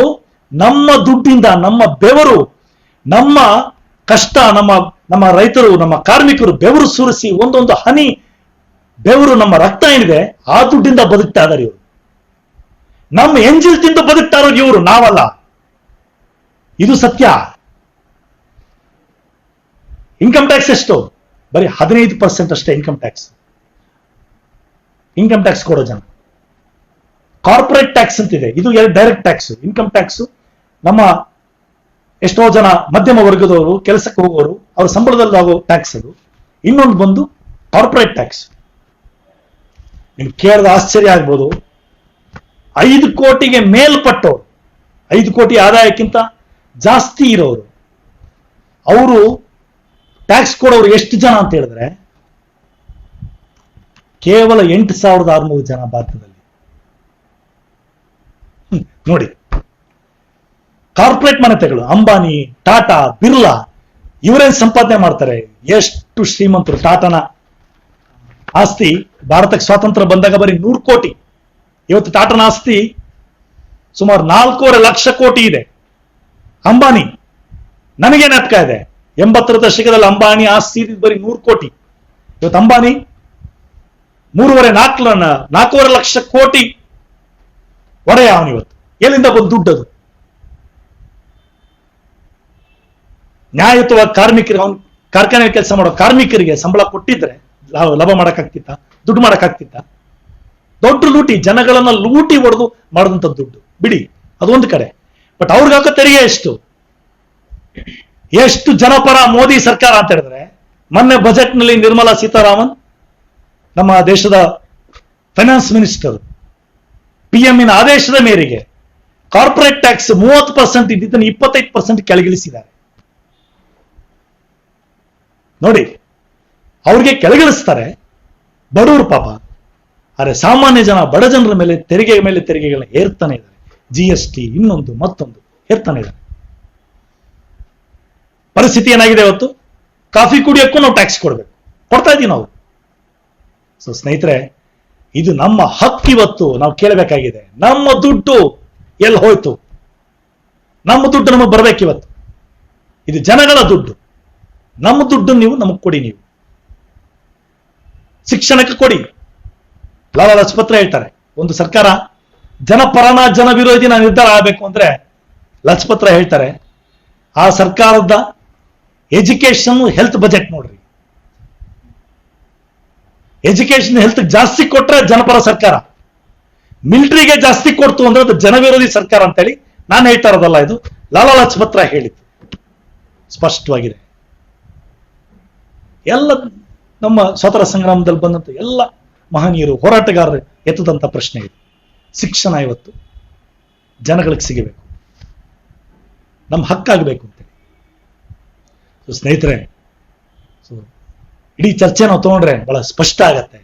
ನಮ್ಮ ದುಡ್ಡಿಂದ, ನಮ್ಮ ಬೆವರು, ನಮ್ಮ ಕಷ್ಟ, ನಮ್ಮ ರೈತರು, ನಮ್ಮ ಕಾರ್ಮಿಕರು ಬೆವರು ಸುರಿಸಿ ಒಂದೊಂದು ಹನಿ ಬೆವರು, ನಮ್ಮ ರಕ್ತ ಏನಿದೆ ಆ ದುಡ್ಡಿಂದ ಬದುಕ್ತಾ ಇದಾರೆ ಇವರು. ನಮ್ಮ ಎಂಜಿಲ್ ತಿಂದು ಬದುಕ್ತಾ ಇರೋದು ಇವರು, ನಾವಲ್ಲ. ಇದು ಸತ್ಯ. ಇನ್ಕಮ್ ಟ್ಯಾಕ್ಸ್ ಎಷ್ಟು? ಬರೀ 15% ಅಷ್ಟೇ ಇನ್ಕಮ್ ಟ್ಯಾಕ್ಸ್. ಇನ್ಕಮ್ ಟ್ಯಾಕ್ಸ್ ಕೊಡೋ ಜನ. ಕಾರ್ಪೊರೇಟ್ ಟ್ಯಾಕ್ಸ್ ಅಂತಿದೆ, ಇದು ಡೈರೆಕ್ಟ್ ಟ್ಯಾಕ್ಸ್. ಇನ್ಕಮ್ ಟ್ಯಾಕ್ಸ್ ನಮ್ಮ ಎಷ್ಟೋ ಜನ ಮಧ್ಯಮ ವರ್ಗದವರು, ಕೆಲಸಕ್ಕೆ ಹೋಗೋರು, ಅವ್ರ ಸಂಬಳದಲ್ಲಿ ಆಗೋ ಟ್ಯಾಕ್ಸ್ ಅದು. ಇನ್ನೊಂದು ಬಂದು ಕಾರ್ಪೊರೇಟ್ ಟ್ಯಾಕ್ಸ್. ನಿಮ್ಗೆ ಕೇಳಿದ ಆಶ್ಚರ್ಯ ಆಗ್ಬೋದು, 5 ಕೋಟಿಗೆ ಮೇಲ್ಪಟ್ಟವರು, 5 ಕೋಟಿ ಆದಾಯಕ್ಕಿಂತ ಜಾಸ್ತಿ ಇರೋರು, ಅವರು ಟ್ಯಾಕ್ಸ್ ಕೊಡೋರು ಎಷ್ಟು ಜನ ಅಂತ ಹೇಳಿದ್ರೆ ಕೇವಲ 8,600 ಜನ ಭಾರತದಲ್ಲಿ. ನೋಡಿ, ಕಾರ್ಪೊರೇಟ್ ಮನೆತೆಗಳು, ಅಂಬಾನಿ, ಟಾಟಾ, ಬಿರ್ಲಾ, ಇವರೇನ್ ಸಂಪಾದನೆ ಮಾಡ್ತಾರೆ? ಎಷ್ಟು ಶ್ರೀಮಂತರು! ಟಾಟಾನ ಆಸ್ತಿ ಭಾರತಕ್ಕೆ ಸ್ವಾತಂತ್ರ್ಯ ಬಂದಾಗ ಬರೀ 100 ಕೋಟಿ. ಇವತ್ತು ಟಾಟಾನ ಆಸ್ತಿ ಸುಮಾರು 4.5 ಲಕ್ಷ ಕೋಟಿ ಇದೆ. ಅಂಬಾನಿ, ನನಗೆ ನಾಟಕ ಇದೆ, 80ರ ದಶಕದಲ್ಲಿ ಅಂಬಾನಿ ಆಸ್ತಿ ಬರೀ 100 ಕೋಟಿ. ಇವತ್ತು ಅಂಬಾನಿ 4.5 ಲಕ್ಷ ಕೋಟಿ ಒಡೆಯ ಅವನಿವತ್ತು. ಎಲ್ಲಿಂದ ಬಂದು ದುಡ್ಡದು? ನ್ಯಾಯಯುತವಾಗಿ ಕಾರ್ಮಿಕರಿಗೆ, ಅವನು ಕಾರ್ಖಾನೆ ಕೆಲಸ ಮಾಡೋ ಕಾರ್ಮಿಕರಿಗೆ ಸಂಬಳ ಕೊಟ್ಟಿದ್ರೆ ಲಾಭ ಮಾಡಕ್ಕಾಗ್ತಿತ್ತ? ದುಡ್ಡು ಮಾಡಕ್ಕಾಗ್ತಿತ್ತ? ದೊಡ್ಡ ಲೂಟಿ, ಜನಗಳನ್ನ ಲೂಟಿ ಹೊಡೆದು ಮಾಡಿದಂತ ದುಡ್ಡು ಬಿಡಿ, ಅದೊಂದು ಕಡೆ. ಬಟ್ ಅವ್ರಿಗಾಕ ತೆರಿಗೆ ಎಷ್ಟು ಜನಪರ ಮೋದಿ ಸರ್ಕಾರ ಅಂತ ಹೇಳಿದ್ರೆ, ಮೊನ್ನೆ ಬಜೆಟ್ ನಲ್ಲಿ ನಿರ್ಮಲಾ ಸೀತಾರಾಮನ್, ನಮ್ಮ ದೇಶದ ಫೈನಾನ್ಸ್ ಮಿನಿಸ್ಟರ್, PM ನ ಆದೇಶದ ಮೇರೆಗೆ ಕಾರ್ಪೊರೇಟ್ ಟ್ಯಾಕ್ಸ್ 30% ಇದ್ದಿದ್ದನ್ನು 25% ಕೆಳಗಿಳಿಸಿದ್ದಾರೆ. ನೋಡಿ, ಅವ್ರಿಗೆ ಕೆಳಗಿಳಿಸ್ತಾರೆ, ಬಡವರು ಪಾಪ. ಆದರೆ ಸಾಮಾನ್ಯ ಜನ, ಬಡ ಜನರ ಮೇಲೆ ತೆರಿಗೆಗಳನ್ನ ಏರ್ತಾನೆ ಇದ್ದಾರೆ. GST, ಇನ್ನೊಂದು ಮತ್ತೊಂದು ಏರ್ತಾನೆ ಇದ್ದಾರೆ. ಪರಿಸ್ಥಿತಿ ಏನಾಗಿದೆ ಇವತ್ತು? ಕಾಫಿ ಕುಡಿಯೋಕ್ಕೂ ನಾವು ಟ್ಯಾಕ್ಸ್ ಕೊಡ್ಬೇಕು, ಕೊಡ್ತಾ ಇದೀವಿ ನಾವು. ಸೊ ಸ್ನೇಹಿತರೆ, ಇದು ನಮ್ಮ ಹಕ್ಕು. ಇವತ್ತು ನಾವು ಕೇಳಬೇಕಾಗಿದೆ, ನಮ್ಮ ದುಡ್ಡು ಎಲ್ಲಿ ಹೋಯ್ತು? ನಮ್ಮ ದುಡ್ಡು ನಮಗೆ ಬರ್ಬೇಕಿವತ್ತು. ಇದು ಜನಗಳ ದುಡ್ಡು. ನಮ್ಮ ದುಡ್ಡು ನೀವು ನಮಗೆ ಕೊಡಿ. ನೀವು ಶಿಕ್ಷಣಕ್ಕೆ ಕೊಡಿ. ಲಾಲಾ ಲಜಪತ್ ರಾಯ್ ಹೇಳ್ತಾರೆ, ಒಂದು ಸರ್ಕಾರ ಜನಪರನ ಜನ ವಿರೋಧಿನ ನಿರ್ಧಾರ ಆಗಬೇಕು ಅಂದ್ರೆ ಲಜಪತ್ ರಾಯ್ ಹೇಳ್ತಾರೆ, ಆ ಸರ್ಕಾರದ ಎಜುಕೇಶನ್, ಹೆಲ್ತ್ ಬಜೆಟ್ ನೋಡ್ರಿ. ಎಜುಕೇಶನ್, ಹೆಲ್ತ್ ಜಾಸ್ತಿ ಕೊಟ್ರೆ ಜನಪರ ಸರ್ಕಾರ, ಮಿಲಿಟರಿಗೆ ಜಾಸ್ತಿ ಕೊಡ್ತು ಅಂದ್ರೆ ಅದು ಜನವಿರೋಧಿ ಸರ್ಕಾರ ಅಂತೇಳಿ ನಾನು ಹೇಳ್ತಾ ಇರೋದಲ್ಲ, ಇದು ಲಾಲಾ ಲಜಪತ್ ರಾಯ್ ಹೇಳಿದ್ದು ಸ್ಪಷ್ಟವಾಗಿದೆ. ಎಲ್ಲ ನಮ್ಮ ಸ್ವಾತಂತ್ರ್ಯ ಸಂಗ್ರಾಮದಲ್ಲಿ ಬಂದಂತ ಎಲ್ಲ ಮಹನೀಯರು, ಹೋರಾಟಗಾರರು ಎತ್ತದಂತ ಪ್ರಶ್ನೆ ಇದೆ. ಶಿಕ್ಷಣ ಇವತ್ತು ಜನಗಳಿಗೆ ಸಿಗಬೇಕು, ನಮ್ಮ ಹಕ್ಕಾಗಬೇಕು ಅಂತೇಳಿ. ಸ್ನೇಹಿತರೆ, ಇಡೀ ಚರ್ಚೆ ನಾವು ತಗೊಂಡ್ರೆ ಬಹಳ ಸ್ಪಷ್ಟ ಆಗತ್ತೆ.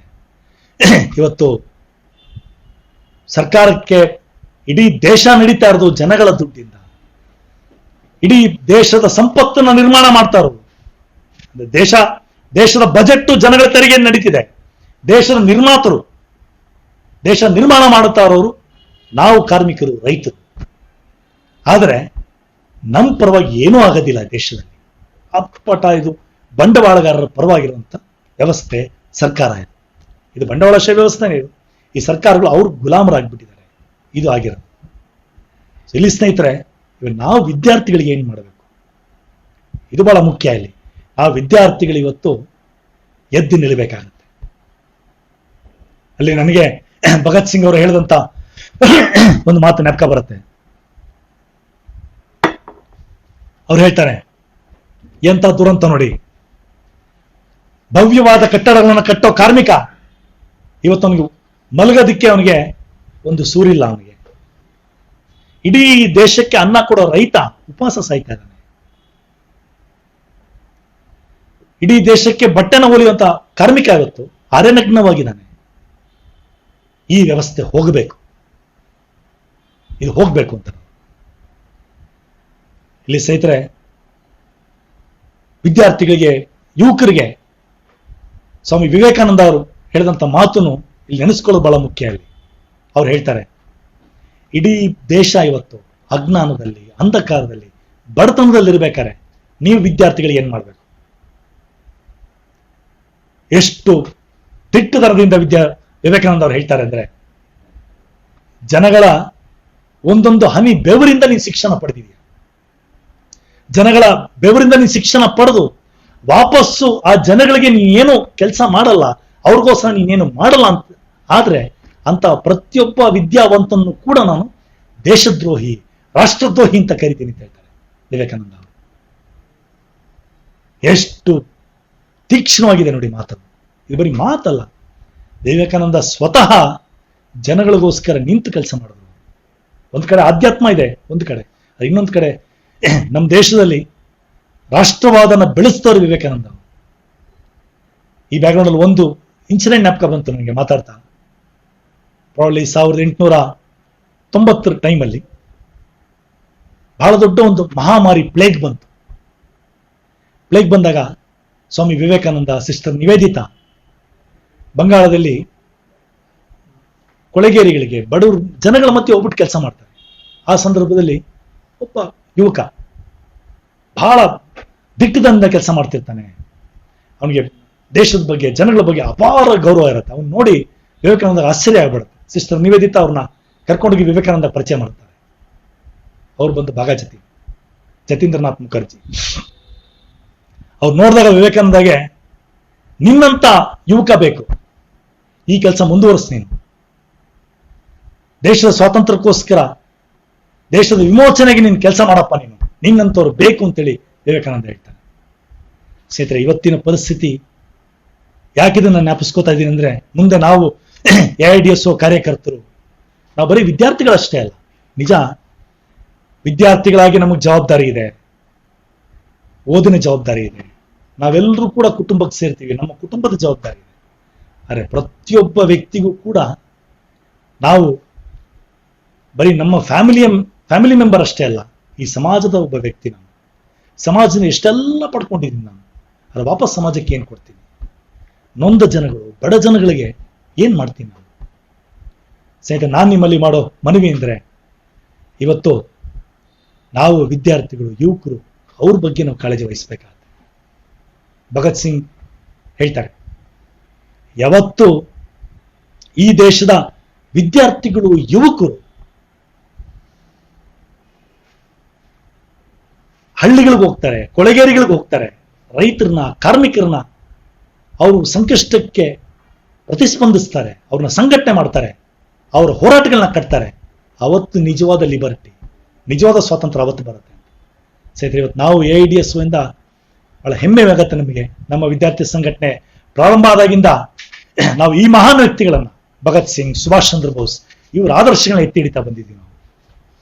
ಇವತ್ತು ಸರ್ಕಾರಕ್ಕೆ ಇಡೀ ದೇಶ ನಡೀತಾ ಇರೋದು ಜನಗಳ ದುಡ್ಡಿಂದ. ಇಡೀ ದೇಶದ ಸಂಪತ್ತನ್ನು ನಿರ್ಮಾಣ ಮಾಡ್ತಾ ಇರೋದು ದೇಶದ ಬಜೆಟ್ ಜನಗಳ ತೆರಿಗೆ ನಡೀತಿದೆ. ದೇಶದ ನಿರ್ಮಾತರು, ದೇಶ ನಿರ್ಮಾಣ ಮಾಡುತ್ತಾ ಇರೋರು ನಾವು, ಕಾರ್ಮಿಕರು, ರೈತರು. ಆದರೆ ನಮ್ಮ ಪರವಾಗಿ ಏನೂ ಆಗೋದಿಲ್ಲ ದೇಶದಲ್ಲಿ. ಅಪ್ಪಟ ಇದು ಬಂಡವಾಳಗಾರರ ಪರವಾಗಿರುವಂತ ವ್ಯವಸ್ಥೆ ಸರ್ಕಾರ ಇದೆ. ಇದು ಬಂಡವಾಳಶಾಹಿ ವ್ಯವಸ್ಥೆನೇ. ಇದು ಈ ಸರ್ಕಾರಗಳು ಅವ್ರು ಗುಲಾಮರಾಗ್ಬಿಟ್ಟಿದ್ದಾರೆ. ಇದು ಆಗಿರೋದು. ಇಲ್ಲಿ ಸ್ನೇಹಿತರೆ, ಇವಾಗ ನಾವು ವಿದ್ಯಾರ್ಥಿಗಳಿಗೆ ಏನ್ ಮಾಡಬೇಕು, ಇದು ಬಹಳ ಮುಖ್ಯ. ಇಲ್ಲಿ ಆ ವಿದ್ಯಾರ್ಥಿಗಳು ಇವತ್ತು ಎದ್ದು ನಿಲ್ಲಬೇಕಾಗತ್ತೆ. ಅಲ್ಲಿ ನನಗೆ ಭಗತ್ ಸಿಂಗ್ ಅವರು ಹೇಳಿದಂತ ಒಂದು ಮಾತು ನೆನಪ ಬರುತ್ತೆ. ಅವ್ರು ಹೇಳ್ತಾರೆ, ಎಂತ ದುರಂತ ನೋಡಿ, ಭವ್ಯವಾದ ಕಟ್ಟಡಗಳನ್ನು ಕಟ್ಟೋ ಕಾರ್ಮಿಕ ಇವತ್ತು ಅವನಿಗೆ ಮಲಗೋದಿಕ್ಕೆ ಅವನಿಗೆ ಒಂದು ಸೂರಿಲ್ಲ. ಅವನಿಗೆ ಇಡೀ ದೇಶಕ್ಕೆ ಅನ್ನ ಕೊಡೋ ರೈತ ಉಪವಾಸ ಸಾಯ್ತಾ ಇದ್ದಾನೆ. ಇಡೀ ದೇಶಕ್ಕೆ ಬಟ್ಟೆನ ಹೊಲಿಯುವಂತ ಕಾರ್ಮಿಕ ಇವತ್ತು ಅರೆನಗ್ನವಾಗಿದ್ದಾನೆ. ಈ ವ್ಯವಸ್ಥೆ ಹೋಗಬೇಕು, ಇದು ಹೋಗ್ಬೇಕು ಅಂತ. ಇಲ್ಲಿ ಸ್ನೇಹಿತರೆ, ವಿದ್ಯಾರ್ಥಿಗಳಿಗೆ, ಯುವಕರಿಗೆ ಸ್ವಾಮಿ ವಿವೇಕಾನಂದ ಅವರು ಹೇಳಿದಂತ ಮಾತನ್ನು ಇಲ್ಲಿ ನೆನೆಸ್ಕೊಳ್ಳೋದು ಬಹಳ ಮುಖ್ಯ. ಅಲ್ಲಿ ಅವ್ರು ಹೇಳ್ತಾರೆ, ಇಡೀ ದೇಶ ಇವತ್ತು ಅಜ್ಞಾನದಲ್ಲಿ, ಅಂಧಕಾರದಲ್ಲಿ, ಬಡತನದಲ್ಲಿ ಇರ್ಬೇಕಾದ್ರೆ ನೀವು ವಿದ್ಯಾರ್ಥಿಗಳಿಗೆ ಏನ್ ಮಾಡ್ಬೇಕು? ಎಷ್ಟು ದಿಟ್ಟದರದಿಂದ ವಿವೇಕಾನಂದ ಅವರು ಹೇಳ್ತಾರೆ ಅಂದ್ರೆ, ಜನಗಳ ಒಂದೊಂದು ಹನಿ ಬೆವರಿಂದ ನೀನು ಶಿಕ್ಷಣ ಪಡೆದಿದೆಯಾ, ಜನಗಳ ಬೆವರಿಂದ ನೀನು ಶಿಕ್ಷಣ ಪಡೆದು ವಾಪಸ್ಸು ಆ ಜನಗಳಿಗೆ ನೀನೇನು ಕೆಲಸ ಮಾಡಲ್ಲ, ಅವ್ರಿಗೋಸ್ಕರ ನೀನೇನು ಮಾಡಲ್ಲ ಅಂತ ಆದ್ರೆ ಅಂತ ಪ್ರತಿಯೊಬ್ಬ ವಿದ್ಯಾವಂತನ್ನು ಕೂಡ ನಾನು ದೇಶದ್ರೋಹಿ, ರಾಷ್ಟ್ರದ್ರೋಹಿ ಅಂತ ಕರಿತೀನಿ ಅಂತ ಹೇಳ್ತಾರೆ ವಿವೇಕಾನಂದ ಅವರು. ಎಷ್ಟು ತೀಕ್ಷ್ಣವಾಗಿದೆ ನೋಡಿ ಮಾತನ್ನು. ಇದು ಬರೀ ಮಾತಲ್ಲ, ವಿವೇಕಾನಂದ ಸ್ವತಃ ಜನಗಳಿಗೋಸ್ಕರ ನಿಂತು ಕೆಲಸ ಮಾಡಿದ್ರು. ಒಂದ್ ಕಡೆ ಆಧ್ಯಾತ್ಮ ಇದೆ, ಒಂದು ಕಡೆ ಇನ್ನೊಂದು ಕಡೆ ನಮ್ಮ ದೇಶದಲ್ಲಿ ರಾಷ್ಟ್ರವಾದನ ಬೆಳೆಸ್ತವ್ರು ವಿವೇಕಾನಂದ. ಈ ಬ್ಯಾಕ್ಗ್ರೌಂಡ್ ಅಲ್ಲಿ ಒಂದು ಇನ್ಸಿಡೆಂಟ್ ಜ್ಞಾಪಕ ಬಂತು ನನಗೆ ಮಾತಾಡ್ತಾ. ಪ್ರಾಬ್ಲಿ 1890 ಟೈಮಲ್ಲಿ ಬಹಳ ದೊಡ್ಡ ಒಂದು ಮಹಾಮಾರಿ ಪ್ಲೇಗ್ ಬಂತು. ಪ್ಲೇಗ್ ಬಂದಾಗ ಸ್ವಾಮಿ ವಿವೇಕಾನಂದ, ಸಿಸ್ಟರ್ ನಿವೇದಿತಾ ಬಂಗಾಳದಲ್ಲಿ ಕೊಳೆಗೇರಿಗಳಿಗೆ, ಬಡವರು ಜನಗಳ ಮಧ್ಯೆ ಹೋಗ್ಬಿಟ್ಟು ಕೆಲಸ ಮಾಡ್ತಾರೆ. ಆ ಸಂದರ್ಭದಲ್ಲಿ ಒಬ್ಬ ಯುವಕ ಬಹಳ ದಿಟ್ಟದಿಂದ ಕೆಲಸ ಮಾಡ್ತಿರ್ತಾನೆ. ಅವನಿಗೆ ದೇಶದ ಬಗ್ಗೆ, ಜನಗಳ ಬಗ್ಗೆ ಅಪಾರ ಗೌರವ ಇರುತ್ತೆ. ಅವ್ನು ನೋಡಿ ವಿವೇಕಾನಂದ ಆಶ್ಚರ್ಯ ಆಗ್ಬಿಡುತ್ತೆ. ಸಿಸ್ಟರ್ ನಿವೇದಿತಾ ಅವ್ರನ್ನ ಕರ್ಕೊಂಡೋಗಿ ವಿವೇಕಾನಂದ ಪರಿಚಯ ಮಾಡ್ತಾರೆ. ಅವ್ರು ಬಂದು ಜತೀಂದ್ರನಾಥ್ ಮುಖರ್ಜಿ. ಅವ್ರು ನೋಡಿದಾಗ ವಿವೇಕಾನಂದಗೆ, ನಿನ್ನಂತ ಯುವಕ ಬೇಕು, ಈ ಕೆಲಸ ಮುಂದುವರಿಸ್, ನೀನು ದೇಶದ ಸ್ವಾತಂತ್ರ್ಯಕ್ಕೋಸ್ಕರ, ದೇಶದ ವಿಮೋಚನೆಗೆ ನೀನು ಕೆಲಸ ಮಾಡಪ್ಪ, ನಿನ್ನಂತವ್ರು ಬೇಕು ಅಂತೇಳಿ ವಿವೇಕಾನಂದ ಹೇಳ್ತಾನೆ. ಸ್ನೇಹಿತರೆ, ಇವತ್ತಿನ ಪರಿಸ್ಥಿತಿ ಯಾಕಿದನ್ನ ಜ್ಞಾಪಿಸ್ಕೋತಾ ಇದ್ದೀನಿ ಅಂದ್ರೆ, ಮುಂದೆ ನಾವು AIDSO ಕಾರ್ಯಕರ್ತರು, ನಾವು ಬರೀ ವಿದ್ಯಾರ್ಥಿಗಳಷ್ಟೇ ಅಲ್ಲ, ನಿಜ ವಿದ್ಯಾರ್ಥಿಗಳಾಗಿ ನಮಗೆ ಜವಾಬ್ದಾರಿ ಇದೆ, ಓದಿನ ಜವಾಬ್ದಾರಿ ಇದೆ. ನಾವೆಲ್ಲರೂ ಕೂಡ ಕುಟುಂಬಕ್ಕೆ ಸೇರ್ತೀವಿ, ನಮ್ಮ ಕುಟುಂಬದ ಜವಾಬ್ದಾರಿ ಇದೆ. ಆದರೆ ಪ್ರತಿಯೊಬ್ಬ ವ್ಯಕ್ತಿಗೂ ಕೂಡ ನಾವು ಬರೀ ನಮ್ಮ ಫ್ಯಾಮಿಲಿ ಮೆಂಬರ್ ಅಷ್ಟೇ ಅಲ್ಲ, ಈ ಸಮಾಜದ ಒಬ್ಬ ವ್ಯಕ್ತಿ. ನಾನು ಸಮಾಜದಿಂದ ಎಷ್ಟೆಲ್ಲ ಪಡ್ಕೊಂಡಿದ್ದೀನಿ, ನಾನು ಅದ್ರ ವಾಪಸ್ ಸಮಾಜಕ್ಕೆ ಏನ್ ಕೊಡ್ತೀನಿ? ನೊಂದ ಜನಗಳು, ಬಡ ಜನಗಳಿಗೆ ಏನ್ ಮಾಡ್ತೀನಿ ನಾನು? ಸ್ನೇಹಿತರೆ, ನಾನು ನಿಮ್ಮಲ್ಲಿ ಮಾಡೋ ಮನವಿ ಅಂದ್ರೆ, ಇವತ್ತು ನಾವು ವಿದ್ಯಾರ್ಥಿಗಳು, ಯುವಕರು, ಅವ್ರ ಬಗ್ಗೆ ನಾವು ಕಾಳಜಿ ವಹಿಸ್ಬೇಕಾಗುತ್ತೆ. ಭಗತ್ ಸಿಂಗ್ ಹೇಳ್ತಾರೆ, ಯಾವತ್ತು ಈ ದೇಶದ ವಿದ್ಯಾರ್ಥಿಗಳು, ಯುವಕರು ಹಳ್ಳಿಗಳಿಗೆ ಹೋಗ್ತಾರೆ, ಕೊಳೆಗೇರಿಗಳಿಗೆ ಹೋಗ್ತಾರೆ, ರೈತರನ್ನ, ಕಾರ್ಮಿಕರನ್ನ ಅವರು ಸಂಕಷ್ಟಕ್ಕೆ ಪ್ರತಿಸ್ಪಂದಿಸ್ತಾರೆ, ಅವ್ರನ್ನ ಸಂಘಟನೆ ಮಾಡ್ತಾರೆ, ಅವರ ಹೋರಾಟಗಳನ್ನ ಕಟ್ತಾರೆ, ಅವತ್ತು ನಿಜವಾದ ಲಿಬರ್ಟಿ, ನಿಜವಾದ ಸ್ವಾತಂತ್ರ್ಯ ಅವತ್ತು ಬರುತ್ತೆ. ಸ್ನೇಹಿತರೆ, ಇವತ್ತು ನಾವು AIDSO ಇಂದ ಬಹಳ ಹೆಮ್ಮೆ ಆಗುತ್ತೆ ನಮಗೆ. ನಮ್ಮ ವಿದ್ಯಾರ್ಥಿ ಸಂಘಟನೆ ಪ್ರಾರಂಭ ಆದಾಗಿಂದ ನಾವು ಈ ಮಹಾನ್ ವ್ಯಕ್ತಿಗಳನ್ನ, ಭಗತ್ ಸಿಂಗ್, ಸುಭಾಷ್ ಚಂದ್ರ ಬೋಸ್, ಇವರ ಆದರ್ಶಗಳನ್ನ ಎತ್ತಿ ಹಿಡಿತಾ ಬಂದಿದ್ದೀವಿ ನಾವು.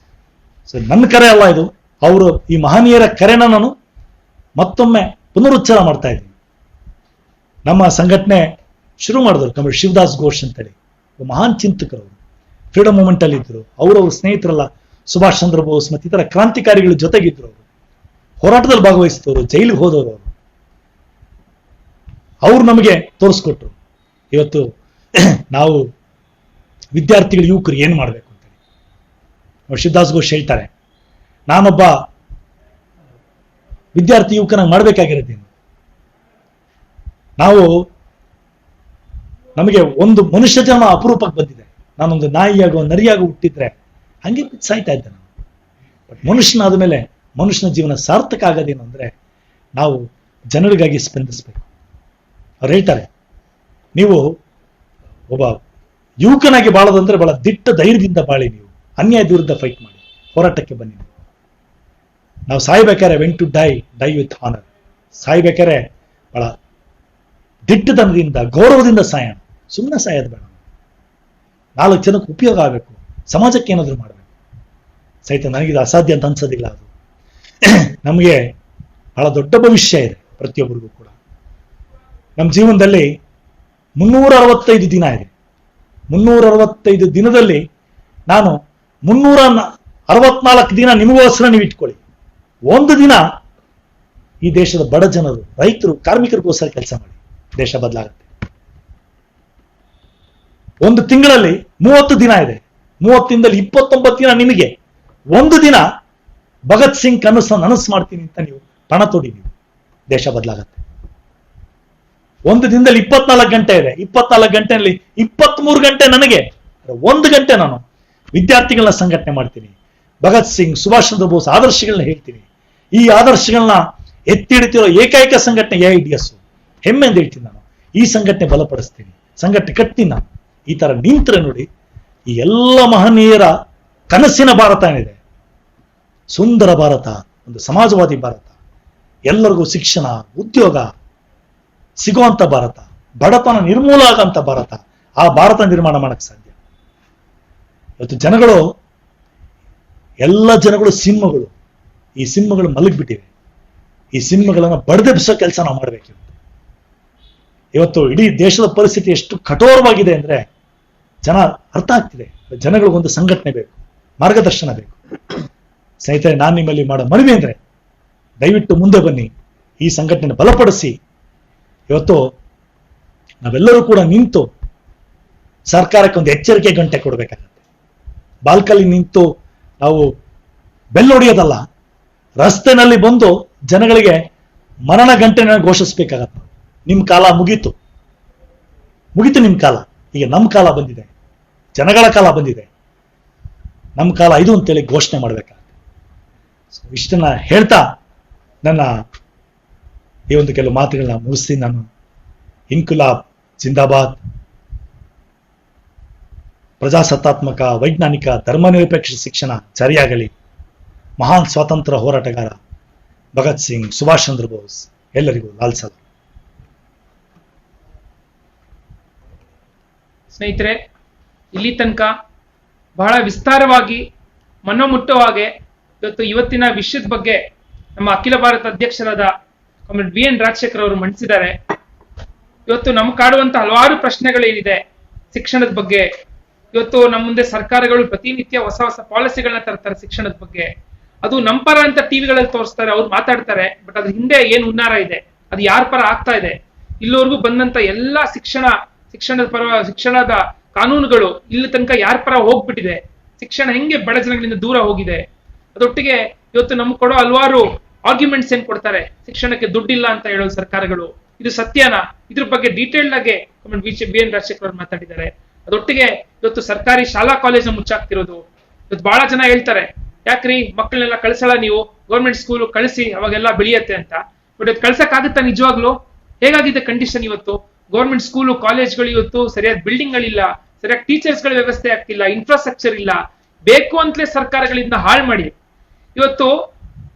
ಸೊ ನನ್ನ ಕರೆ ಅಲ್ಲ ಇದು, ಅವರು ಈ ಮಹನೀಯರ ಕರೆನ ನಾನು ಮತ್ತೊಮ್ಮೆ ಪುನರುಚ್ಚಾರ ಮಾಡ್ತಾ ಇದ್ದೀನಿ. ನಮ್ಮ ಸಂಘಟನೆ ಶುರು ಮಾಡಿದ್ರು ಕಮಲ್ ಶಿವದಾಸ್ ಘೋಷ್ ಅಂತೇಳಿ, ಮಹಾನ್ ಚಿಂತಕರು, ಫ್ರೀಡಮ್ ಮೂವ್ಮೆಂಟ್ ಅಲ್ಲಿ ಇದ್ರು. ಅವರವ್ರ ಸ್ನೇಹಿತರಲ್ಲ ಸುಭಾಷ್ ಚಂದ್ರ ಬೋಸ್ ಮತ್ತು ಇತರ ಕ್ರಾಂತಿಕಾರಿಗಳ ಜೊತೆಗಿದ್ರು. ಅವರು ಹೋರಾಟದಲ್ಲಿ ಭಾಗವಹಿಸಿದವರು, ಜೈಲಿಗೆ ಹೋದವರು. ಅವ್ರು ನಮಗೆ ತೋರಿಸ್ಕೊಟ್ರು ಇವತ್ತು ನಾವು ವಿದ್ಯಾರ್ಥಿಗಳು, ಯುವಕರು ಏನ್ ಮಾಡ್ಬೇಕು ಅಂತೇಳಿ. ಶಿವದಾಸ್ ಘೋಷ್ ಹೇಳ್ತಾರೆ, ನಾನೊಬ್ಬ ವಿದ್ಯಾರ್ಥಿ ಯುವಕನಾಗಿ ಮಾಡ್ಬೇಕಾಗಿರೋದೇನು? ನಾವು ನಮಗೆ ಒಂದು ಮನುಷ್ಯ ಜನ್ಮ ಅಪರೂಪಕ್ಕೆ ಬಂದಿದೆ. ನಾನೊಂದು ನಾಯಿಯಾಗೋ ನರಿಯಾಗೋ ಹುಟ್ಟಿದ್ರೆ ಹಂಗೆ ಸಾಯ್ತಾ ಇದ್ದೆ ನಾನು. ಬಟ್ ಮನುಷ್ಯನಾದ ಮೇಲೆ ಮನುಷ್ಯನ ಜೀವನ ಸಾರ್ಥಕ ಆಗೋದೇನು ಅಂದ್ರೆ ನಾವು ಜನರಿಗಾಗಿ ಸ್ಪಂದಿಸ್ಬೇಕು. ಅವ್ರು ಹೇಳ್ತಾರೆ, ನೀವು ಒಬ್ಬ ಯುವಕನಾಗಿ ಬಾಳೋದಂದ್ರೆ ಬಹಳ ದಿಟ್ಟ ಧೈರ್ಯದಿಂದ ಬಾಳಿ, ನೀವು ಅನ್ಯಾಯದ ವಿರುದ್ಧ ಫೈಟ್ ಮಾಡಿ, ಹೋರಾಟಕ್ಕೆ ಬನ್ನಿ. ನಾವು ಸಾಯ್ಬೇಕಾರೆ when to die with honour. ಸಾಯ್ಬೇಕಾರೆ ಬಹಳ ದಿಟ್ಟತನದಿಂದ ಗೌರವದಿಂದ ಸಾಯೋಣ, ಸುಮ್ಮನೆ ಸಾಯೋದು ಬೇಡ. 4 ಜನಕ್ಕೆ ಉಪಯೋಗ ಆಗಬೇಕು, ಸಮಾಜಕ್ಕೆ ಏನಾದ್ರು ಮಾಡಬೇಕು. ಸಹಿತ ನನಗಿದು ಅಸಾಧ್ಯ ಅಂತ ಅನ್ಸೋದಿಲ್ಲ. ಅದು ನಮಗೆ ಬಹಳ ದೊಡ್ಡ ಭವಿಷ್ಯ ಇದೆ ಪ್ರತಿಯೊಬ್ಬರಿಗೂ ಕೂಡ. ನಮ್ಮ ಜೀವನದಲ್ಲಿ 365 ದಿನ ಇದೆ. 365 ದಿನದಲ್ಲಿ ನಾನು 364 ದಿನ ನಿಮಗೋಸ್ಕರ ನೀವು ಇಟ್ಕೊಳ್ಳಿ. ಒಂದು ದಿನ ಈ ದೇಶದ ಬಡ ಜನರು, ರೈತರು, ಕಾರ್ಮಿಕರಿಗೋಸ್ಕರ ಕೆಲಸ ಮಾಡಿ, ದೇಶ ಬದಲಾಗುತ್ತೆ. ಒಂದು ತಿಂಗಳಲ್ಲಿ 30 ದಿನ ಇದೆ. 30 ದಿನದಲ್ಲಿ 29 ದಿನ ನಿಮಗೆ. ಒಂದು ದಿನ ಭಗತ್ ಸಿಂಗ್ ನನಸು ಮಾಡ್ತೀನಿ ಅಂತ ನೀವು ಪಣ ತೊಡಿ, ನೀವು ದೇಶ ಬದಲಾಗತ್ತೆ. ಒಂದು ದಿನದಲ್ಲಿ 24 ಗಂಟೆ ಇದೆ. 24 ಗಂಟೆಯಲ್ಲಿ 23 ಗಂಟೆ ನನಗೆ, 1 ಗಂಟೆ ನಾನು ವಿದ್ಯಾರ್ಥಿಗಳನ್ನ ಸಂಘಟನೆ ಮಾಡ್ತೀನಿ. ಭಗತ್ ಸಿಂಗ್, ಸುಭಾಷ್ ಚಂದ್ರ ಬೋಸ್ ಆದರ್ಶಗಳನ್ನ ಹೇಳ್ತೀನಿ. ಈ ಆದರ್ಶಗಳನ್ನ ಎತ್ತಿ ಹಿಡಿತಿರೋ ಏಕೈಕ ಸಂಘಟನೆ AIDS. ಹೆಮ್ಮೆಯಿಂದ ಹೇಳ್ತೀನಿ ನಾನು. ಈ ಸಂಘಟನೆ ಬಲಪಡಿಸ್ತೀನಿ, ಸಂಘಟನೆ ಕಟ್ತೀನಿ ನಾನು. ಈ ತರ ನಿಂತ್ರೆ ನೋಡಿ, ಈ ಎಲ್ಲ ಮಹನೀಯರ ಕನಸಿನ ಭಾರತ ಏನಿದೆ, ಸುಂದರ ಭಾರತ, ಒಂದು ಸಮಾಜವಾದಿ ಭಾರತ, ಎಲ್ಲರಿಗೂ ಶಿಕ್ಷಣ, ಉದ್ಯೋಗ ಸಿಗುವಂತ ಭಾರತ, ಬಡತನ ನಿರ್ಮೂಲ ಆಗಂತ ಭಾರತ, ಆ ಭಾರತ ನಿರ್ಮಾಣ ಮಾಡಕ್ ಸಾಧ್ಯ. ಇವತ್ತು ಜನಗಳು, ಎಲ್ಲ ಜನಗಳು ಸಿಂಹಗಳು. ಈ ಸಿಂಹಗಳು ಮಲಗಿಬಿಟ್ಟಿವೆ. ಈ ಸಿಂಹಗಳನ್ನ ಬಡದೆಬ್ಸೋ ಕೆಲಸ ನಾವು ಮಾಡ್ಬೇಕು. ಇವತ್ತು ಇಡೀ ದೇಶದ ಪರಿಸ್ಥಿತಿ ಎಷ್ಟು ಕಠೋರವಾಗಿದೆ ಅಂದ್ರೆ ಜನ ಅರ್ಥ ಆಗ್ತಿದೆ. ಜನಗಳಿಗೊಂದು ಸಂಘಟನೆ ಬೇಕು, ಮಾರ್ಗದರ್ಶನ ಬೇಕು. ಸ್ನೇಹಿತರೆ, ನಾನು ನಿಮ್ಮಲ್ಲಿ ಮಾಡೋ ಮನವಿ ಅಂದ್ರೆ ದಯವಿಟ್ಟು ಮುಂದೆ ಬನ್ನಿ, ಈ ಸಂಘಟನೆ ಬಲಪಡಿಸಿ. ಇವತ್ತು ನಾವೆಲ್ಲರೂ ಕೂಡ ನಿಂತು ಸರ್ಕಾರಕ್ಕೆ ಒಂದು ಎಚ್ಚರಿಕೆ ಗಂಟೆ ಕೊಡ್ಬೇಕಾಗತ್ತೆ. ಬಾಲ್ಕಲ್ಲಿ ನಿಂತು ನಾವು ಬೆಲ್ಲೊಡೆಯೋದಲ್ಲ, ರಸ್ತೆನಲ್ಲಿ ಬಂದು ಜನಗಳಿಗೆ ಮರಣ ಗಂಟೆನ ಘೋಷಿಸ್ಬೇಕಾಗತ್ತೆ. ನಿಮ್ ಕಾಲ ಮುಗೀತು ನಿಮ್ ಕಾಲ. ಈಗ ನಮ್ಮ ಕಾಲ ಬಂದಿದೆ, ಜನಗಳ ಕಾಲ ಬಂದಿದೆ, ನಮ್ಮ ಕಾಲ ಇದು ಅಂತೇಳಿ ಘೋಷಣೆ ಮಾಡ್ಬೇಕಾಗತ್ತೆ. ಇಷ್ಟನ್ನ ಹೇಳ್ತಾ ನನ್ನ ಈ ಒಂದು ಕೆಲವು ಮಾತುಗಳನ್ನ ಮುಗಿಸಿ ನಾನು ಇನ್ಕುಲಾಬ್ ಜಿಂದಾಬಾದ್, ಪ್ರಜಾಸತ್ತಾತ್ಮಕ, ವೈಜ್ಞಾನಿಕ, ಧರ್ಮನಿರಪೇಕ್ಷ ಶಿಕ್ಷಣ ಜಾರಿಯಾಗಲಿ, ಮಹಾನ್ ಸ್ವಾತಂತ್ರ್ಯ ಹೋರಾಟಗಾರ ಭಗತ್ ಸಿಂಗ್, ಸುಭಾಷ್ ಚಂದ್ರ ಬೋಸ್ ಎಲ್ಲರಿಗೂ ಲಾಲ್ ಸಲಾಂ. ಸ್ನೇಹಿತರೆ, ಇಲ್ಲಿ ತನಕ ಬಹಳ ವಿಸ್ತಾರವಾಗಿ ಮನೋಮುಟ್ಟುವ ಹಾಗೆ ಇವತ್ತಿನ ವಿಷಯದ ಬಗ್ಗೆ ನಮ್ಮ ಅಖಿಲ ಭಾರತ ಅಧ್ಯಕ್ಷರಾದ ಕಾಮ್ರೇಡ್ BN ರಾಜಶೇಖರ್ ಅವರು ಮಂಡಿಸಿದ್ದಾರೆ. ಇವತ್ತು ನಮ್ಗೆ ಕಾಡುವಂತ ಹಲವಾರು ಪ್ರಶ್ನೆಗಳೇನಿದೆ ಶಿಕ್ಷಣದ ಬಗ್ಗೆ, ಇವತ್ತು ನಮ್ಮ ಮುಂದೆ ಸರ್ಕಾರಗಳು ಪ್ರತಿನಿತ್ಯ ಹೊಸ ಹೊಸ ಪಾಲಿಸಿಗಳನ್ನ ತರ್ತಾರೆ ಶಿಕ್ಷಣದ ಬಗ್ಗೆ. ಅದು ನಮ್ಮ ಪರ ಅಂತ ಟಿವಿಗಳಲ್ಲಿ ತೋರಿಸ್ತಾರೆ, ಅವ್ರು ಮಾತಾಡ್ತಾರೆ. ಬಟ್ ಅದ್ರ ಹಿಂದೆ ಏನ್ ಹುನ್ನಾರ ಇದೆ, ಅದು ಯಾರ ಪರ ಆಗ್ತಾ ಇದೆ, ಇಲ್ಲಿವರೆಗೂ ಬಂದಂತ ಎಲ್ಲಾ ಶಿಕ್ಷಣದ ಕಾನೂನುಗಳು ಇಲ್ಲಿ ತನಕ ಯಾರ ಪರ ಹೋಗ್ಬಿಟ್ಟಿದೆ, ಶಿಕ್ಷಣ ಹೆಂಗೆ ಬಡ ಜನಗಳಿಂದ ದೂರ ಹೋಗಿದೆ. ಅದೊಟ್ಟಿಗೆ ಇವತ್ತು ನಮ್ಗೆ ಕೊಡೋ ಹಲವಾರು ಆರ್ಗ್ಯುಮೆಂಟ್ಸ್ ಏನ್ ಕೊಡ್ತಾರೆ, ಶಿಕ್ಷಣಕ್ಕೆ ದುಡ್ಡಿಲ್ಲ ಅಂತ ಹೇಳೋ ಸರ್ಕಾರಗಳು, ಇದು ಸತ್ಯನಾ? ಇದ್ರ ಬಗ್ಗೆ ಡೀಟೇಲ್ಡ್ ಆಗಿ BN ರಾಜಶೇಖರ್ ಅವರು ಮಾತಾಡಿದ್ದಾರೆ. ಅದೊಟ್ಟಿಗೆ ಇವತ್ತು ಸರ್ಕಾರಿ ಶಾಲಾ ಕಾಲೇಜ್ ಮುಚ್ಚಾಕ್ತಿರೋದು. ಇವತ್ತು ಬಹಳ ಜನ ಹೇಳ್ತಾರೆ, ಯಾಕ್ರಿ ಮಕ್ಕಳನ್ನೆಲ್ಲ ಕಳ್ಸಲ್ಲ ನೀವು, ಗೌರ್ಮೆಂಟ್ ಸ್ಕೂಲ್ ಕಳಿಸಿ ಅವಾಗೆಲ್ಲ ಬೆಳೆಯತ್ತೆ ಅಂತ. ಬಟ್ ಇವತ್ತು ಕಳ್ಸಕ್ ಆಗುತ್ತಾ ನಿಜವಾಗ್ಲು? ಹೇಗಾಗಿದೆ ಕಂಡೀಷನ್ ಇವತ್ತು? ಗೌರ್ಮೆಂಟ್ ಸ್ಕೂಲು ಕಾಲೇಜ್ಗಳು ಇವತ್ತು ಸರಿಯಾದ ಬಿಲ್ಡಿಂಗ್ ಗಳಿಲ್ಲ, ಸರಿಯಾಗಿ ಟೀಚರ್ಸ್ ಗಳ ವ್ಯವಸ್ಥೆ ಆಗ್ತಿಲ್ಲ, ಇನ್ಫ್ರಾಸ್ಟ್ರಕ್ಚರ್ ಇಲ್ಲ. ಬೇಕು ಅಂತಲೇ ಸರ್ಕಾರಗಳಿಂದ ಹಾಳು ಮಾಡಿ ಇವತ್ತು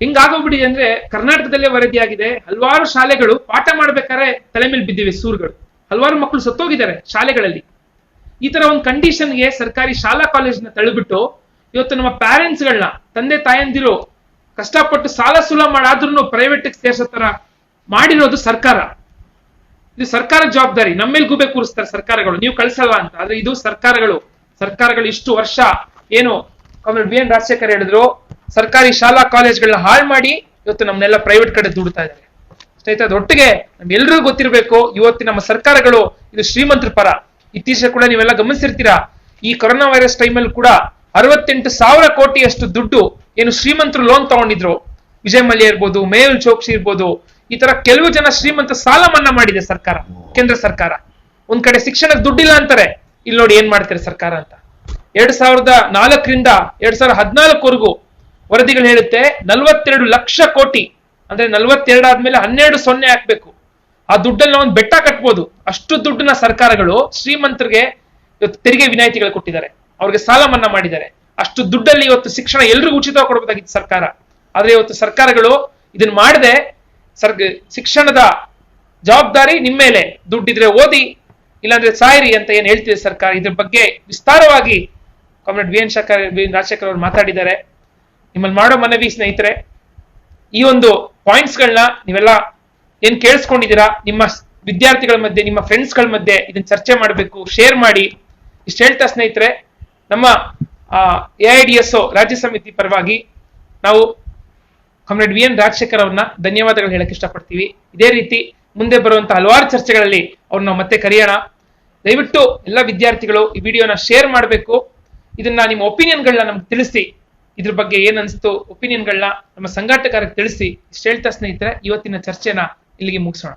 ಹಿಂಗಾಗೋಗ್ಬಿಟ್ಟಿದೆ ಅಂದ್ರೆ ಕರ್ನಾಟಕದಲ್ಲೇ ವರದಿಯಾಗಿದೆ. ಹಲವಾರು ಶಾಲೆಗಳು ಪಾಠ ಮಾಡ್ಬೇಕಾದ್ರೆ ತಲೆ ಮೇಲೆ ಬಿದ್ದಿವೆ ಸೂರುಗಳು, ಹಲವಾರು ಮಕ್ಕಳು ಸತ್ತೋಗಿದ್ದಾರೆ ಶಾಲೆಗಳಲ್ಲಿ. ಈ ತರ ಒಂದು ಕಂಡೀಷನ್ಗೆ ಸರ್ಕಾರಿ ಶಾಲಾ ಕಾಲೇಜ್ನ ತಳ್ಳಿಬಿಟ್ಟು ಇವತ್ತು ನಮ್ಮ ಪ್ಯಾರೆಂಟ್ಸ್ಗಳನ್ನ, ತಂದೆ ತಾಯಂದಿರು ಕಷ್ಟಪಟ್ಟು ಸಾಲ ಸುಲ ಮಾಡಾದ್ರೂ ಪ್ರೈವೇಟ್ ಸೇರ್ಸೋ ತರ ಮಾಡಿರೋದು ಸರ್ಕಾರ. ಇದು ಸರ್ಕಾರ ಜವಾಬ್ದಾರಿ. ನಮ್ಮ ಮೇಲೆ ಗೂಬೆ ಕೂರಿಸ್ತಾರೆ ಸರ್ಕಾರಗಳು, ನೀವು ಕಳ್ಸಲ್ಲ ಅಂತ. ಆದ್ರೆ ಇದು ಸರ್ಕಾರಗಳು ಇಷ್ಟು ವರ್ಷ ಏನು ಕಾಮ್ರೇಡ್ BN ರಾಜಶೇಖರ್ ಹೇಳಿದ್ರು, ಸರ್ಕಾರಿ ಶಾಲಾ ಕಾಲೇಜ್ಗಳನ್ನ ಹಾಳು ಮಾಡಿ ಇವತ್ತು ನಮ್ಮನ್ನೆಲ್ಲ ಪ್ರೈವೇಟ್ ಕಡೆ ದುಡ್ತಾ ಇದ್ದಾರೆ. ಸ್ನೇಹಿತರೆ, ಅದರೊಟ್ಟಿಗೆ ನಮ್ಗೆಲ್ರಿಗೂ ಗೊತ್ತಿರಬೇಕು, ಇವತ್ತು ನಮ್ಮ ಸರ್ಕಾರಗಳು ಇದು ಶ್ರೀಮಂತರ ಪರ. ಇತ್ತೀಚೆಗೆ ಕೂಡ ನೀವೆಲ್ಲ ಗಮನಿಸಿರ್ತೀರಾ, ಈ ಕೊರೋನಾ ವೈರಸ್ ಟೈಮಲ್ಲಿ ಕೂಡ 68,000 ಕೋಟಿಯಷ್ಟು ದುಡ್ಡು ಏನು ಶ್ರೀಮಂತರು ಲೋನ್ ತಗೊಂಡಿದ್ರು, ವಿಜಯ್ ಮಲ್ಯ ಇರ್ಬೋದು, ಮೇಹುಲ್ ಚೋಕ್ಸಿ ಇರ್ಬೋದು, ಈ ತರ ಕೆಲವು ಜನ ಶ್ರೀಮಂತ ಸಾಲ ಮನ್ನಾ ಮಾಡಿದೆ ಸರ್ಕಾರ, ಕೇಂದ್ರ ಸರ್ಕಾರ. ಒಂದ್ ಕಡೆ ಶಿಕ್ಷಣಕ್ಕೆ ದುಡ್ಡಿಲ್ಲ ಅಂತಾರೆ, ಇಲ್ಲಿ ನೋಡಿ ಏನ್ ಮಾಡ್ತಾರೆ ಸರ್ಕಾರ ಅಂತ. 2004ರಿಂದ 2014ವರೆಗೂ ವರದಿಗಳು ಹೇಳುತ್ತೆ 42 ಲಕ್ಷ ಕೋಟಿ, ಅಂದ್ರೆ 42 ಆದ್ಮೇಲೆ 12 ಸೊನ್ನೆ ಹಾಕ್ಬೇಕು. ಆ ದುಡ್ಡಲ್ಲಿ ಒಂದು ಬೆಟ್ಟ ಕಟ್ಬೋದು. ಅಷ್ಟು ದುಡ್ಡನ್ನ ಸರ್ಕಾರಗಳು ಶ್ರೀಮಂತರಿಗೆ ಇವತ್ತು ತೆರಿಗೆ ವಿನಾಯಿತಿಗಳು ಕೊಟ್ಟಿದ್ದಾರೆ, ಅವ್ರಿಗೆ ಸಾಲ ಮನ್ನಾ ಮಾಡಿದ್ದಾರೆ. ಅಷ್ಟು ದುಡ್ಡಲ್ಲಿ ಇವತ್ತು ಶಿಕ್ಷಣ ಎಲ್ರಿಗೂ ಉಚಿತವಾಗಿ ಕೊಡಬೇಕಾಗಿತ್ತು ಸರ್ಕಾರ. ಆದ್ರೆ ಇವತ್ತು ಸರ್ಕಾರಗಳು ಇದನ್ನ ಮಾಡದೆ ಶಿಕ್ಷಣದ ಜವಾಬ್ದಾರಿ ನಿಮ್ಮ ಮೇಲೆ, ದುಡ್ಡಿದ್ರೆ ಓದಿ ಇಲ್ಲಾಂದ್ರೆ ಸಾಯಿರಿ ಅಂತ ಏನ್ ಹೇಳ್ತಿದೆ ಸರ್ಕಾರ. ಇದ್ರ ಬಗ್ಗೆ ವಿಸ್ತಾರವಾಗಿ ಕಾಮ್ರೇಡ್ ವಿ ಎನ್ ರಾಜಶೇಖರ್ ಅವರು ಮಾತಾಡಿದ್ದಾರೆ. ನಿಮ್ಮಲ್ಲಿ ಮಾಡೋ ಮನವಿ ಸ್ನೇಹಿತರೆ, ಈ ಒಂದು ಪಾಯಿಂಟ್ಸ್ ಗಳನ್ನ ನೀವೆಲ್ಲ ಏನ್ ಕೇಳಿಸ್ಕೊಂಡಿದ್ದೀರಾ, ನಿಮ್ಮ ವಿದ್ಯಾರ್ಥಿಗಳ ಮಧ್ಯೆ, ನಿಮ್ಮ ಫ್ರೆಂಡ್ಸ್ ಗಳ ಮಧ್ಯೆ ಇದನ್ನ ಚರ್ಚೆ ಮಾಡಬೇಕು, ಶೇರ್ ಮಾಡಿ. ಇಷ್ಟು ಹೇಳ್ತಾ ಸ್ನೇಹಿತರೆ, ನಮ್ಮ AIDSO ರಾಜ್ಯ ಸಮಿತಿ ಪರವಾಗಿ ನಾವು ಕಾಮ್ರೇಡ್ ವಿ ಎನ್ ರಾಜಶೇಖರ್ ಅವ್ರನ್ನ ಧನ್ಯವಾದಗಳು ಹೇಳಕ್ ಇಷ್ಟಪಡ್ತೀವಿ. ಇದೇ ರೀತಿ ಮುಂದೆ ಬರುವಂತಹ ಹಲವಾರು ಚರ್ಚೆಗಳಲ್ಲಿ ಅವ್ರನ್ನ ಮತ್ತೆ ಕರೆಯೋಣ. ದಯವಿಟ್ಟು ಎಲ್ಲ ವಿದ್ಯಾರ್ಥಿಗಳು ಈ ವಿಡಿಯೋನ ಶೇರ್ ಮಾಡಬೇಕು. ಇದನ್ನ ನಿಮ್ಮ ಒಪಿನಿಯನ್ಗಳನ್ನ ನಮ್ಗೆ ತಿಳಿಸಿ, ಇದ್ರ ಬಗ್ಗೆ ಏನ್ ಅನ್ಸ್ತು ಒಪಿನಿಯನ್ಗಳನ್ನ ನಮ್ಮ ಸಂಘಟಕರಿಗೆ ತಿಳಿಸಿ. ಇಷ್ಟು ಹೇಳ್ತಾ ಸ್ನೇಹಿತರೆ, ಇವತ್ತಿನ ಚರ್ಚೆನ ಇಲ್ಲಿಗೆ ಮುಗಿಸೋಣ.